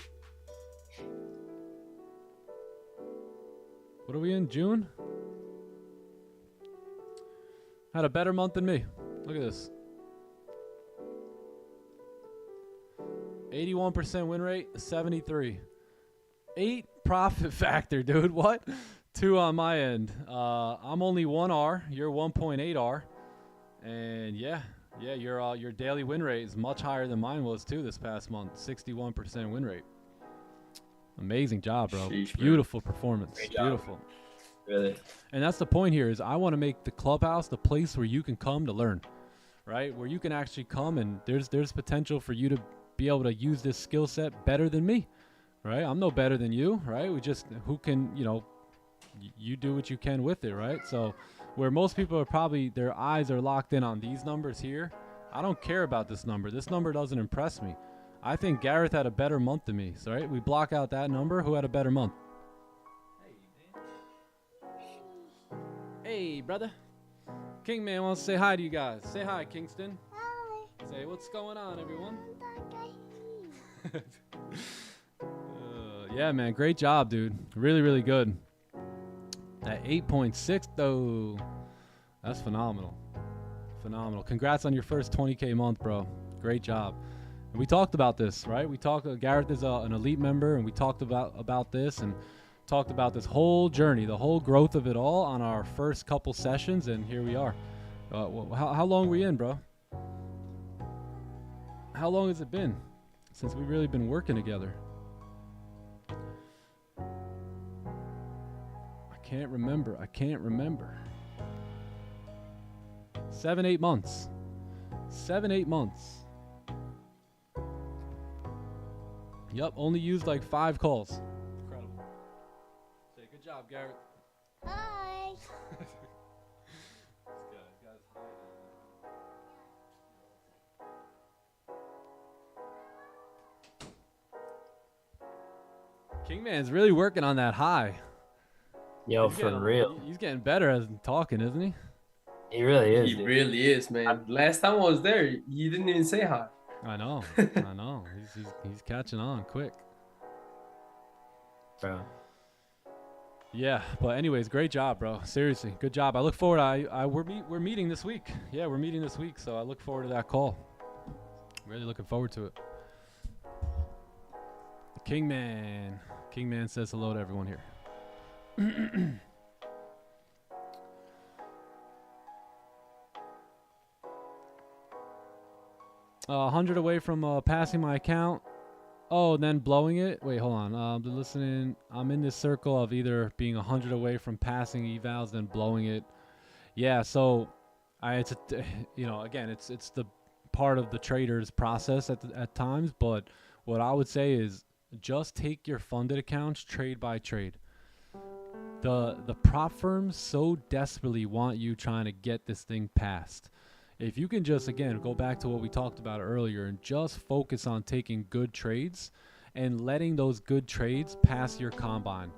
What are we in? June? Had a better month than me. Look at this. 81% win rate, 73. 8 profit factor, dude. What? 2 on my end. I'm only 1R. You're 1.8R. And yeah, your daily win rate is much higher than mine was too this past month. 61% win rate. Amazing job, bro. Sheesh, Beautiful performance. Beautiful. Really. And that's the point here is I want to make the clubhouse the place where you can come to learn. right? Where you can actually come and there's potential for you to be able to use this skill set better than me, right? I'm no better than you, right? We just, who can, you do what you can with it, right? So where most people are probably, their eyes are locked in on these numbers here. I don't care about this number. This number doesn't impress me. I think Gareth had a better month than me, so, right? We block out that number. Who had a better month? Hey, brother. Kingman wants to say hi to you guys. Say hi, Kingston. Hi. Say, what's going on, everyone? Yeah, man. Great job, dude. Really, really good. That 8.6, though. That's phenomenal. Phenomenal. Congrats on your first 20K month, bro. Great job. And we talked about this, right? We talked, Gareth is an elite member, and we talked about this and talked about this whole journey, the whole growth of it all on our first couple sessions, and here we are. How long were you in, bro? How long has it been since we've really been working together? I can't remember. 7-8 months. 7-8 months. Yep, only used like 5 calls. Incredible. Say good job, Garrett. Hi. Kingman's really working on that high. Yo, for real. He's getting better as talking, isn't he? He really is. He dude. really is, man. Last time I was there, he didn't even say hi. I know. He's catching on quick. Bro. Yeah, but anyways, great job, bro. Seriously, good job. I look forward. We're meeting this week. Yeah, we're meeting this week, so I look forward to that call. Really looking forward to it. Kingman says hello to everyone here. 100 away from passing my account. Oh, then blowing it. Wait, hold on. Listening. I'm in this circle of either being 100 away from passing evals, then blowing it. Yeah. So, it's the part of the trader's process at times. But what I would say is just take your funded accounts trade by trade. The prop firms so desperately want you trying to get this thing passed. If you can just, again, go back to what we talked about earlier and just focus on taking good trades and letting those good trades pass your combine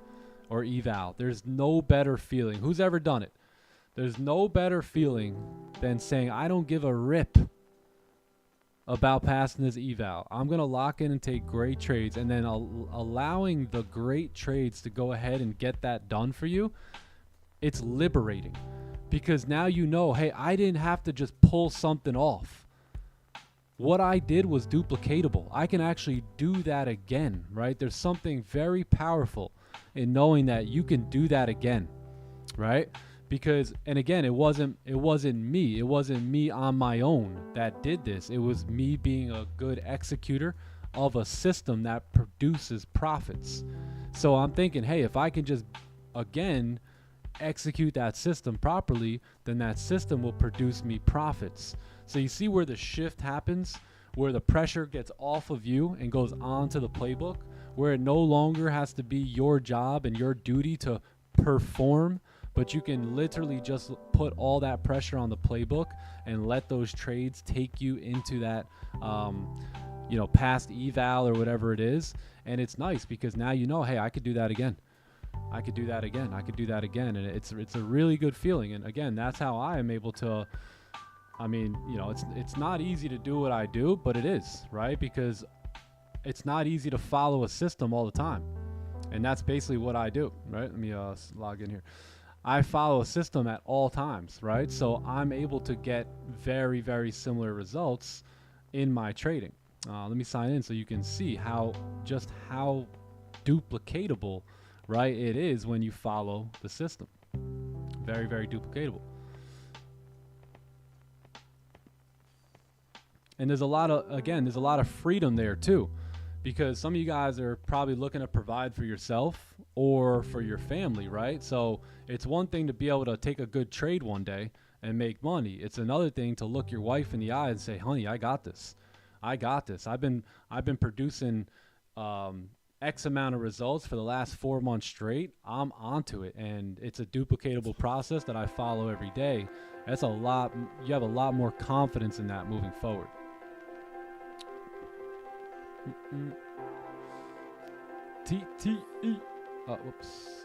or eval, there's no better feeling. Who's ever done it? There's no better feeling than saying, I don't give a rip about passing this eval. I'm going to lock in and take great trades, and then allowing the great trades to go ahead and get that done for you. It's liberating. Because now you know, hey, I didn't have to just pull something off. What I did was duplicatable. I can actually do that again, right? There's something very powerful in knowing that you can do that again, right? Because, and again, it wasn't me. It wasn't me on my own that did this. It was me being a good executor of a system that produces profits. So I'm thinking, hey, if I can just, again, execute that system properly, then that system will produce me profits. So you see where the shift happens, where the pressure gets off of you and goes on to the playbook, where it no longer has to be your job and your duty to perform, but you can literally just put all that pressure on the playbook and let those trades take you into that past eval or whatever it is. And it's nice because now you know, hey, I could do that again. I could do that again. And it's a really good feeling. And again, that's how I am able to, it's not easy to do what I do, but it is, right? Because it's not easy to follow a system all the time. And that's basically what I do, right? Let me log in here. I follow a system at all times, right? So I'm able to get very, very similar results in my trading. Let me sign in so you can see how duplicatable, right, it is when you follow the system. Very, very duplicatable. And there's a lot of freedom there too, because some of you guys are probably looking to provide for yourself or for your family, right? So it's one thing to be able to take a good trade one day and make money. It's another thing to look your wife in the eye and say, honey, I got this. I've been producing X amount of results for the last 4 months straight. I'm onto it, and it's a duplicatable process that I follow every day. That's a lot. You have a lot more confidence in that moving forward. TTE. Whoops.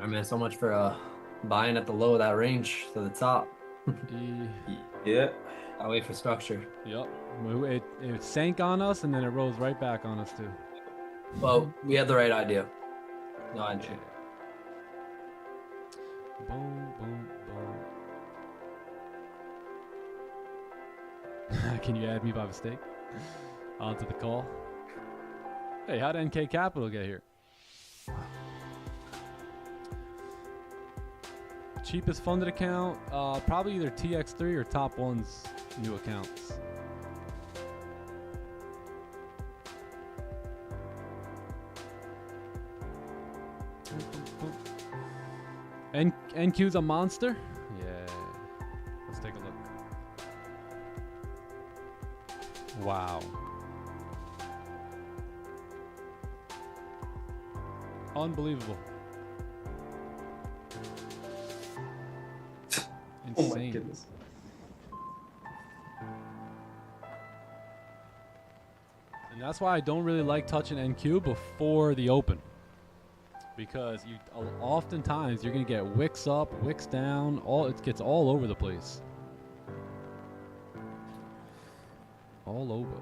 I mean, so much for buying at the low of that range to the top. Yeah. I wait for structure. Yep. It sank on us, and then it rose right back on us too. Well, we had the right idea. No, I didn't. Boom, boom, boom. Can you add me by mistake onto the call? Hey, how'd NK Capital get here? Cheapest funded account, probably either TX3 or TopOne's new accounts. NQ's a monster? Yeah. Let's take a look. Wow. Unbelievable. Insane. Oh my goodness. And that's why I don't really like touching NQ before the open. Because oftentimes you're gonna get wicks up, wicks down, it gets all over the place. All over.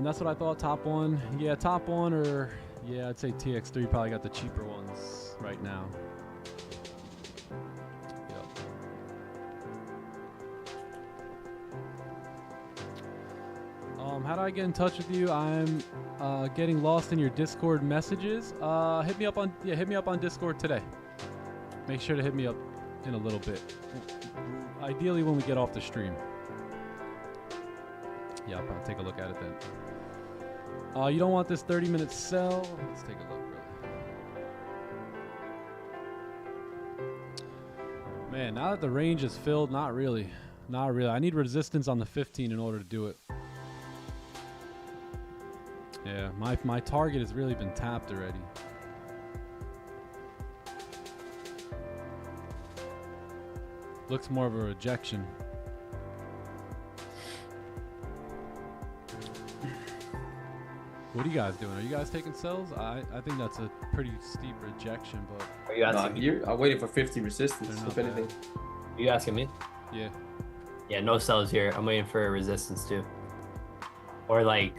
That's what I thought. TopOne, yeah, TopOne, or yeah, I'd say TX3 probably got the cheaper ones right now. How do I get in touch with you? I'm getting lost in your Discord messages. Hit me up on Discord today. Make sure to hit me up in a little bit. Ideally when we get off the stream. Yeah, I'll probably take a look at it then. You don't want this 30-minute sell? Let's take a look. Man, now that the range is filled, not really. Not really. I need resistance on the 15 in order to do it. Yeah, my target has really been tapped already. Looks more of a rejection. What are you guys doing? Are you guys taking sells? I think that's a pretty steep rejection, but... Are you asking me? I'm waiting for 50 resistance, if anything. Are you asking me? Yeah. Yeah, no sells here. I'm waiting for a resistance too. Or like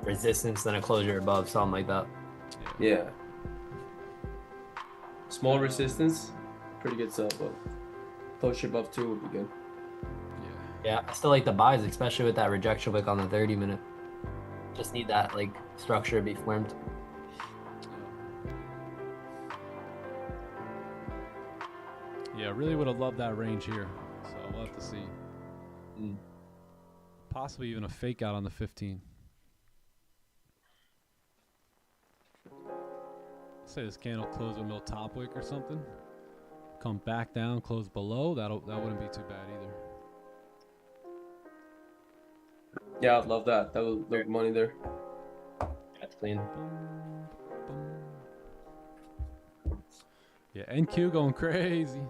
resistance, then a closure above, something like that. Yeah. Small resistance, pretty good sell, but closure above 2 would be good. Yeah, I still like the buys, especially with that rejection wick on the 30-minute. Just need that like structure to be formed. Yeah, really would have loved that range here. So we'll have to see. Possibly even a fake out on the 15. Say this candle close with no top wick or something. Come back down, close below. That wouldn't be too bad either. Yeah, I'd love that. That would look money there. That's clean. Yeah, NQ going crazy.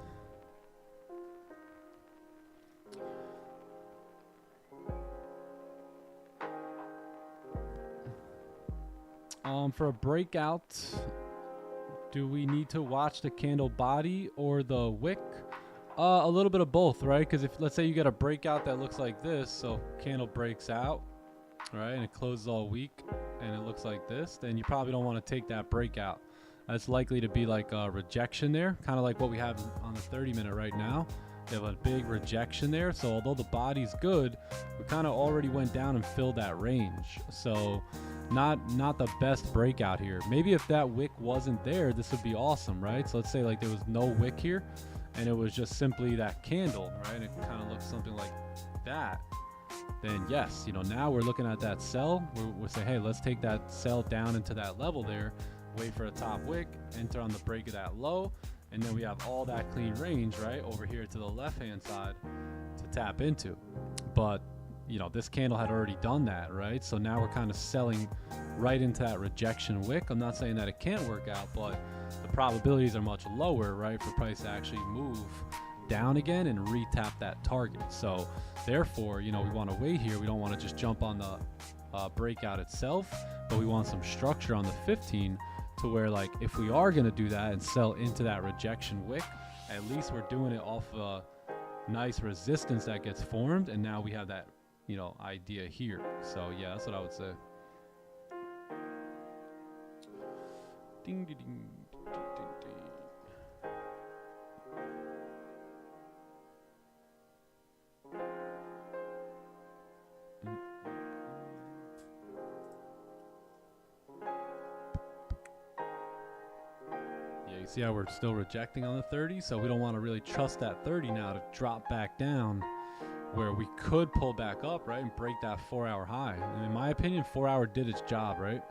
For a breakout, do we need to watch the candle body or the wick? A little bit of both, right? Because if, let's say you get a breakout that looks like this, so candle breaks out, right, and it closes all weak, and it looks like this, then you probably don't want to take that breakout. That's likely to be like a rejection there, kind of like what we have on the 30-minute right now. You have a big rejection there, so although the body's good, we kind of already went down and filled that range. So not the best breakout here. Maybe if that wick wasn't there, this would be awesome, right? So let's say like there was no wick here, and it was just simply that candle, right? It kind of looks something like that. then yes, now we're looking at that sell. We're saying, hey, let's take that sell down into that level there, wait for a top wick, enter on the break of that low, and then we have all that clean range right over here to the left-hand side to tap into. But this candle had already done that, right? So now we're kind of selling right into that rejection wick. I'm not saying that it can't work out, but the probabilities are much lower, right, for price to actually move down again and re-tap that target. So therefore, we want to wait here. We don't want to just jump on the breakout itself, but we want some structure on the 15 to where, like, if we are going to do that and sell into that rejection wick, at least we're doing it off a nice resistance that gets formed, and now we have that idea here. So yeah, that's what I would say. Ding, ding, ding, ding, ding, ding. Yeah, you see how we're still rejecting on the 30, so we don't want to really trust that 30 now to drop back down, where we could pull back up, right, and break that 4-hour high. And in my opinion, 4-hour did its job, right?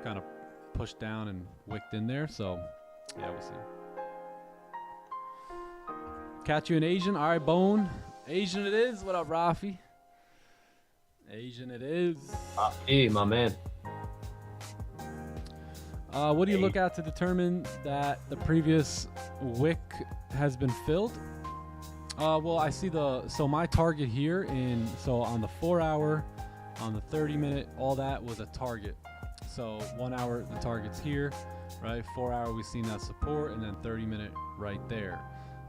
Kind of pushed down and wicked in there. So yeah, we'll see. Catch you in Asian. All right, Bone. Asian it is. What up, Rafi? Asian it is. Hey, my man. What do you look at to determine that the previous wick has been filled? Well, I see so my target here on the 4-hour, on the 30-minute, all that was a target. So 1 hour, the target's here, right? 4-hour, we've seen that support, and then 30-minute right there.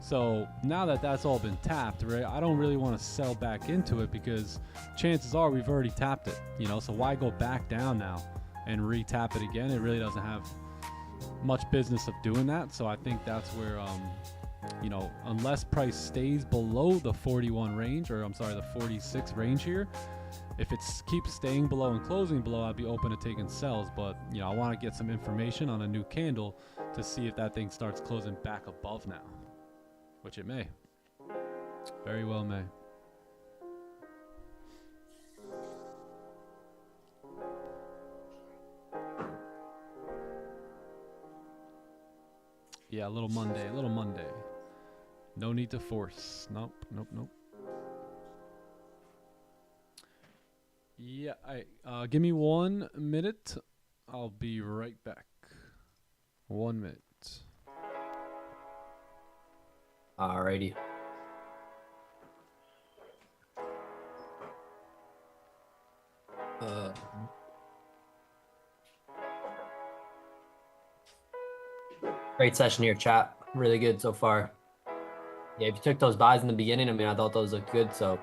So now that that's all been tapped, right, I don't really want to sell back into it because chances are we've already tapped it, so why go back down now and re-tap it again? It really doesn't have much business of doing that. So I think that's where, unless price stays below the 41 range, or I'm sorry, the 46 range here, if it keeps staying below and closing below, I'd be open to taking sells. But, I want to get some information on a new candle to see if that thing starts closing back above now, which it may. Very well may. Yeah, a little Monday. No need to force. Nope. Yeah, give me 1 minute. I'll be right back. 1 minute. Alrighty. Great session here, chat. Really good so far. Yeah, if you took those buys in the beginning, I thought those looked good, so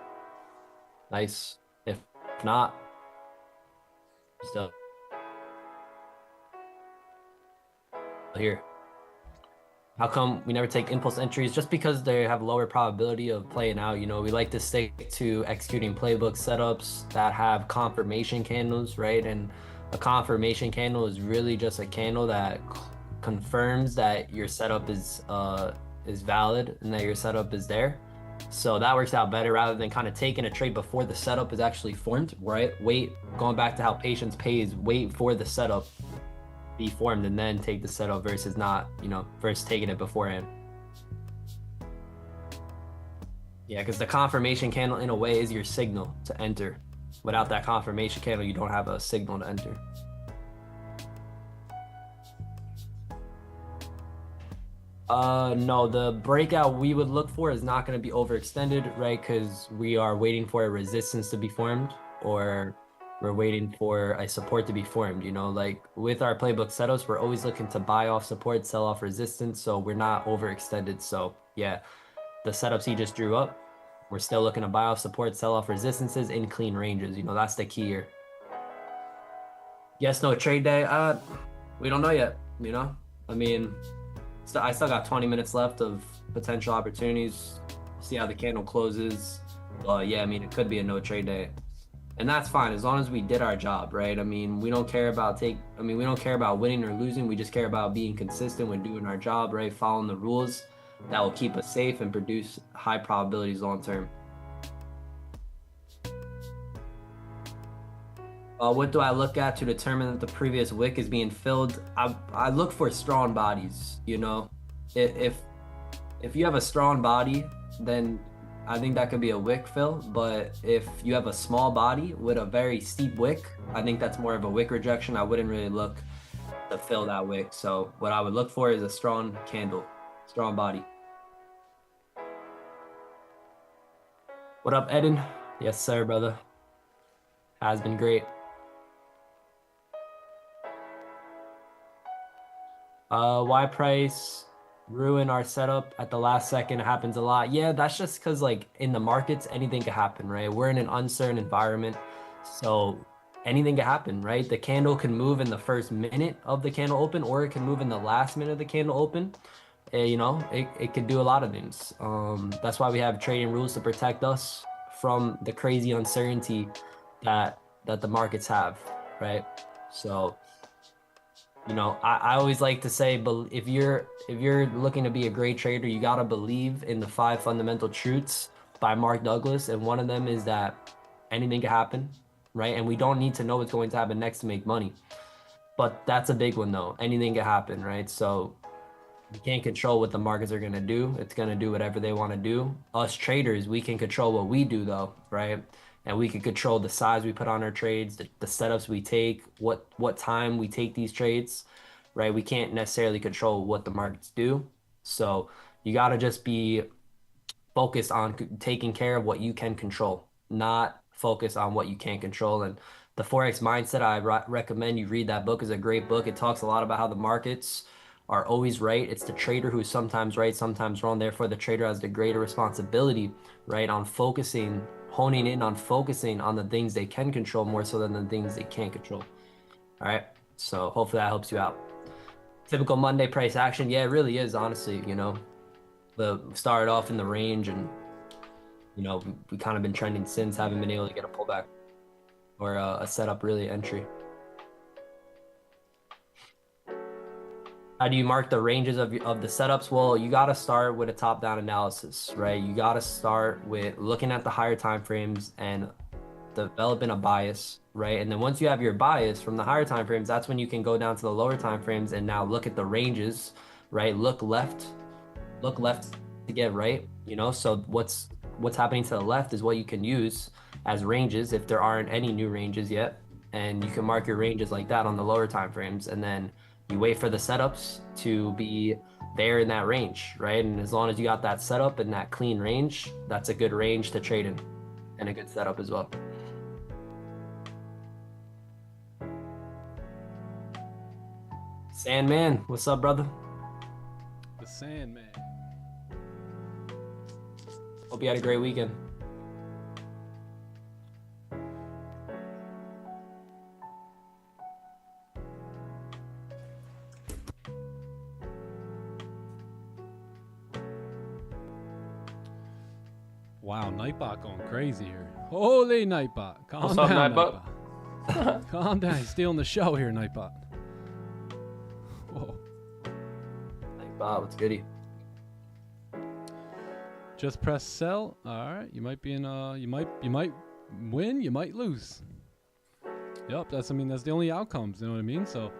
nice. If not, still here. How come we never take impulse entries? Just because they have lower probability of playing out. We like to stick to executing playbook setups that have confirmation candles, right? And a confirmation candle is really just a candle that confirms that your setup is valid and that your setup is there. So that works out better rather than kind of taking a trade before the setup is actually formed, right? Going back to how patience pays, wait for the setup be formed and then take the setup versus not, first taking it beforehand. Yeah, because the confirmation candle in a way is your signal to enter. Without that confirmation candle, you don't have a signal to enter. No, the breakout we would look for is not going to be overextended, right? Because we are waiting for a resistance to be formed, or we're waiting for a support to be formed. Like with our playbook setups, we're always looking to buy off support, sell off resistance, so we're not overextended. So yeah, the setups he just drew up, we're still looking to buy off support, sell off resistances in clean ranges. That's the key here. Yes, no trade day. We don't know yet. I still got 20 minutes left of potential opportunities. See how the candle closes. Yeah, it could be a no trade day, and that's fine as long as we did our job, right? We don't care about we don't care about winning or losing. We just care about being consistent with doing our job, right? Following the rules that will keep us safe and produce high probabilities long term. What do I look at to determine that the previous wick is being filled? I look for strong bodies, you know. If you have a strong body, then I think that could be a wick fill. But if you have a small body with a very steep wick, I think that's more of a wick rejection. I wouldn't really look to fill that wick. So what I would look for is a strong candle, strong body. What up, Eden? Yes, sir, brother. Has been great. Why price ruin our setup at the last second? It happens a lot. Yeah, that's just because like in the markets, anything can happen, right? We're in an uncertain environment, so anything can happen, right? The candle can move in the first minute of the candle open, or it can move in the last minute of the candle open. You know, it could do a lot of things. That's why we have trading rules to protect us from the crazy uncertainty that the markets have, right? So, you know, I always like to say, but if you're looking to be a great trader, you gotta believe in the 5 fundamental truths by Mark Douglas, and one of them is that anything can happen, right? And we don't need to know what's going to happen next to make money. But that's a big one though. Anything can happen, right? So you can't control what the markets are gonna do. It's gonna do whatever they want to do. Us traders, we can control what we do though, right? And we can control the size we put on our trades, the setups we take, what time we take these trades, right? We can't necessarily control what the markets do. So you gotta just be focused on taking care of what you can control, not focus on what you can't control. And the Forex Mindset, I recommend you read that book. Is a great book. It talks a lot about how the markets are always right. It's the trader who's sometimes right, sometimes wrong. Therefore, the trader has the greater responsibility, right, on focusing, honing in on focusing on the things they can control more so than the things they can't control. All right. So hopefully that helps you out. Typical Monday price action. Yeah, it really is, honestly, you know. Started off in the range, and you know, we kind of been trending since, haven't been able to get a pullback or a setup really entry. How do you mark the ranges of the setups? Well, you got to start with a top-down analysis, right? You got to start with looking at the higher time frames and developing a bias, right? And then once you have your bias from the higher time frames, that's when you can go down to the lower time frames and now look at the ranges, right? Look left to get right, you know? So what's happening to the left is what you can use as ranges if there aren't any new ranges yet. And you can mark your ranges like that on the lower time frames, and then you wait for the setups to be there in that range, right? And as long as you got that setup in that clean range, that's a good range to trade in, and a good setup as well. Sandman, what's up, brother? The Sandman. Hope you had a great weekend. Wow, Nightbot going crazy here. Holy Nightbot. Calm down, Nightbot. Calm down. He's stealing the show here, Nightbot. Whoa. Nightbot, what's goody? Just press sell. All right, you might be in. You might win. You might lose. Yep, that's the only outcomes. You know what I mean? So,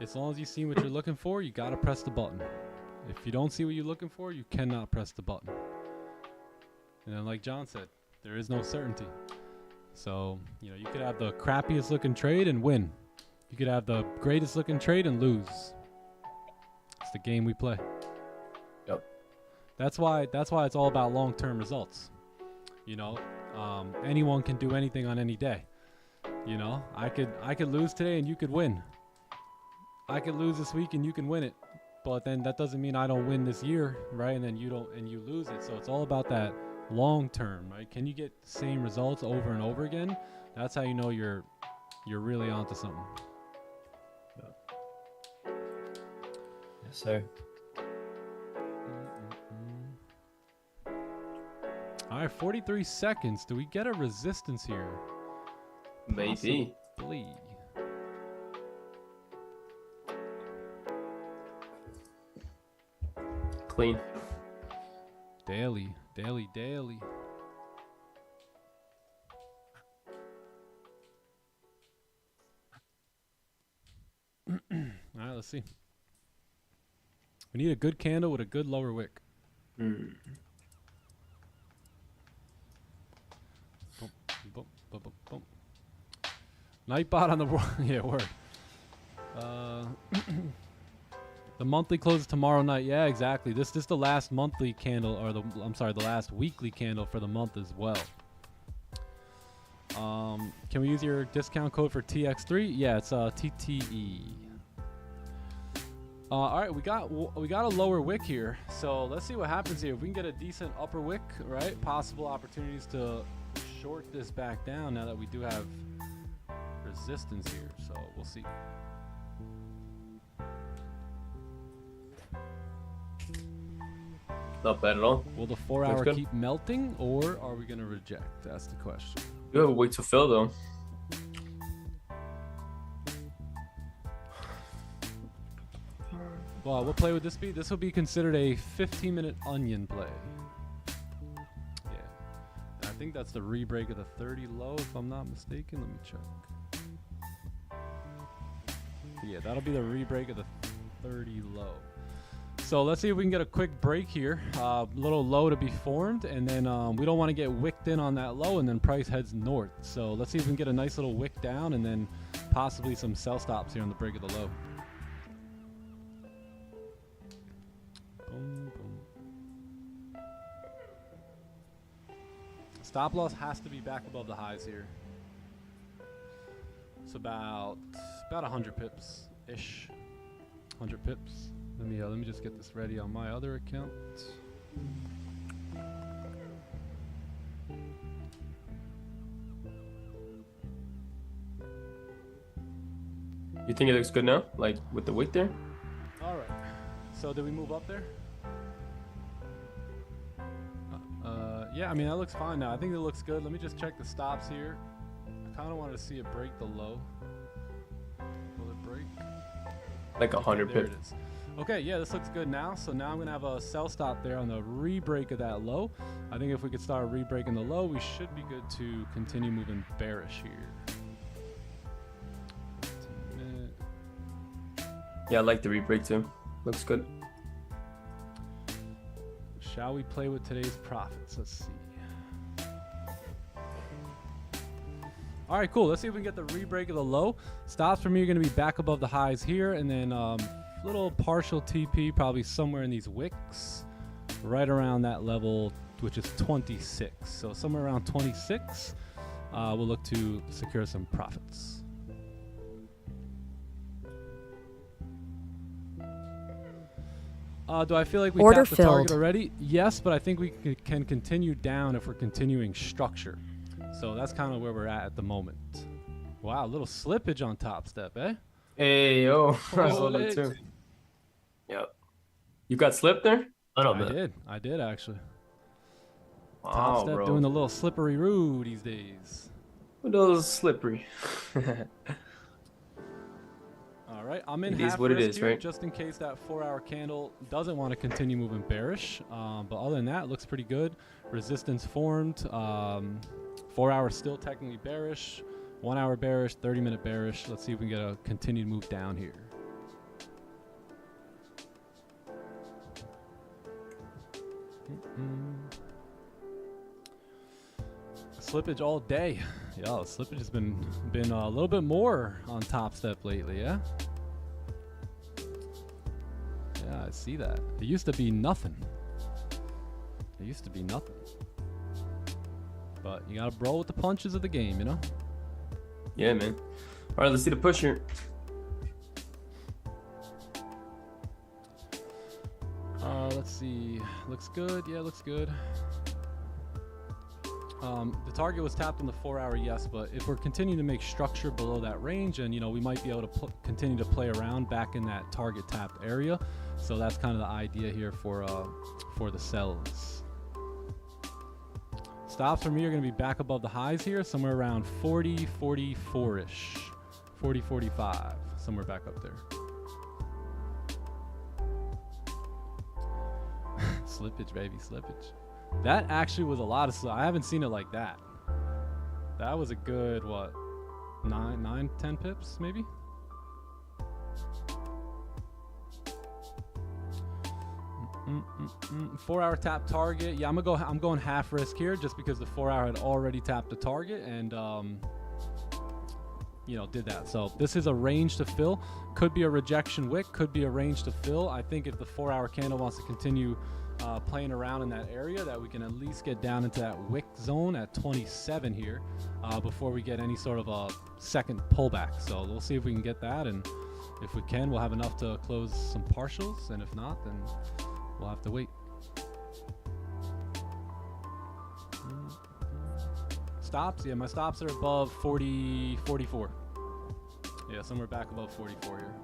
as long as you see what you're looking for, you gotta press the button. If you don't see what you're looking for, you cannot press the button. And then, like John said, there is no certainty. So, you know, you could have the crappiest looking trade and win. You could have the greatest looking trade and lose. It's the game we play. Yep. That's why it's all about long-term results. You know, anyone can do anything on any day. You know, I could lose today and you could win. I could lose this week and you can win it. But then that doesn't mean I don't win this year, right? And then you don't, and you lose it. So it's all about that long term, right? Can you get the same results over and over again? That's how you know you're really onto something. Yes, sir. All right, 43 seconds. Do we get a resistance here? Maybe. Possibly. Clean. Daily. let's see. We need a good candle with a good lower wick. Mm. Boom, boom, boom, boom, boom. Nightbot on the yeah, word. The monthly closes tomorrow night. Yeah, exactly. This is the last monthly candle, or the last weekly candle for the month as well. Can we use your discount code for TX3? Yeah, it's TTE. All right, we got a lower wick here, so let's see what happens here. If we can get a decent upper wick, right? Possible opportunities to short this back down now that we do have resistance here, so we'll see. Not bad at all. Will the 4 hour keep melting, or are we going to reject? That's the question. You have a wait to fill though. Well, what play would this be? This would be considered a 15-minute onion play. Yeah. I think that's the re-break of the 30 low, if I'm not mistaken. Let me check. Yeah, that'll be the re-break of the 30 low. So let's see if we can get a quick break here. Little low to be formed, and then we don't want to get wicked in on that low, and then price heads north. So let's see if we can get a nice little wick down, and then possibly some sell stops here on the break of the low. Boom, boom. Stop loss has to be back above the highs here. It's about 100 pips ish. 100 pips. Let me just get this ready on my other account. You think it looks good now, like with the wick there? All right. So did we move up there? Yeah, I mean that looks fine now. I think it looks good. Let me just check the stops here. I kind of wanted to see it break the low. Will it break? Like 100 there pips. It is. Okay, yeah, this looks good now. So now I'm gonna have a sell stop there on the re-break of that low. I think if we could start re-breaking the low, we should be good to continue moving bearish here. Yeah, I like the re-break too. Looks good. Shall we play with today's profits? Let's see. All right, cool. Let's see if we can get the re-break of the low. Stops for me are going to be back above the highs here, and then little partial TP, probably somewhere in these wicks, right around that level, which is 26. So somewhere around 26, we'll look to secure some profits. Do I feel like we tapped the target already? Yes, but I think we can continue down if we're continuing structure. So that's kind of where we're at the moment. Wow, a little slippage on top step, eh? Hey, yo. I saw that too. Yep. You got slipped there? A little bit. I did actually. Wow, top step bro. doing the little slippery roo these days. What those slippery? All right, I'm in it half is what it risk is, here, right? just in case that 4-hour candle doesn't want to continue moving bearish. But other than that, it looks pretty good. Resistance formed. 4 hours still technically bearish. 1 hour bearish. 30-minute bearish. Let's see if we can get a continued move down here. Slippage all day. Yeah, slippage has been a little bit more on top step lately, yeah? Yeah, I see that. It used to be nothing. It used to be nothing. But you gotta roll with the punches of the game, you know? Yeah, man. All right, let's see the push here. Let's see. Looks good. Yeah, looks good. The target was tapped on the 4-hour, yes, but if we're continuing to make structure below that range, and we might be able to continue to play around back in that target tapped area. So that's kind of the idea here for the sells. Stops for me are going to be back above the highs here, somewhere around 40, 44-ish, 40, 45, somewhere back up there. Slippage, baby, slippage. That actually was a lot of I haven't seen it like that. That was a good, what, 9, 10 pips, maybe? 4 hour tap target. Yeah, I'm going half risk here just because the 4 hour had already tapped the target and did that. So this is a range to fill. Could be a rejection wick, could be a range to fill. I think if the 4 hour candle wants to continue playing around in that area, that we can at least get down into that wick zone at 27 here before we get any sort of a second pullback. So we'll see if we can get that, and if we can, we'll have enough to close some partials, and if not, then we'll have to wait. Stops, yeah, my stops are above 44. Yeah, somewhere back above 44 here.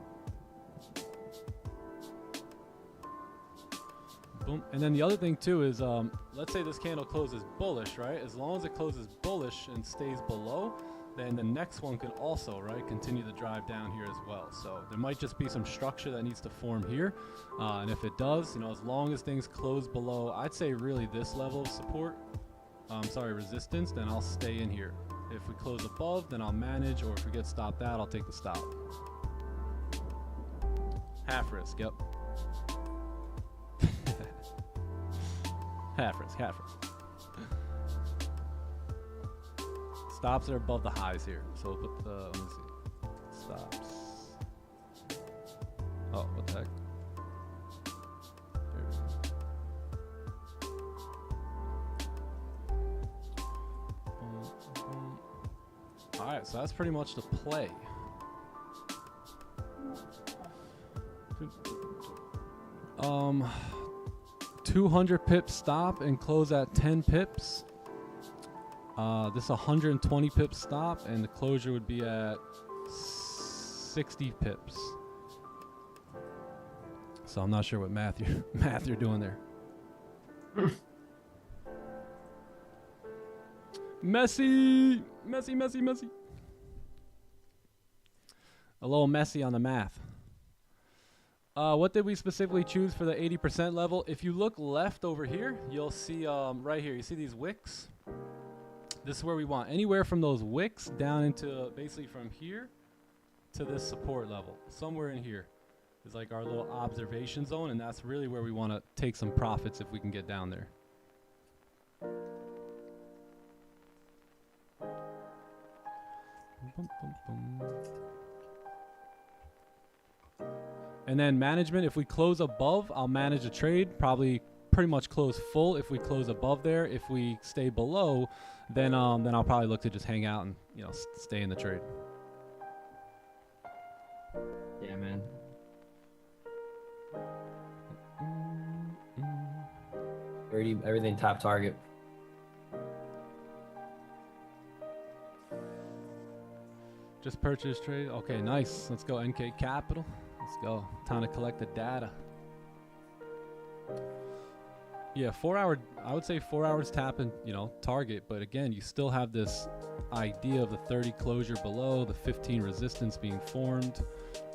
Boom. And then the other thing too is, let's say this candle closes bullish, right? As long as it closes bullish and stays below, then the next one could also, right, continue the drive down here as well. So there might just be some structure that needs to form here. And if it does, as long as things close below, I'd say really this level of support, resistance, then I'll stay in here. If we close above, then I'll manage, or if we get stopped out, I'll take the stop. Half risk, yep. half risk. Stops are above the highs here. So we'll put the, let me see. Stops. Oh, what the heck? There we go. Alright, so that's pretty much the play. 200 pips stop and close at 10 pips. This 120 pips stop, and the closure would be at 60 pips. So I'm not sure what math you're doing there. Messy. A little messy on the math. What did we specifically choose for the 80% level? If you look left over here, you'll see right here, you see these wicks? This is where we want anywhere from those wicks down into basically from here to this support level. Somewhere in here is like our little observation zone, and that's really where we want to take some profits if we can get down there. And then management, if we close above, I'll manage a trade, probably pretty much close full if we close above there. If we stay below, then I'll probably look to just hang out and stay in the trade. Yeah, man. Everything top target. Just purchase trade. Okay, nice. Let's go NK Capital. Let's go. Time to collect the data. Yeah, 4 hour, I would say 4 hours tapping, target. But again, you still have this idea of the 30 closure below, the 15 resistance being formed,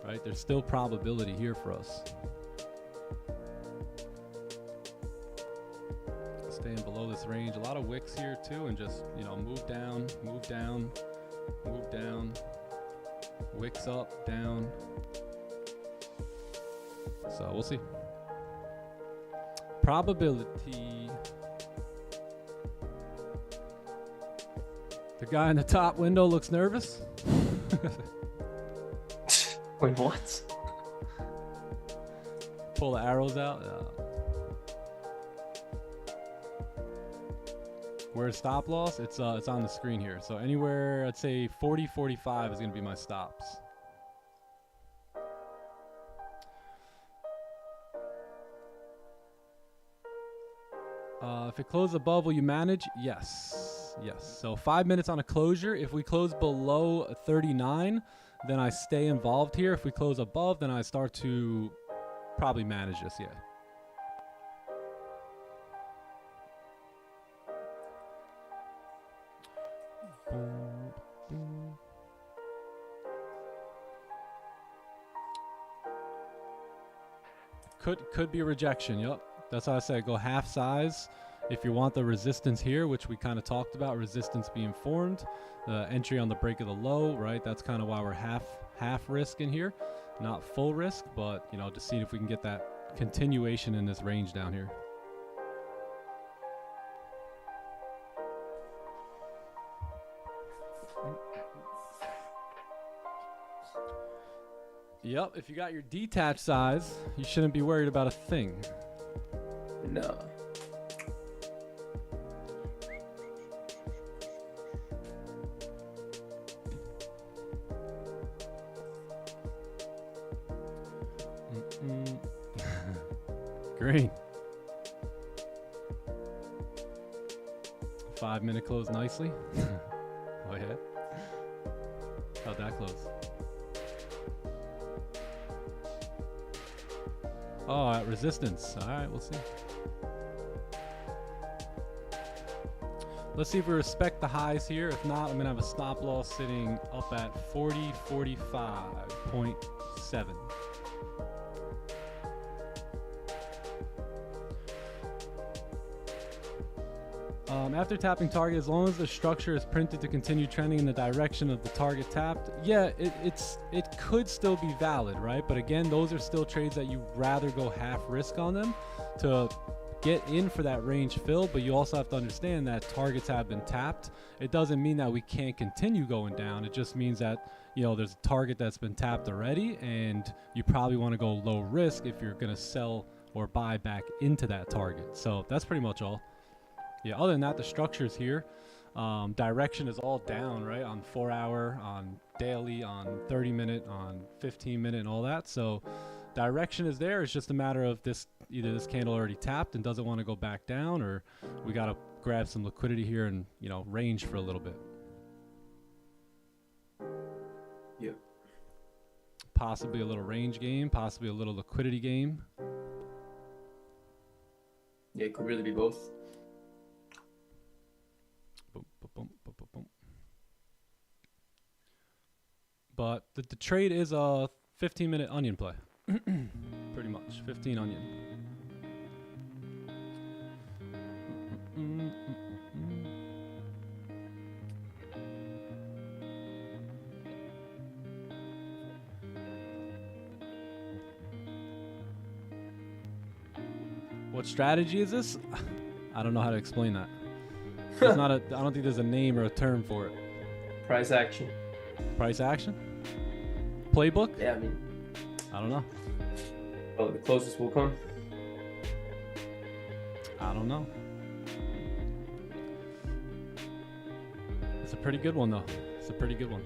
right? There's still probability here for us. Staying below this range. A lot of wicks here too, and just, move down, move down, move down, wicks up, down. So we'll see. Probability. The guy in the top window looks nervous. Wait, what? Pull the arrows out. Where's stop loss? It's on the screen here. So anywhere, I'd say 40, 45 is going to be my stops. If it closes above, will you manage? Yes. So 5 minutes on a closure. If we close below 39, then I stay involved here. If we close above, then I start to probably manage this, yeah. Could be a rejection, yep. That's why I say go half size. If you want the resistance here, which we kind of talked about, resistance being formed, the entry on the break of the low, right? That's kind of why we're half risk in here, not full risk, but just seeing if we can get that continuation in this range down here. Yep, if you got your detached size, you shouldn't be worried about a thing. No. Green. 5-minute close nicely. Go ahead. How'd that close? Oh, at resistance. All right, we'll see. Let's see if we respect the highs here. If not, I'm going to have a stop loss sitting up at 4045.7. After tapping target, as long as the structure is printed to continue trending in the direction of the target tapped, yeah, it could still be valid, right? But again, those are still trades that you rather go half risk on them to get in for that range fill. But you also have to understand that targets have been tapped. It doesn't mean that we can't continue going down. It just means that, you know, there's a target that's been tapped already, and you probably want to go low risk if you're going to sell or buy back into that target. So that's pretty much all. Yeah, other than that, the structure's here. Direction is all down, right? On 4 hour, on daily, on 30-minute, on 15-minute, and all that. So direction is there. It's just a matter of either this candle already tapped and doesn't want to go back down, or we got to grab some liquidity here and, you know, range for a little bit. Yeah. Possibly a little range game, possibly a little liquidity game. Yeah, it could really be both. Boom, boom, boom, boom, boom, boom. But the trade is a 15-minute onion play. Pretty much 15 onion. What strategy is this? I don't know how to explain that. There's not a, I don't think there's a name or a term for it. Price action. Price action? Playbook? Yeah, I mean, I don't know. well, the closest will come. I don't know. It's a pretty good one, though. It's a pretty good one.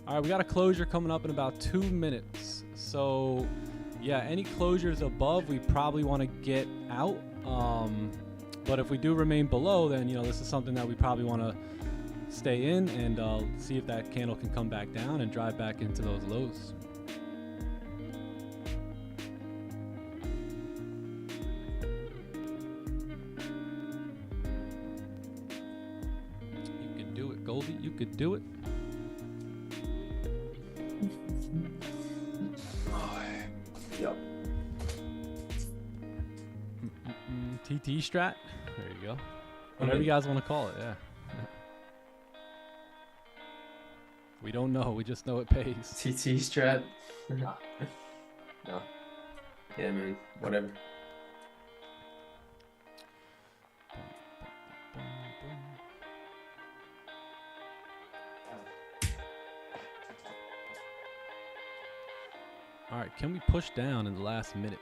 All right, we got a closure coming up in about 2 minutes. So, yeah, any closures above, we probably want to get out. But if we do remain below, then, you know, this is something that we probably want to stay in and see if that candle can come back down and drive back into those lows. You could do it, Goldie. You could do it. Yep. TTE strat. There you go. Whatever you guys want to call it, yeah. We don't know. We just know it pays. TTE strat. No. Yeah, man. Whatever. All right, can we push down in the last minute?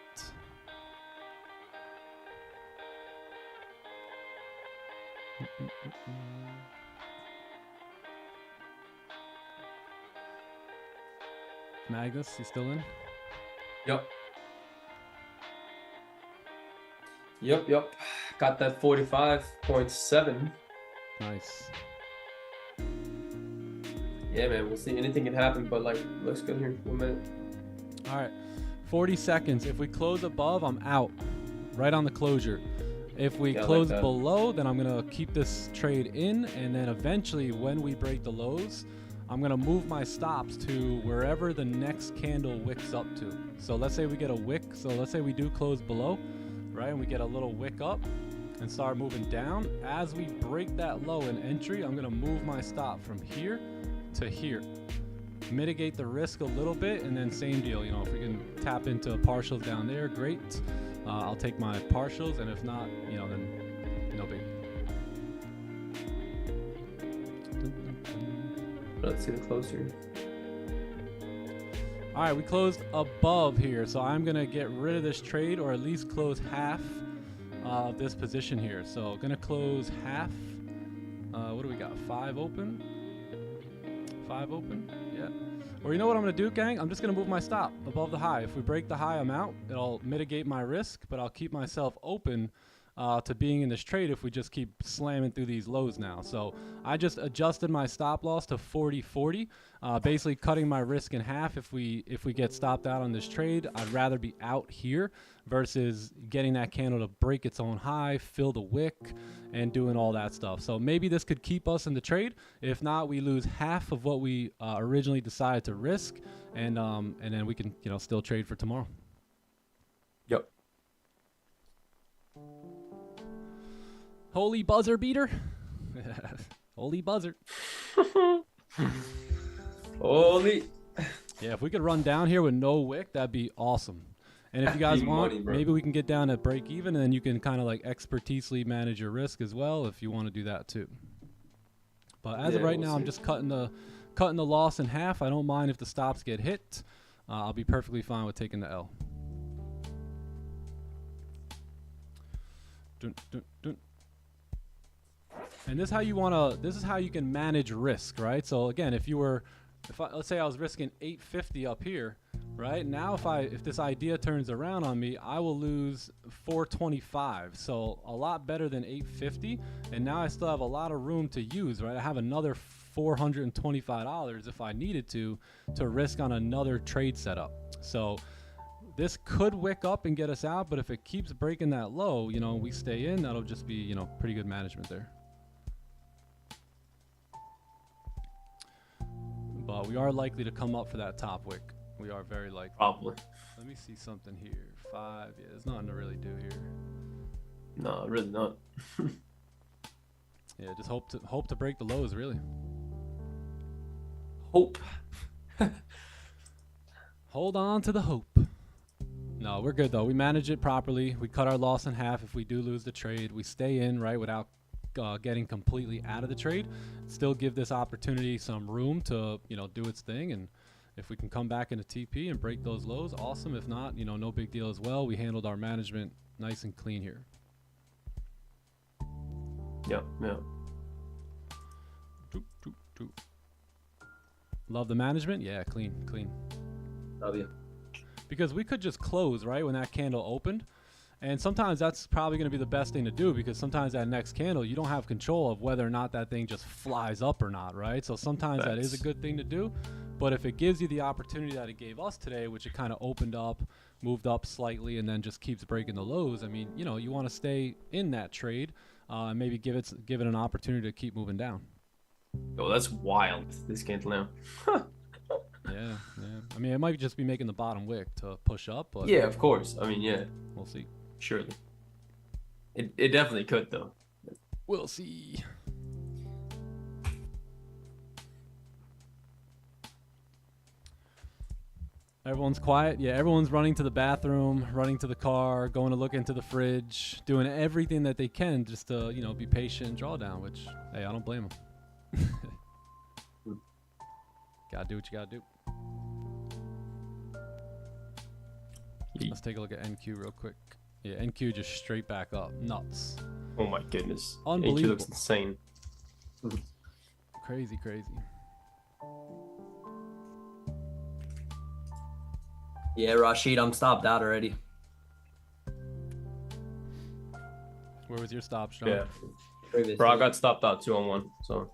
Magnus, you still in? Yep. Got that 45.7. Nice. Yeah, man. We'll see. Anything can happen, but like, looks good here. 1 minute. All right, 40 seconds. If we close above, I'm out. Right on the closure. If we close below, then I'm gonna keep this trade in, and then eventually when we break the lows, I'm gonna move my stops to wherever the next candle wicks up to. So let's say we get a wick. So let's say we do close below, right? And we get a little wick up and start moving down. As we break that low in entry, I'm gonna move my stop from here to here. Mitigate the risk a little bit, and then same deal. You know, if we can tap into partials down there, great. I'll take my partials, and if not, you know, then no big. Let's get closer. All right, we closed above here, so I'm gonna get rid of this trade, or at least close half of this position here. So gonna close half. What do we got? 5 open. 5 open. Yeah. Or you know what I'm gonna do, gang? I'm just gonna move my stop above the high. If we break the high, I'm out. It'll mitigate my risk, but I'll keep myself open to being in this trade if we just keep slamming through these lows now. So I just adjusted my stop loss to 40-40, basically cutting my risk in half. If we get stopped out on this trade, I'd rather be out here versus getting that candle to break its own high, fill the wick, and doing all that stuff. So maybe this could keep us in the trade. If not, we lose half of what we originally decided to risk, and then we can, you know, still trade for tomorrow. Yep. Holy buzzer beater. Holy buzzer. Holy. Yeah, if we could run down here with no wick, that'd be awesome. And if you guys want, maybe we can get down at break even, and then you can kind of like expertisely manage your risk as well if you want to do that too. But as of right now, I'm just cutting the loss in half. I don't mind if the stops get hit. I'll be perfectly fine with taking the L. Dun, dun, dun. And this is how you wanna. This is how you can manage risk, right? So again, let's say I was risking 850 up here, right? Now if this idea turns around on me, I will lose 425. So a lot better than 850. And now I still have a lot of room to use, right? I have another $425 if I needed to risk on another trade setup. So this could wick up and get us out, but if it keeps breaking that low, you know, we stay in, that'll just be, you know, pretty good management there. But we are likely to come up for that top wick. We are very likely. Probably. Let me see something here. 5. Yeah, there's nothing to really do here. No, really not. Yeah, just hope to break the lows, really. Hope. Hold on to the hope. No, we're good though. We manage it properly. We cut our loss in half if we do lose the trade. We stay in, right, without getting completely out of the trade. Still give this opportunity some room to, you know, do its thing. And if we can come back into TP and break those lows, awesome. If not, you know, no big deal as well. We handled our management nice and clean here. Yeah, yeah. Love the management. Yeah, clean. Love you. Because we could just close right when that candle opened. And sometimes that's probably going to be the best thing to do, because sometimes that next candle, you don't have control of whether or not that thing just flies up or not, right? So sometimes that is a good thing to do. But if it gives you the opportunity that it gave us today, which it kind of opened up, moved up slightly, and then just keeps breaking the lows, I mean, you know, you want to stay in that trade, maybe give it an opportunity to keep moving down. Oh, that's wild, this candle now. Yeah. I mean, it might just be making the bottom wick to push up, but yeah, of course. I mean, yeah, we'll see. Surely. It definitely could, though. We'll see. Everyone's quiet. Yeah, everyone's running to the bathroom, running to the car, going to look into the fridge, doing everything that they can just to, you know, be patient and draw down, which, hey, I don't blame them. Gotta do what you gotta do. Let's take a look at NQ real quick. Yeah, NQ just straight back up. Nuts. Oh my goodness. Unbelievable. NQ looks insane. Crazy. Yeah, Rashid, I'm stopped out already. Where was your stop, Sean? Yeah. Previously. Bro, I got stopped out 2-on-1, so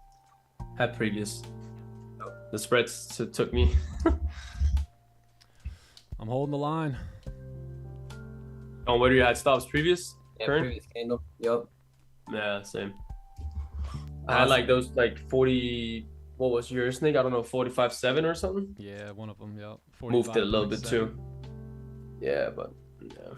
had previous. The spreads took me. I'm holding the line. Oh, whether you had stops previous? Yeah, Current? previous candle. Yep. Yeah, same. I had like those like 40. What was yours, Nick? I don't know, 45.7 or something. Yeah, one of them. Yeah. Moved it a little bit too. Yeah, but yeah.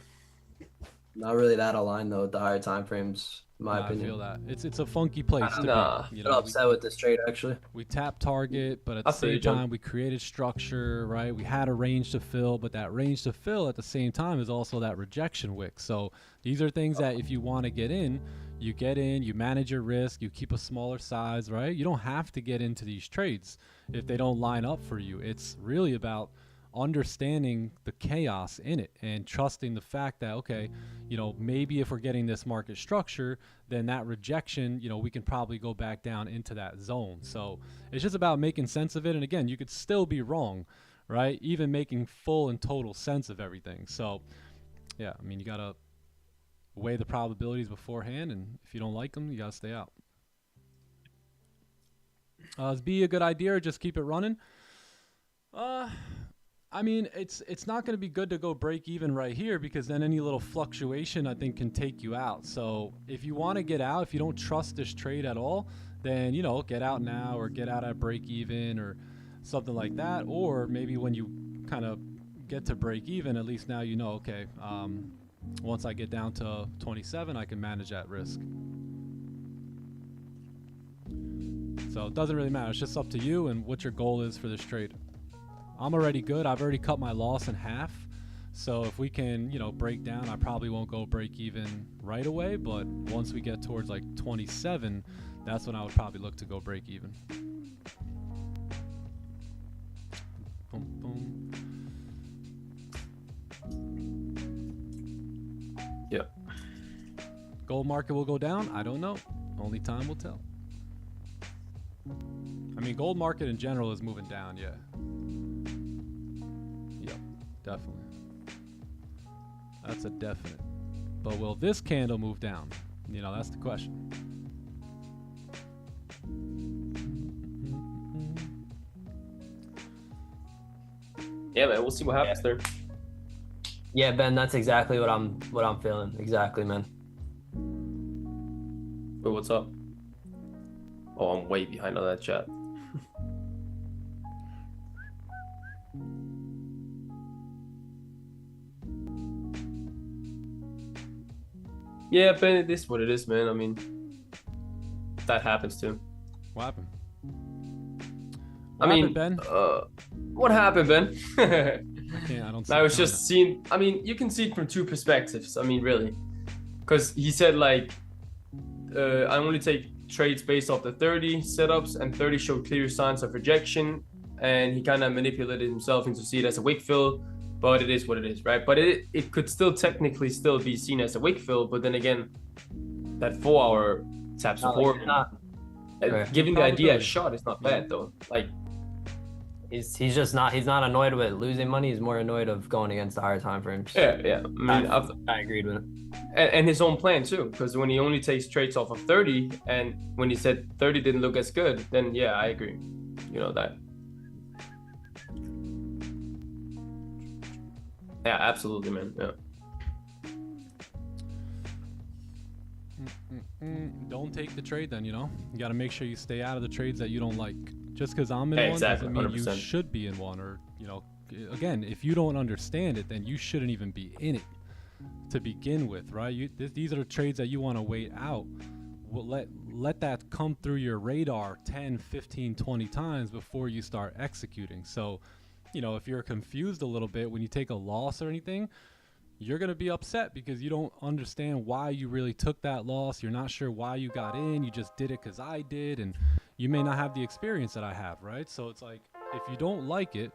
Not really that aligned though with the higher time frames, in my opinion. I feel that it's a funky place to be. You know, upset with this trade actually. We tap target, but at the same time we created structure, right? We had a range to fill, but that range to fill at the same time is also that rejection wick. So these are things that if you want to get in, you manage your risk, you keep a smaller size, right? You don't have to get into these trades if they don't line up for you. It's really about understanding the chaos in it and trusting the fact that, okay, you know, maybe if we're getting this market structure, then that rejection, you know, we can probably go back down into that zone. So it's just about making sense of it. And again, you could still be wrong, right? Even making full and total sense of everything. So yeah, I mean, you got to weigh the probabilities beforehand, and if you don't like them, you got to stay out. Is B a good idea or just keep it running? I mean, it's not going to be good to go break even right here, because then any little fluctuation, I think, can take you out. So if you want to get out, if you don't trust this trade at all, then, you know, get out now or get out at break even or something like that. Or maybe when you kind of get to break even, at least now you know, okay, once I get down to 27, I can manage that risk. So it doesn't really matter. It's just up to you and what your goal is for this trade. I'm already good. I've already cut my loss in half. So if we can, you know, break down, I probably won't go break even right away. But once we get towards like 27, that's when I would probably look to go break even. Boom, boom. Yeah. Gold market will go down. I don't know. Only time will tell. I mean, gold market in general is moving down. Yeah. Definitely. That's a definite. But will this candle move down? You know, that's the question. Yeah, man, we'll see what happens there. Yeah, Ben, that's exactly what I'm feeling. Exactly, man. Wait, what's up? Oh, I'm way behind on that chat. Yeah, Ben, it is what it is, man. I mean, that happens too. What happened? What happened, Ben? What happened, Ben? I don't see I was just seeing, I mean, you can see it from two perspectives. I mean, really. Because he said, like, I only take trades based off the 30 setups, and 30 showed clear signs of rejection. And he kind of manipulated himself into see it as a wick fill. But it is what it is, right? But it could still technically still be seen as a wick fill. But then again, that 4-hour tap support, giving the idea a shot is not bad though. Like, he's not annoyed with losing money. He's more annoyed of going against the higher time frames. Yeah. I mean, I agreed with it. And his own plan too, because when he only takes trades off of 30, and when he said 30 didn't look as good, then yeah, I agree. You know that. Yeah, absolutely, man. Yeah. Don't take the trade then, you know? You got to make sure you stay out of the trades that you don't like. Just because I'm in one doesn't mean 100%. You should be in one. Or, you know, again, if you don't understand it, then you shouldn't even be in it to begin with, right? These are trades that you want to wait out. Well, let that come through your radar 10, 15, 20 times before you start executing. So, you know, if you're confused a little bit when you take a loss or anything, you're going to be upset because you don't understand why you really took that loss. You're not sure why you got in. You just did it because I did, and you may not have the experience that I have, right? So it's like, if you don't like it,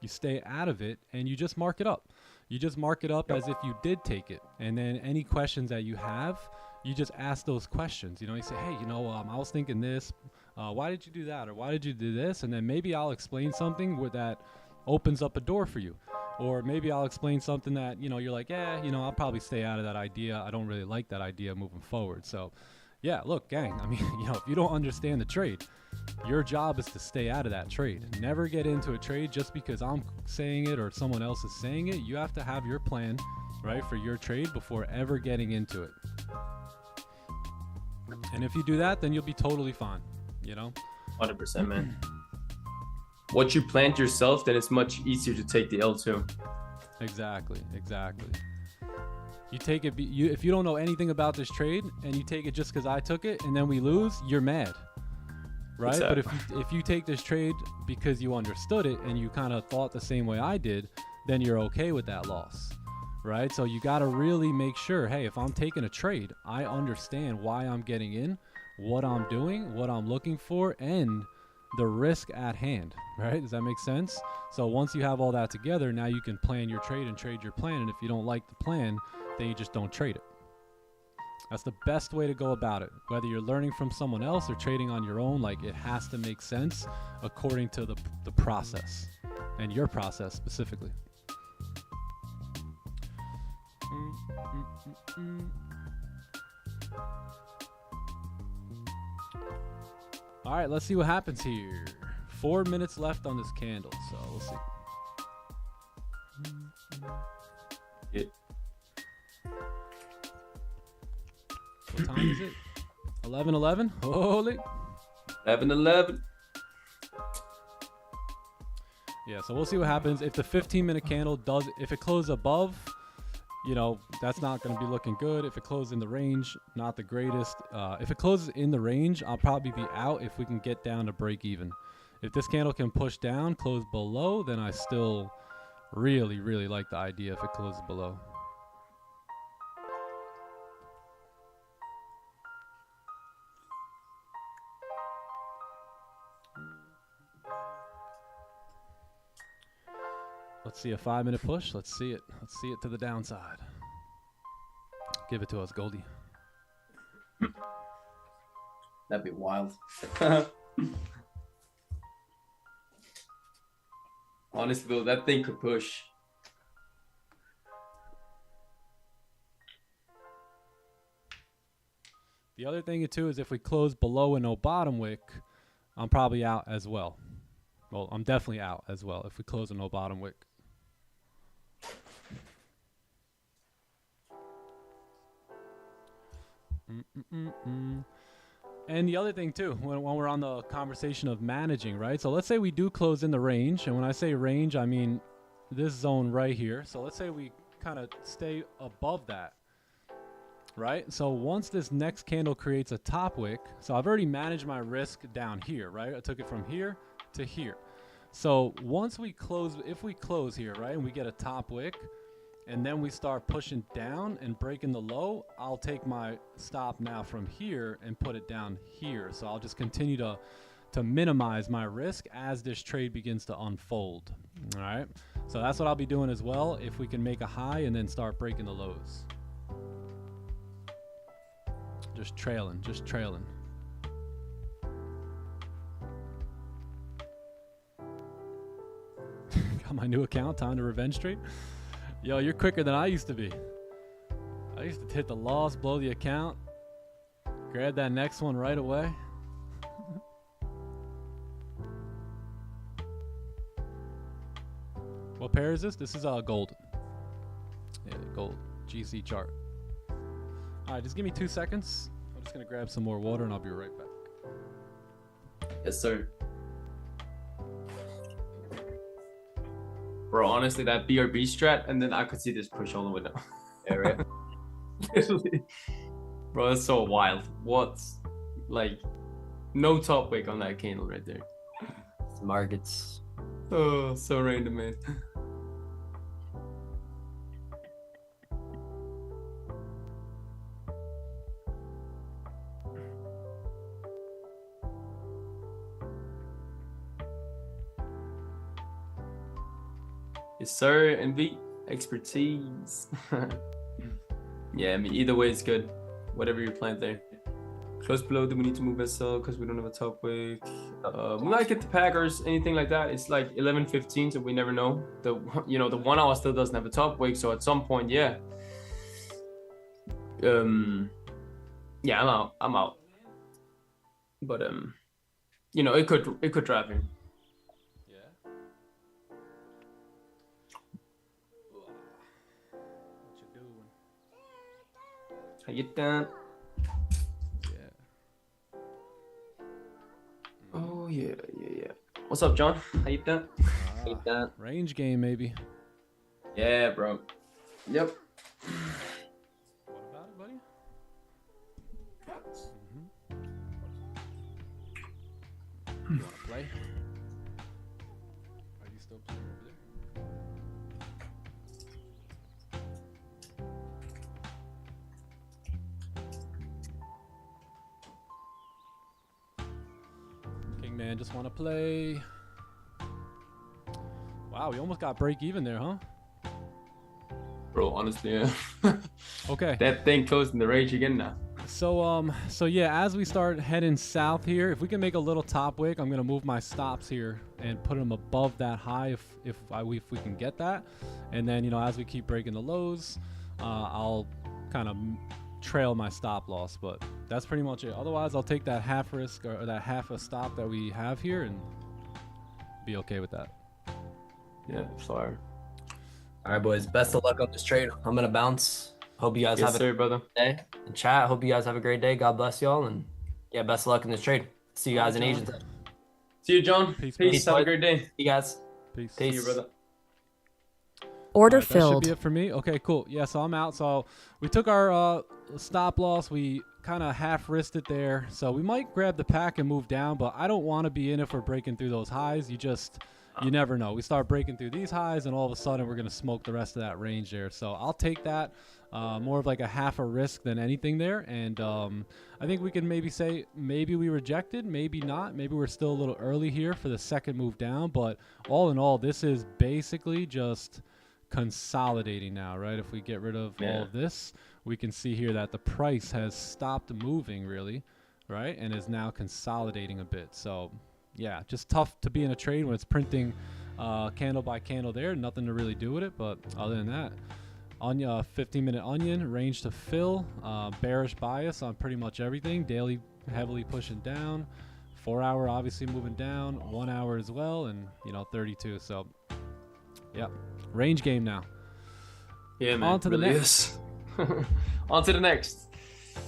you stay out of it and you just mark it up. You just mark it up as if you did take it. And then any questions that you have, you just ask those questions. You know, you say, hey, you know, I was thinking this. Why did you do that? Or why did you do this? And then maybe I'll explain something where that opens up a door for you. Or maybe I'll explain something that, you know, you're like, yeah, you know, I'll probably stay out of that idea. I don't really like that idea moving forward. So, yeah, look, gang, I mean, you know, if you don't understand the trade, your job is to stay out of that trade. Never get into a trade just because I'm saying it or someone else is saying it. You have to have your plan, right, for your trade before ever getting into it. And if you do that, then you'll be totally fine, you know? 100%, man. What you plant yourself, then it's much easier to take the L2. Exactly. You take it, if you don't know anything about this trade and you take it just because I took it and then we lose, you're mad, right? But if you take this trade because you understood it and you kind of thought the same way I did, then you're okay with that loss, right? So you got to really make sure, hey, if I'm taking a trade, I understand why I'm getting in, what I'm doing, what I'm looking for, and the risk at hand, right? Does that make sense? So once you have all that together, now you can plan your trade and trade your plan. And if you don't like the plan, then you just don't trade it. That's the best way to go about it. Whether you're learning from someone else or trading on your own, like it has to make sense according to the process and your process specifically. All right, let's see what happens here. 4 minutes left on this candle, so we'll see. What time is it? 11:11. Holy. 11:11. Yeah, so we'll see what happens if the 15-minute candle does. If it closes above, you know, that's not going to be looking good. If it closes in the range, not the greatest. If it closes in the range, I'll probably be out if we can get down to break even. If this candle can push down, close below, then I still really, really like the idea if it closes below. Let's see a 5-minute push. Let's see it. Let's see it to the downside. Give it to us, Goldie. That'd be wild. Honestly, though, that thing could push. The other thing, too, is if we close below and no bottom wick, I'm probably out as well. Well, I'm definitely out as well if we close a no bottom wick. And the other thing too, when we're on the conversation of managing, right? So let's say we do close in the range, and when I say range, I mean this zone right here. So let's say we kind of stay above that, right? So once this next candle creates a top wick, so I've already managed my risk down here, right? I took it from here to here. So once we close, if we close here, right, and we get a top wick, and then we start pushing down and breaking the low, I'll take my stop now from here and put it down here. So I'll just continue to minimize my risk as this trade begins to unfold. All right. So that's what I'll be doing as well. If we can make a high and then start breaking the lows. Just trailing, just trailing. Got my new account, time to revenge trade. Yo, you're quicker than I used to be. I used to hit the loss, blow the account, grab that next one right away. What pair is this? This is gold. Yeah, gold. GC chart. All right, just give me 2 seconds. I'm just going to grab some more water and I'll be right back. Yes, sir. Bro, honestly, that BRB strat, and then I could see this push all the way down. Area. Bro, that's so wild. What's like no top wick on that candle right there. It's markets. Oh, so random, man. Yes, sir. NV expertise. Yeah, I mean, either way is good. Whatever your plan there. Close below, do we need to move SL because we don't have a top wick? We might get the Packers, anything like that. It's like 11:15, so we never know. The 1 hour still doesn't have a top wick, so at some point, yeah. Yeah, I'm out. But it could drive him. Yeah. What you doing? How you doing? Oh yeah. What's up, John? How you doing? Range game, maybe. Yeah, bro. Yep. You want to play? Are you still playing over there? Kingman just want to play. Wow, we almost got break even there, huh? Bro, honestly, yeah. Okay. That thing closed in the range again now. So yeah, as we start heading south here, if we can make a little top wick, I'm gonna move my stops here and put them above that high if we can get that. And then, you know, as we keep breaking the lows, I'll kind of trail my stop loss. But that's pretty much it. Otherwise, I'll take that half risk or that half a stop that we have here and be okay with that. Yeah, sorry. All right, boys. Best of luck on this trade. I'm gonna bounce. Hope you guys have a great day. In chat. Hope you guys have a great day. God bless y'all, and yeah, best of luck in this trade. See you guys in Asian. See you, John. Peace. Have a great day. See you guys. Peace. See you, brother. Order right, filled. That should be it for me. Okay, cool. Yeah, so I'm out. So we took our stop loss. We kind of half risked it there. So we might grab the pack and move down, but I don't want to be in if we're breaking through those highs. You never know. We start breaking through these highs, and all of a sudden we're going to smoke the rest of that range there. So I'll take that. More of like a half a risk than anything there. And I think we can maybe say maybe we rejected, maybe not. Maybe we're still a little early here for the second move down. But all in all, this is basically just consolidating now, right? If we get rid of all of this, we can see here that the price has stopped moving really, right? And is now consolidating a bit. So yeah, just tough to be in a trade when it's printing candle by candle there. Nothing to really do with it. But other than that, 15-minute onion, range to fill, bearish bias on pretty much everything. Daily heavily pushing down, 4 hour obviously moving down, 1 hour as well, and 32. So yeah, range game now. Yeah, man. On to the next. On to the next.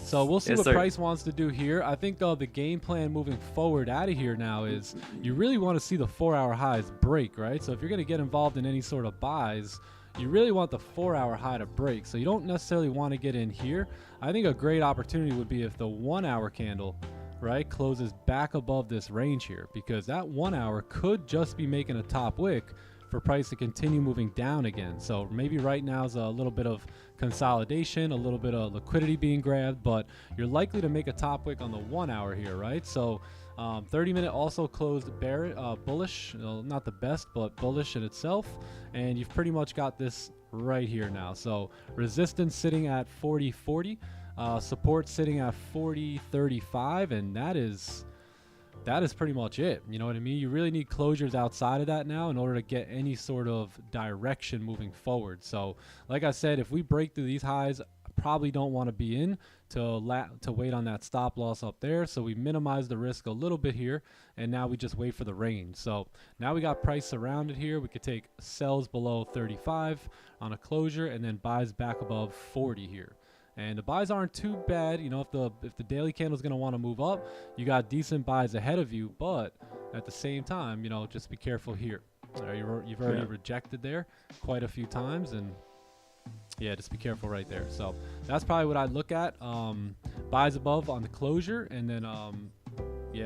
So we'll see what Price wants to do here. I think the game plan moving forward out of here now is you really want to see the 4 hour highs break, right? So if you're going to get involved in any sort of buys, you really want the 4 hour high to break. So you don't necessarily want to get in here. I think a great opportunity would be if the 1 hour candle, right, closes back above this range here, because that 1 hour could just be making a top wick for price to continue moving down again. So maybe right now is a little bit of consolidation, a little bit of liquidity being grabbed, but you're likely to make a top wick on the 1 hour here, right? So 30-minute also closed bullish, not the best, but bullish in itself. And you've pretty much got this right here now. So resistance sitting at 40.40, support sitting at 40.35, and that is pretty much it. You know what I mean? You really need closures outside of that now in order to get any sort of direction moving forward. So like I said, if we break through these highs, probably don't want to be in to wait on that stop loss up there. So we minimize the risk a little bit here, and now we just wait for the range. So now we got price surrounded here. We could take sells below 35 on a closure and then buys back above 40 here. And the buys aren't too bad. If the daily candle is going to want to move up, you got decent buys ahead of you. But at the same time, just be careful here. You've already rejected there quite a few times, and yeah, just be careful right there. So that's probably what I'd look at. Buys above on the closure, and then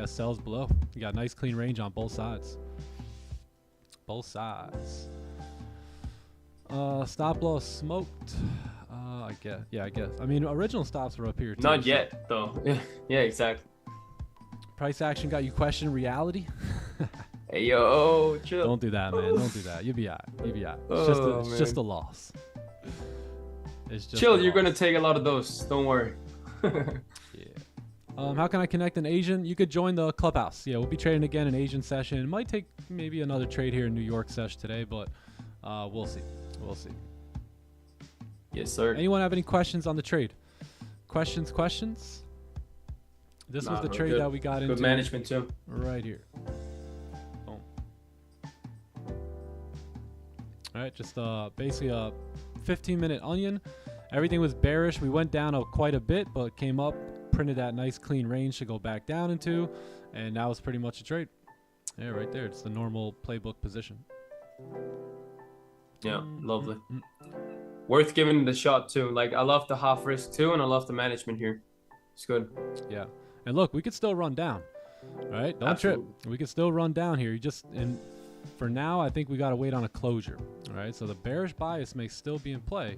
sells below. You got a nice clean range on both sides. Both sides. Stop loss smoked. I guess. I mean, original stops were up here too. Not yet, though. Yeah, exactly. Price action got you questioning reality. Hey, yo, chill. Don't do that, man. Don't do that. You'll be all right. It's just a loss. It's just chill. You're gonna take a lot of those. Don't worry. Yeah. How can I connect in Asian? You could join the Clubhouse. Yeah, we'll be trading again in Asian session. It might take maybe another trade here in New York session today, but we'll see. We'll see. Yes, sir. Anyone have any questions on the trade? Questions? This was the trade that we got into. Good management too. Right here. Boom. All right, just basically a 15-minute onion. Everything was bearish. We went down quite a bit, but came up, printed that nice clean range to go back down into, and that was pretty much a trade. Yeah, right there. It's the normal playbook position. Yeah, lovely. Worth giving the shot too. Like, I love the half risk too, and I love the management here. It's good. Yeah. And look, we could still run down. All right, don't trip. We can still run down here. And for now, I think we got to wait on a closure. All right, so the bearish bias may still be in play.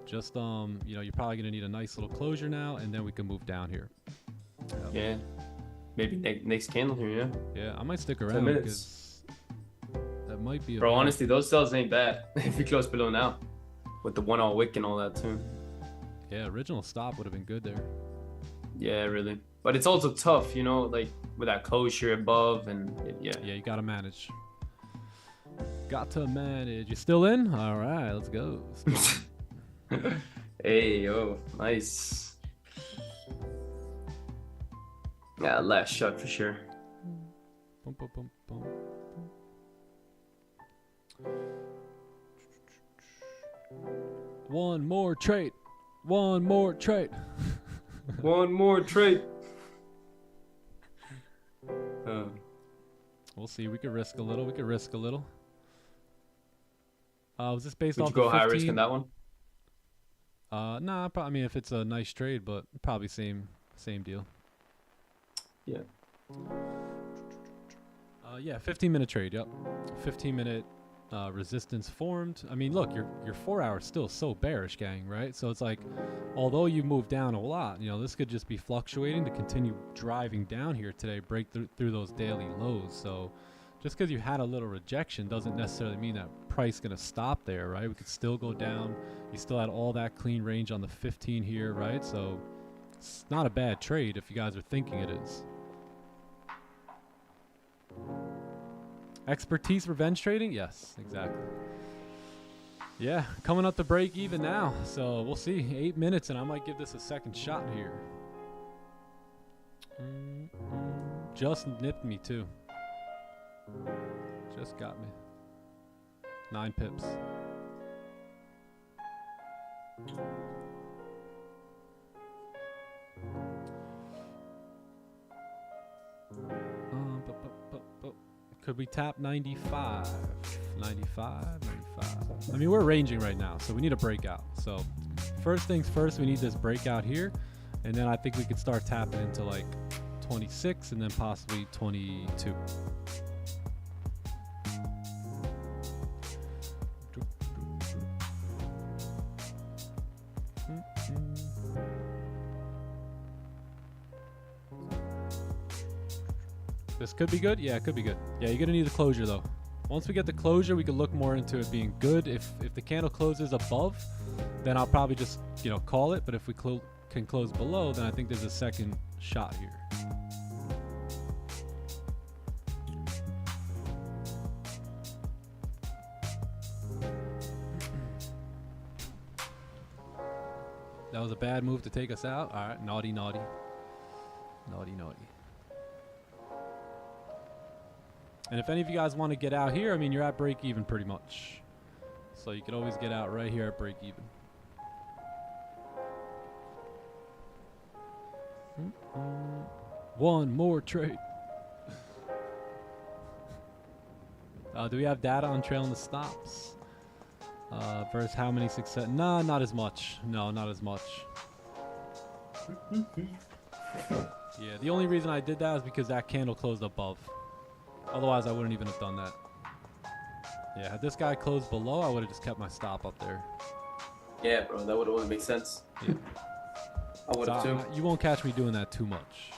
Just you're probably gonna need a nice little closure now, and then we can move down here. Yeah, maybe next candle here. Yeah. Yeah, I might stick around because that might be. Bro, honestly, those sales ain't bad if you close below now, with the 1-all wick and all that too. Yeah, original stop would have been good there. Yeah, really. But it's also tough, like with that closure above yeah. Yeah, you gotta manage. Got to manage. You still in? All right, let's go. Hey, yo, nice. Yeah, last shot for sure. Boom, boom, boom, boom. One more trade. One more trade. One more trade. We'll see. We could risk a little. Was this based Would off you go of high risk in that one? Nah, I mean, if it's a nice trade, but probably same deal. Yeah. Yeah, 15-minute trade. Yep, 15-minute resistance formed. I mean, look, your 4 hour is still so bearish, gang, right? So it's like, although you moved down a lot, this could just be fluctuating to continue driving down here today, break through those daily lows. So just because you had a little rejection doesn't necessarily mean that price gonna stop there, right? We could still go down. You still had all that clean range on the 15 here, right? So it's not a bad trade if you guys are thinking it is. Expertise revenge trading? Yes, exactly. Yeah, coming up to break even now. So we'll see. 8 minutes and I might give this a second shot here. Just nipped me too. Just got me. 9 pips. Could we tap 95? 95. I mean, we're ranging right now, so we need a breakout. So first things first, we need this breakout here. And then I think we could start tapping into like 26 and then possibly 22. This could be good. Yeah, it could be good. Yeah, you're gonna need the closure though. Once we get the closure, we can look more into it being good. If the candle closes above, then I'll probably just call it. But if we can close below, then I think there's a second shot here. That was a bad move to take us out. All right, naughty. And if any of you guys want to get out here, I mean, you're at break even pretty much. So you can always get out right here at break even. One more trade. Do we have data on trailing the stops? Versus how many success? Nah, not as much. No, not as much. Yeah, the only reason I did that is because that candle closed above. Otherwise, I wouldn't even have done that. Yeah, had this guy closed below, I would have just kept my stop up there. Yeah, bro, that would make sense. Yeah. I would have too. You won't catch me doing that too much.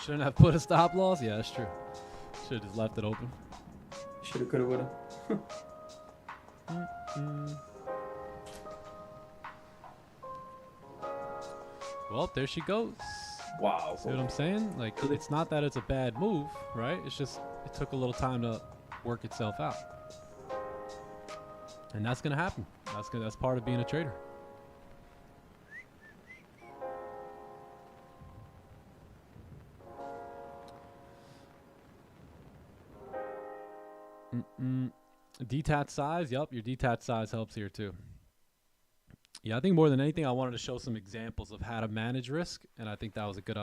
Shouldn't have put a stop loss? Yeah, that's true. Should have just left it open. Shoulda, coulda, woulda. Well, there she goes. Wow. See what I'm saying? Like, it's not that it's a bad move, right? It's just it took a little time to work itself out. And that's going to happen. That's part of being a trader. Detached size. Yep, your detached size helps here too. Yeah, I think more than anything, I wanted to show some examples of how to manage risk, and I think that was a good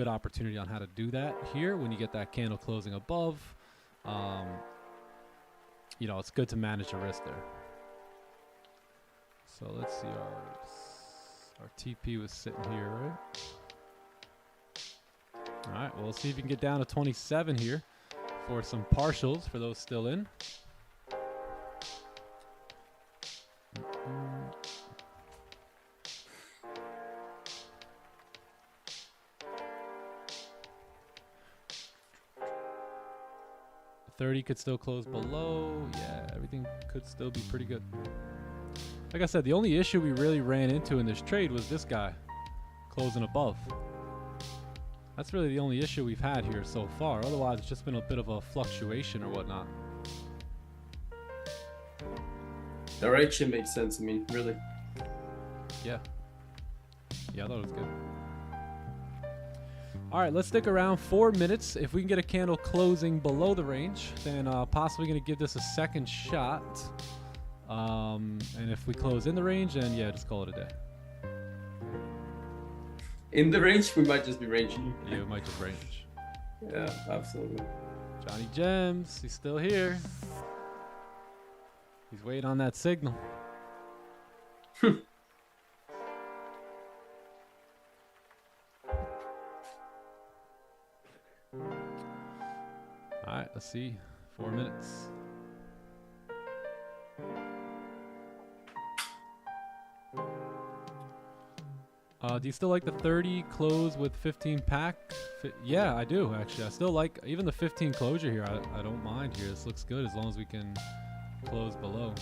opportunity on how to do that here. When you get that candle closing above, it's good to manage the risk there. So let's see, our TP was sitting here, right? All right, well, we'll see if you can get down to 27 here for some partials for those still in. $30 could still close below. Yeah, everything could still be pretty good. Like I said, the only issue we really ran into in this trade was this guy closing above. That's really the only issue we've had here so far. Otherwise, it's just been a bit of a fluctuation or whatnot. Direction makes sense. I mean, really. Yeah. Yeah, I thought it was good. All right, let's stick around 4 minutes. If we can get a candle closing below the range, then possibly going to give this a second shot. And if we close in the range, then yeah, just call it a day. In the range, we might just be ranging. Yeah, we might just range. Yeah, absolutely. Johnny Gems, he's still here. He's waiting on that signal. All right, let's see. 4 minutes. Do you still like the 30 close with 15 pack? Yeah, I do, actually. I still like even the 15 closure here. I don't mind here. This looks good as long as we can close below.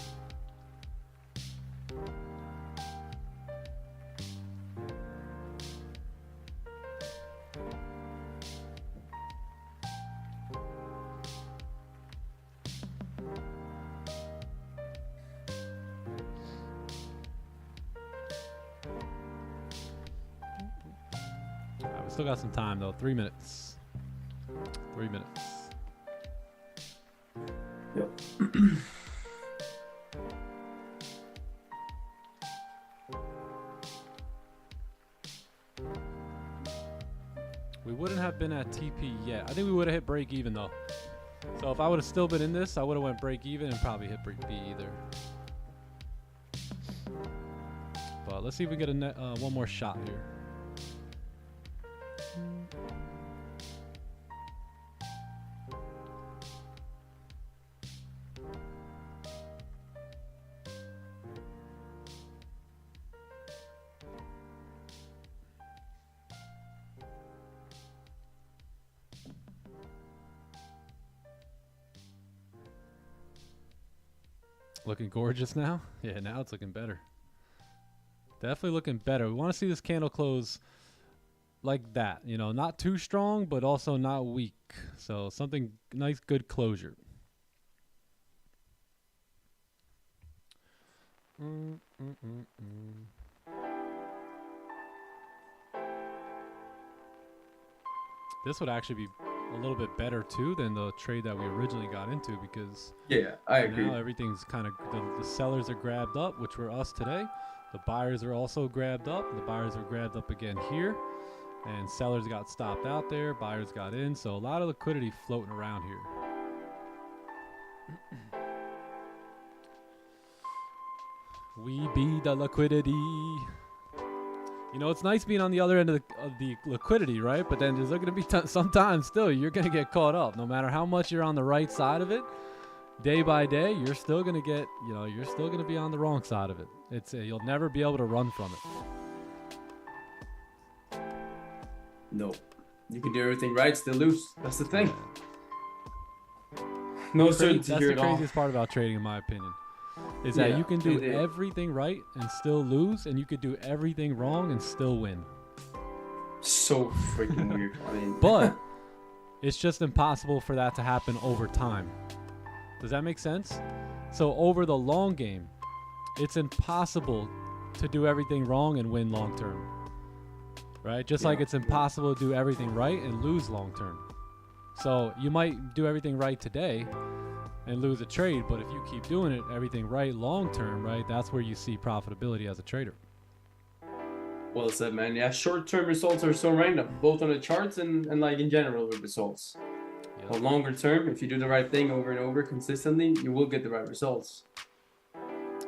Still got some time though. 3 minutes. 3 minutes. Yep. We wouldn't have been at TP yet. I think we would have hit break even though. So if I would have still been in this, I would have went break even and probably hit break B either. But let's see if we get a one more shot here. Looking gorgeous now? Yeah, now it's looking better. Definitely looking better. We want to see this candle close like that. You know, not too strong, but also not weak. So something nice, good closure. This would actually be a little bit better too than the trade that we originally got into because yeah, I agree. Now everything's kind of the sellers are grabbed up, which were us today. The buyers are also grabbed up. The buyers are grabbed up again here, and sellers got stopped out there. Buyers got in, so a lot of liquidity floating around here. We be the liquidity. You know, it's nice being on the other end of the liquidity, right? But then there's going to be sometimes still you're going to get caught up. No matter how much you're on the right side of it, day by day, you're still going to get, you know, you're still going to be on the wrong side of it. It's you'll never be able to run from it. No, you can do everything right, still lose. That's the thing. No certainty here at all. That's the craziest part about trading, in my opinion. Is that you can do everything right and still lose, and you could do everything wrong and still win. So freaking weird. I mean, but it's just impossible for that to happen over time. Does that make sense? So over the long game, it's impossible to do everything wrong and win long term. Right? Just like it's impossible to do everything right and lose long term. So you might do everything right today and lose a trade, but if you keep doing it, everything right long term, right, that's where you see profitability as a trader. Well said, man. Yeah, short-term results are so random, both on the charts and like in general with results. Yep. But longer term, if you do the right thing over and over consistently, you will get the right results.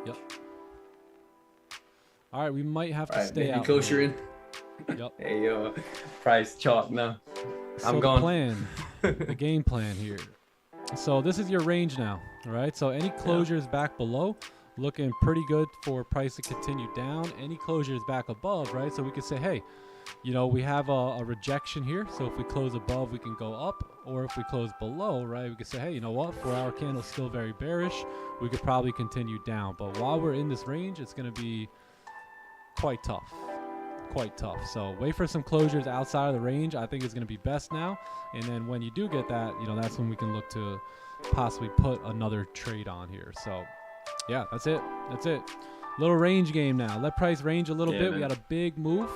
Yep. All right, we might have to stay out. Close your in. Yep. Hey, price chalk now. I'm gone. The game plan here. So this is your range now, all right? So any closures back below, looking pretty good for price to continue down. Any closures back above, right? So we could say, hey, you know, we have a rejection here. So if we close above, we can go up. Or if we close below, right, we could say, hey, you know what? 4-hour candle still very bearish. We could probably continue down. But while we're in this range, it's going to be quite tough. Quite tough. So wait for some closures outside of the range. I think it's going to be best now. And then when you do get that, you know, that's when we can look to possibly put another trade on here. So yeah, that's it. That's it. Little range game now. Let price range a little bit. Man. We got a big move.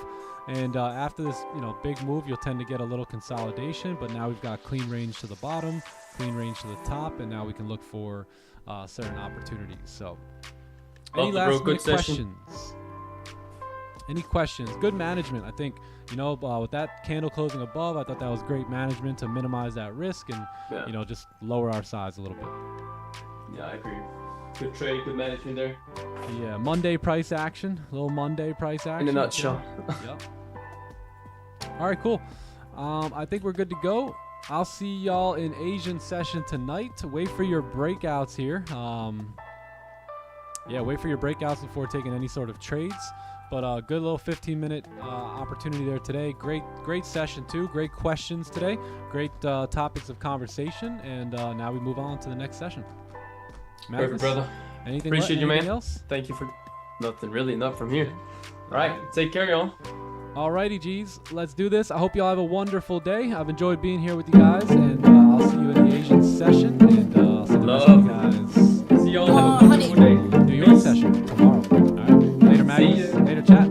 And after this, you know, big move, you'll tend to get a little consolidation. But now we've got clean range to the bottom, clean range to the top, and now we can look for certain opportunities. So any last minute questions? Any questions? Good management. I think, you know, with that candle closing above, I thought that was great management to minimize that risk and, you know, just lower our size a little bit. Yeah, I agree. Good trade, good management there. Yeah, Monday price action. Little Monday price action. In a nutshell. Yep. All right, cool. I think we're good to go. I'll see y'all in Asian session tonight. Wait for your breakouts here. Yeah, wait for your breakouts before taking any sort of trades. But good little 15-minute opportunity there today. Great session too. Great questions today. Great topics of conversation. And now we move on to the next session. Perfect, brother. Appreciate you, man. Else? Thank you for nothing, really, not from here. All right, take care, y'all. Alrighty, G's. Let's do this. I hope y'all have a wonderful day. I've enjoyed being here with you guys, and I'll see you in the Asian session. And I'll see the rest of you guys. See y'all. Have a wonderful day. New York session tomorrow. All right. Later, Magnus. Later, chat.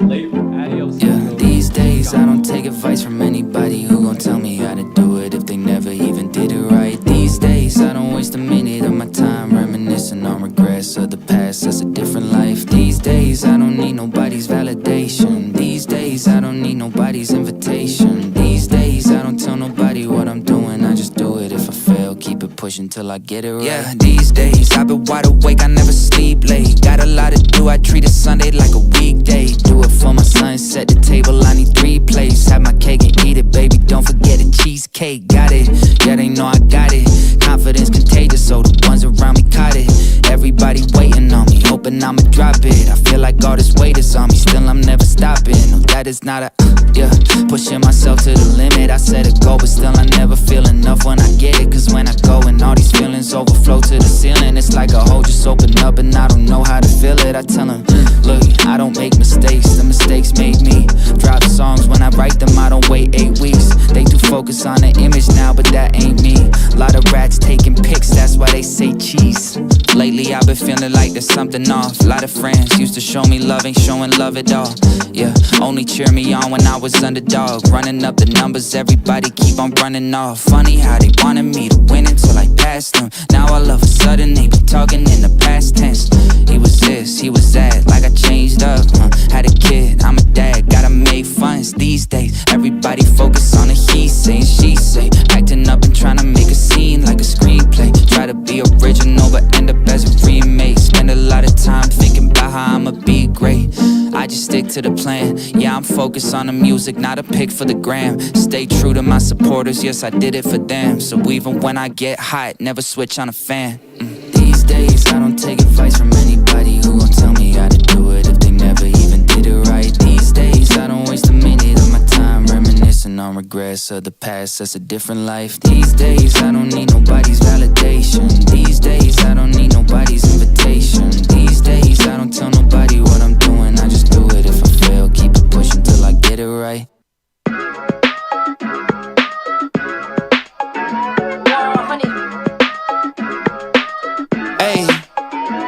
Later. Adios. Yeah, these days I don't take advice from anybody who gon' tell me how to do it if they never even did it right. These days I don't waste a minute of my time reminiscing on regrets of the past. That's a different life. These days I don't need nobody's validation. These days I don't need nobody's invitation. These days I don't tell nobody what I'm doing. I just do it. If I fail, keep it pushing till I get it right. Yeah, these days I've been wide awake, I never sleep late. Got a lot to do, I treat a Sunday like a weekday. Do it for my son, set the table, I need 3 plates. Have my cake and eat it, baby, don't forget the cheesecake. Got it, yeah, they know I got it. Confidence contagious, so the ones around me caught it. Everybody waiting on me, hoping I'ma drop it. I feel like all this weight is on me, still I'm never stopping. No, that is not a, yeah, pushing myself to the limit. I set a goal, but still I never feel enough when I get it. Cause when I go and all these feelings overflow to the ceiling, it's like a hole just open up and I don't know how to fill it. I tell them, look, I don't make mistakes, the mistakes made me. Drop songs when I write them, I don't wait 8 weeks. They do focus on the image now, but that ain't me. Lot of rats taking pics, that's why they say cheese. Lately I've been feeling like there's something off. A lot of friends used to show me love, ain't showing love at all. Yeah, only cheer me on when I was underdog. Running up the numbers, everybody keep on running off. Funny how they wanted me to win until I passed them. Now all of a sudden they be talking in the past tense. He was this, he was that, like I changed up, Had a kid, I'm a dad, gotta make funds. These days, everybody focus on the he say and she say. Acting up and trying to make a scene like a screenplay. Try to be original but end up as a remake. Spend a lot of time thinking about how I'ma be great. I just stick to the plan. Yeah, I'm focused on the music, not a pick for the gram. Stay true to my supporters, yes I did it for them. So even when I get hot, never switch on a fan. These days I don't take advice from anybody who gon' tell me how to do it if they never even did it right. These days I don't waste a minute of my time reminiscing on regrets of the past. That's a different life. These days I don't need nobody's validation. These days I don't need nobody's invitation. These days I don't tell nobody what I'm doing. I just do it. If I fail, keep it pushing till I get it right. Hey,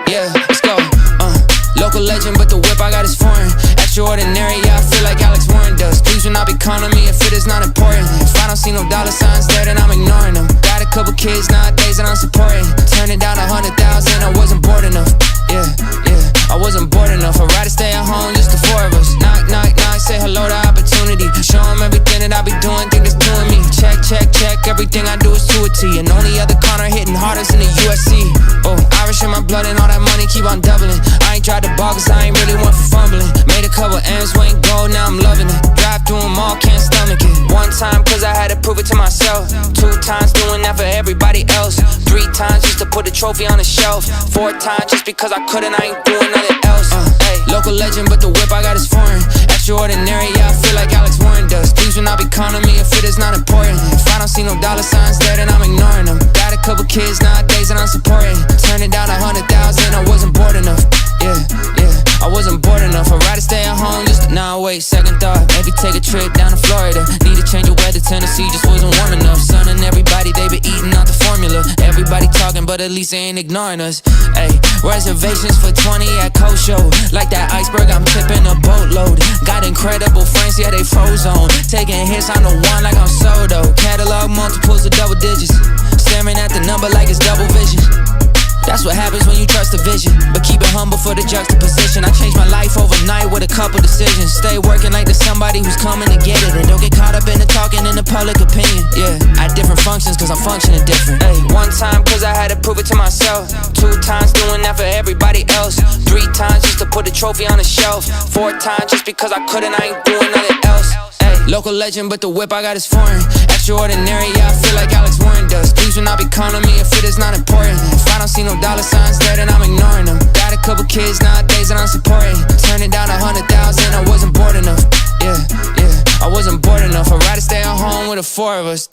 yeah, let's go. Local legend, but the whip I got is foreign. Extraordinary, yeah, I feel like Alex Warren does. Please do not be calling me if it is not important. If I don't see no dollar signs there, then I'm ignoring them. Got a couple kids nowadays that I'm supporting. Turn it down 100,000, I wasn't bored enough. Yeah, I wasn't bored enough. I'd rather stay at home, just the 4 of us. Knock, knock, knock, say hello to opportunity. Show them everything that I be doing, think it's doing me. Check, check, check, everything I do is to a T. And only other corner hitting hardest in the USC. Oh, Irish fresh in my blood and all that money keep on doubling. I ain't tried to ball cause I ain't really one for fumbling. Made a couple M's, went gold, now I'm loving it. Drive through them all, can't stomach it. 1 time cause I had to prove it to myself. 2 times doing that for everybody else. 3 times just to put the trophy on the shelf. 4 times just because I couldn't, I ain't doing nothing else. Local legend, but the whip I got is foreign. Extraordinary, yeah, I feel like Alex Warren does. Please will not be calling me if it is not important. If I don't see no dollar signs there, then I'm ignoring them. Got a couple kids nowadays and I'm supporting. Turn it down 100,000, I wasn't bored enough. Yeah, I wasn't bored enough. I'd rather stay at home just to, nah, wait, second thought. Maybe take a trip down to Florida. Need to change the weather, Tennessee just wasn't warm enough. Son and everybody, they been eating out the formula. Everybody talking, but at least they ain't ignoring us. Ayy, reservations for 20 at Coast Show. Like that iceberg, I'm tipping a boatload. Got incredible friends, yeah, they froze on. Taking hits on the one like I'm Soto. Catalog multiples of double digits. Staring at the number like it's double vision. That's what happens when you trust the vision. But keep it humble for the juxtaposition. I changed my life overnight with a couple decisions. Stay working like there's somebody who's coming to get it. And don't get caught up in the talking and the public opinion. Yeah, I had different functions cause I'm functioning different. Ay, 1 time cause I had to prove it to myself. 2 times doing that for everybody else. 3 times just to put the trophy on the shelf. 4 times just because I couldn't, I ain't doing nothing else. Ay, local legend, but the whip I got is foreign. Extraordinary, yeah, I feel like Alex Warren does. Please will not be calling me if it is not important. If I don't see no dollar signs there, then I'm ignoring them. Got a couple kids nowadays and I'm supporting. Turn it down 100,000, I wasn't bored enough. Yeah, I wasn't bored enough. I'd rather stay at home with the 4 of us.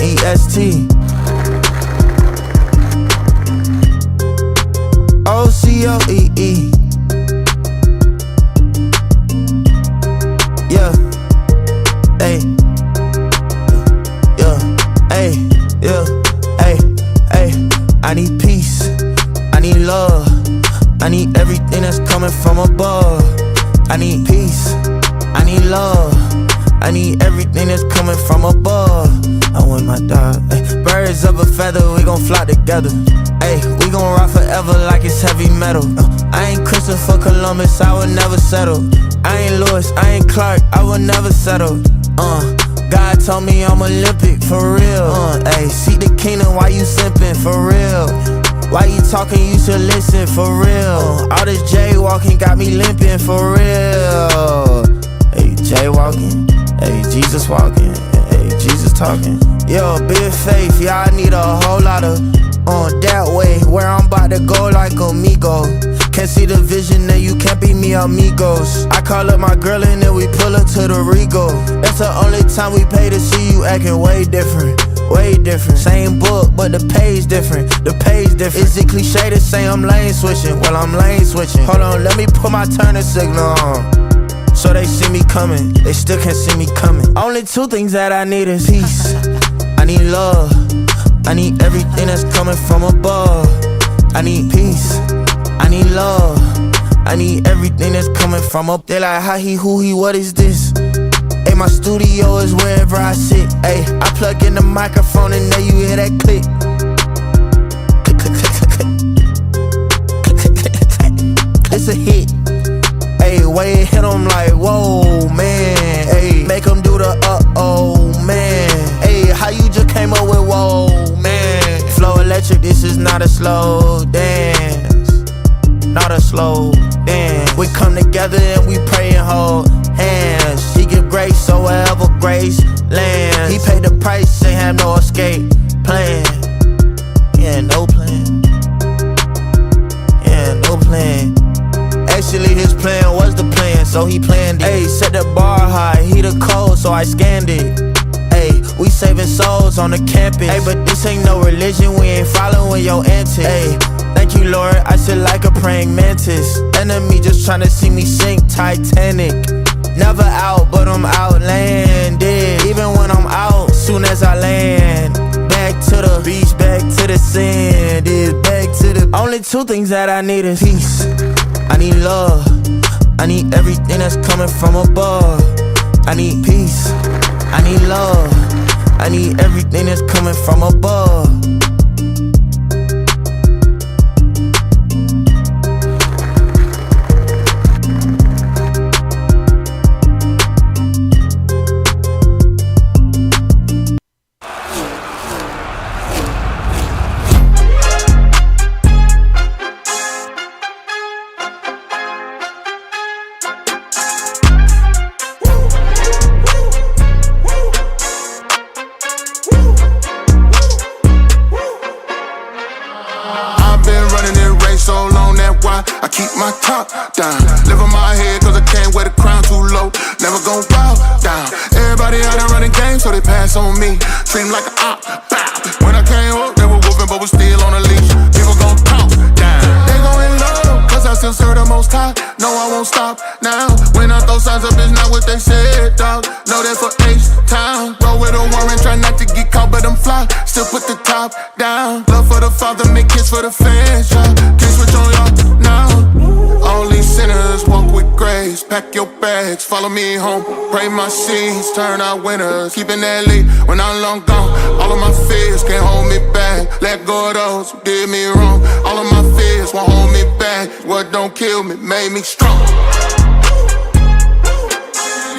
EST OCOEE. Yeah, hey, I need peace, I need love, I need everything that's coming from above. I need peace, I need love, I need everything that's coming from above. I want my dog, ay. Birds of a feather, we gon' fly together. Ay, we gon' rock forever like it's heavy metal. I ain't Christopher Columbus, I would never settle. I ain't Lewis, I ain't Clark, I would never settle. God told me I'm Olympic, for real. Ay, seek the kingdom, why you simping, for real? Why you talking, you should listen, for real. All this jaywalking got me limping, for real. Hey, jaywalking, hey, Jesus walking, hey, Jesus talking. Yo, big faith, yeah, I need a whole lot of that way, where I'm about to go like amigo. Can't see the vision and you can't be me amigos. I call up my girl and then we pull up to the Rego. That's the only time we pay to see you acting way different. Way different. Same book, but the page different. The page different. Is it cliche to say I'm lane switching? Well, I'm lane switching. Hold on, let me put my turning signal on, so they see me coming. They still can't see me coming. Only 2 things that I need is peace. I need love, I need everything that's coming from above. I need peace, I need love, I need everything that's coming from up. They like, how he, who he, what is this? Hey, my studio is wherever I sit. Hey, I plug in the microphone and there you hear that click. Click, click, click, click, click. It's a hit. Hey, way it hit 'em like, whoa, man. Hey, make 'em do the uh-oh, man. Hey, how you just came up with whoa, man? Flow electric, this is not a slow dance. Not a slow dance. We come together and we pray and hold hands. He give grace, so wherever grace lands. He paid the price, ain't have no escape plan. Yeah, no plan. Yeah, no plan. Actually, his plan was the plan, so he planned it. Ayy, set the bar high, he the code, so I scanned it. Ayy, we saving souls on the campus. Ayy, but this ain't no religion, we ain't following your antics. Ayy, thank you, Lord, I sit like a praying mantis. Enemy just tryna see me sink Titanic. Never out, but I'm outlanded. Even when I'm out, soon as I land. Back to the beach, back to the sand. It's back to the... Only 2 things that I need is peace. I need love, I need everything that's coming from above. I need peace, I need love, I need everything that's coming from above. I keep my top down. Live on my head cause I can't wear the crown too low. Never gon' bow down. Everybody out there running games so they pass on me. Treat 'em like a op, bow. When I came up, they were whooping but was still on a leash. People gon' talk down. They going low cause I still serve the most high. No, I won't stop now. When I throw signs up, it's not what they said, dog. No, that's for H-Town. Roll with a warrant, try not to get caught, but I'm fly. Still put the top down. Love for the father, make kids for the fans, y'all. Can't switch on y'all now. Only sinners walk with grace. Pack your bags, follow me home. Pray my seeds, turn out winners. Keeping that lead when I'm long gone. All of my fears can't hold me back. Let go of those who did me wrong. All of my fears won't hold me back. What don't kill me made me strong.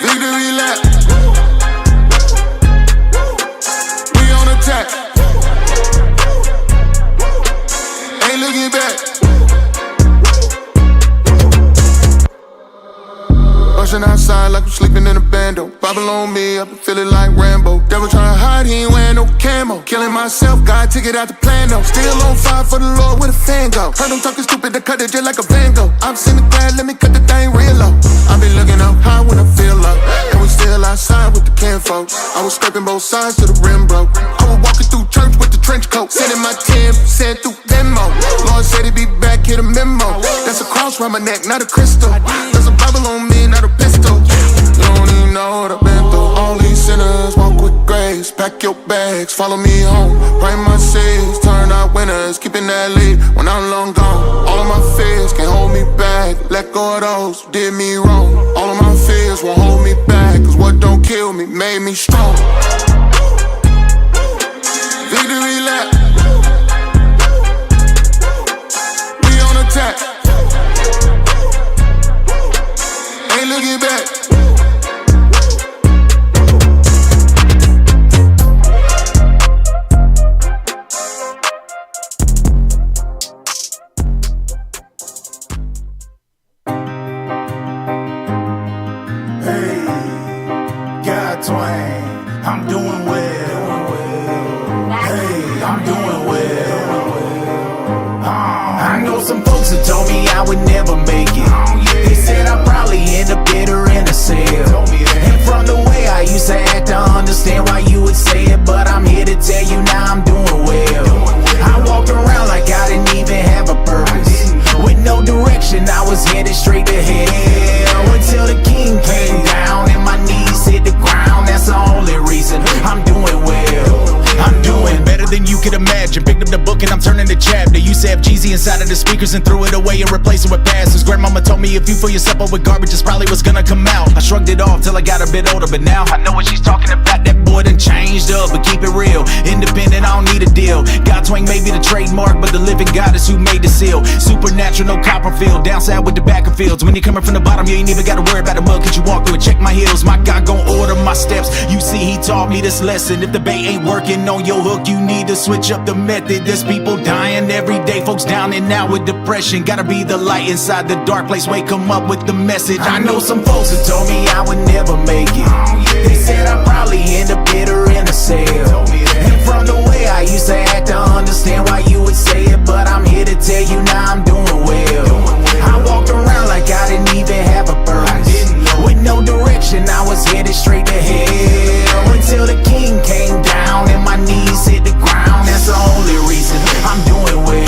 Victory lap. We on attack. Ain't looking back. Rushing outside like I'm sleeping in a bando. Bible on me, I've been feeling like Rambo. Devil trying to hide, he ain't wearing no camo. Killing myself, God took it out the plan though. Still on fire for the Lord, where the fan go? Heard them talking stupid, to cut it just like a Van Gogh. I'm sitting glad, let me cut the thing real low. I been looking up high when I feel low. And we still outside with the kinfolk. I was scraping both sides to the rim, bro. I was walking through church with the trench coat. Sending my 10% through Venmo. Lord said he'd be back, hit a memo. That's a cross around my neck, not a crystal. There's a Bible on me, not a pistol. You don't even know what I've been through. All these sinners walk with grace. Pack your bags, follow me home. Pray my seeds, turn out winners. Keeping that lead when I'm long gone. All of my fears can't hold me back. Let go of those who did me wrong. All of my fears won't hold me back. Cause what don't kill me made me strong. Victory lap. We on attack. Ain't looking back. Hey, God Twain, I'm doing well. Hey, I'm doing well. I know some folks that told me I would never make it. They said I'd probably end up bitter in a cell. And from the way I used to act, I understand why you would say it. But I'm here to tell you now I'm doing well. I walked around like I didn't even have a purpose. With no direction, I was headed straight to hell. Until the king came down and my knees hit the ground. That's the only reason I'm doing well. I'm doing better than you could imagine. Picked up the book and I'm turning the chapter. Used to have Jeezy inside of the speakers and threw it away and replaced it with passes. Grandmama told me if you fill yourself up with garbage, it's probably what's gonna come out. I shrugged it off till I got a bit older, but now I know what she's talking about. That boy done changed up, but keep it real. Independent, I don't need a deal. God Twain may be the trademark, but the living God is who made the seal. Supernatural, no Copperfield. Downside with the back of fields. When you're coming from the bottom, you ain't even gotta worry about the mud, cause you walk through it. Check my heels, my God gon' order my steps. You see, he taught me this lesson. If the bait ain't working on your hook, you need to switch up the method. There's people dying every day, folks down and out with depression. Gotta be the light inside the dark place, wake them up with the message. I know some folks that told me I would never make it. They said I'd probably end up bitter in a cell. And from the way I used to act, I understand why you would say it. But I'm here to tell you now I'm doing well. I walked around like I didn't even have a purpose. With no direction, I was headed straight to hell. Until the king came down and my knees hit the ground. That's the only reason I'm doing well.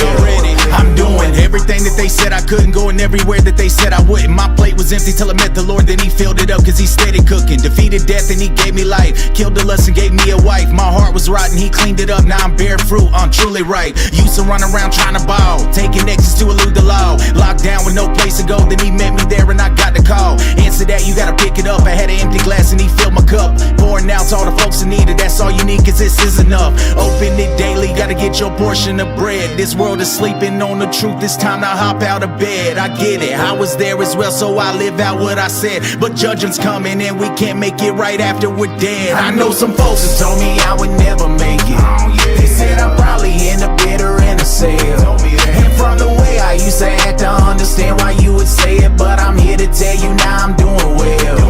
I'm doing everything that they said I couldn't go, and everywhere that they said I wouldn't. My plate was empty till I met the Lord, then he filled it up cause he steady cooking. Defeated death and he gave me life. Killed the lust and gave me a wife. My heart was rotten, he cleaned it up. Now I'm bare fruit, I'm truly right. Used to run around trying to ball, taking exits to elude the law. Locked down with no place to go, then he met me there and I got to call. Answer that, you gotta pick it up. I had an empty glass and he filled my cup. Pouring out to all the folks in need it. That's all you need, cause this is enough. Open it daily, gotta get your portion of bread. This world is sleeping on the truth, it's time to hop out of bed. I get it, I was there as well, so I live out what I said. But judgment's coming and we can't make it right after we're dead. I know some folks that told me I would never make it. They said I'm probably in a bitter in a cell. And from the way I used to act, I understand why you would say it. But I'm here to tell you now I'm doing well.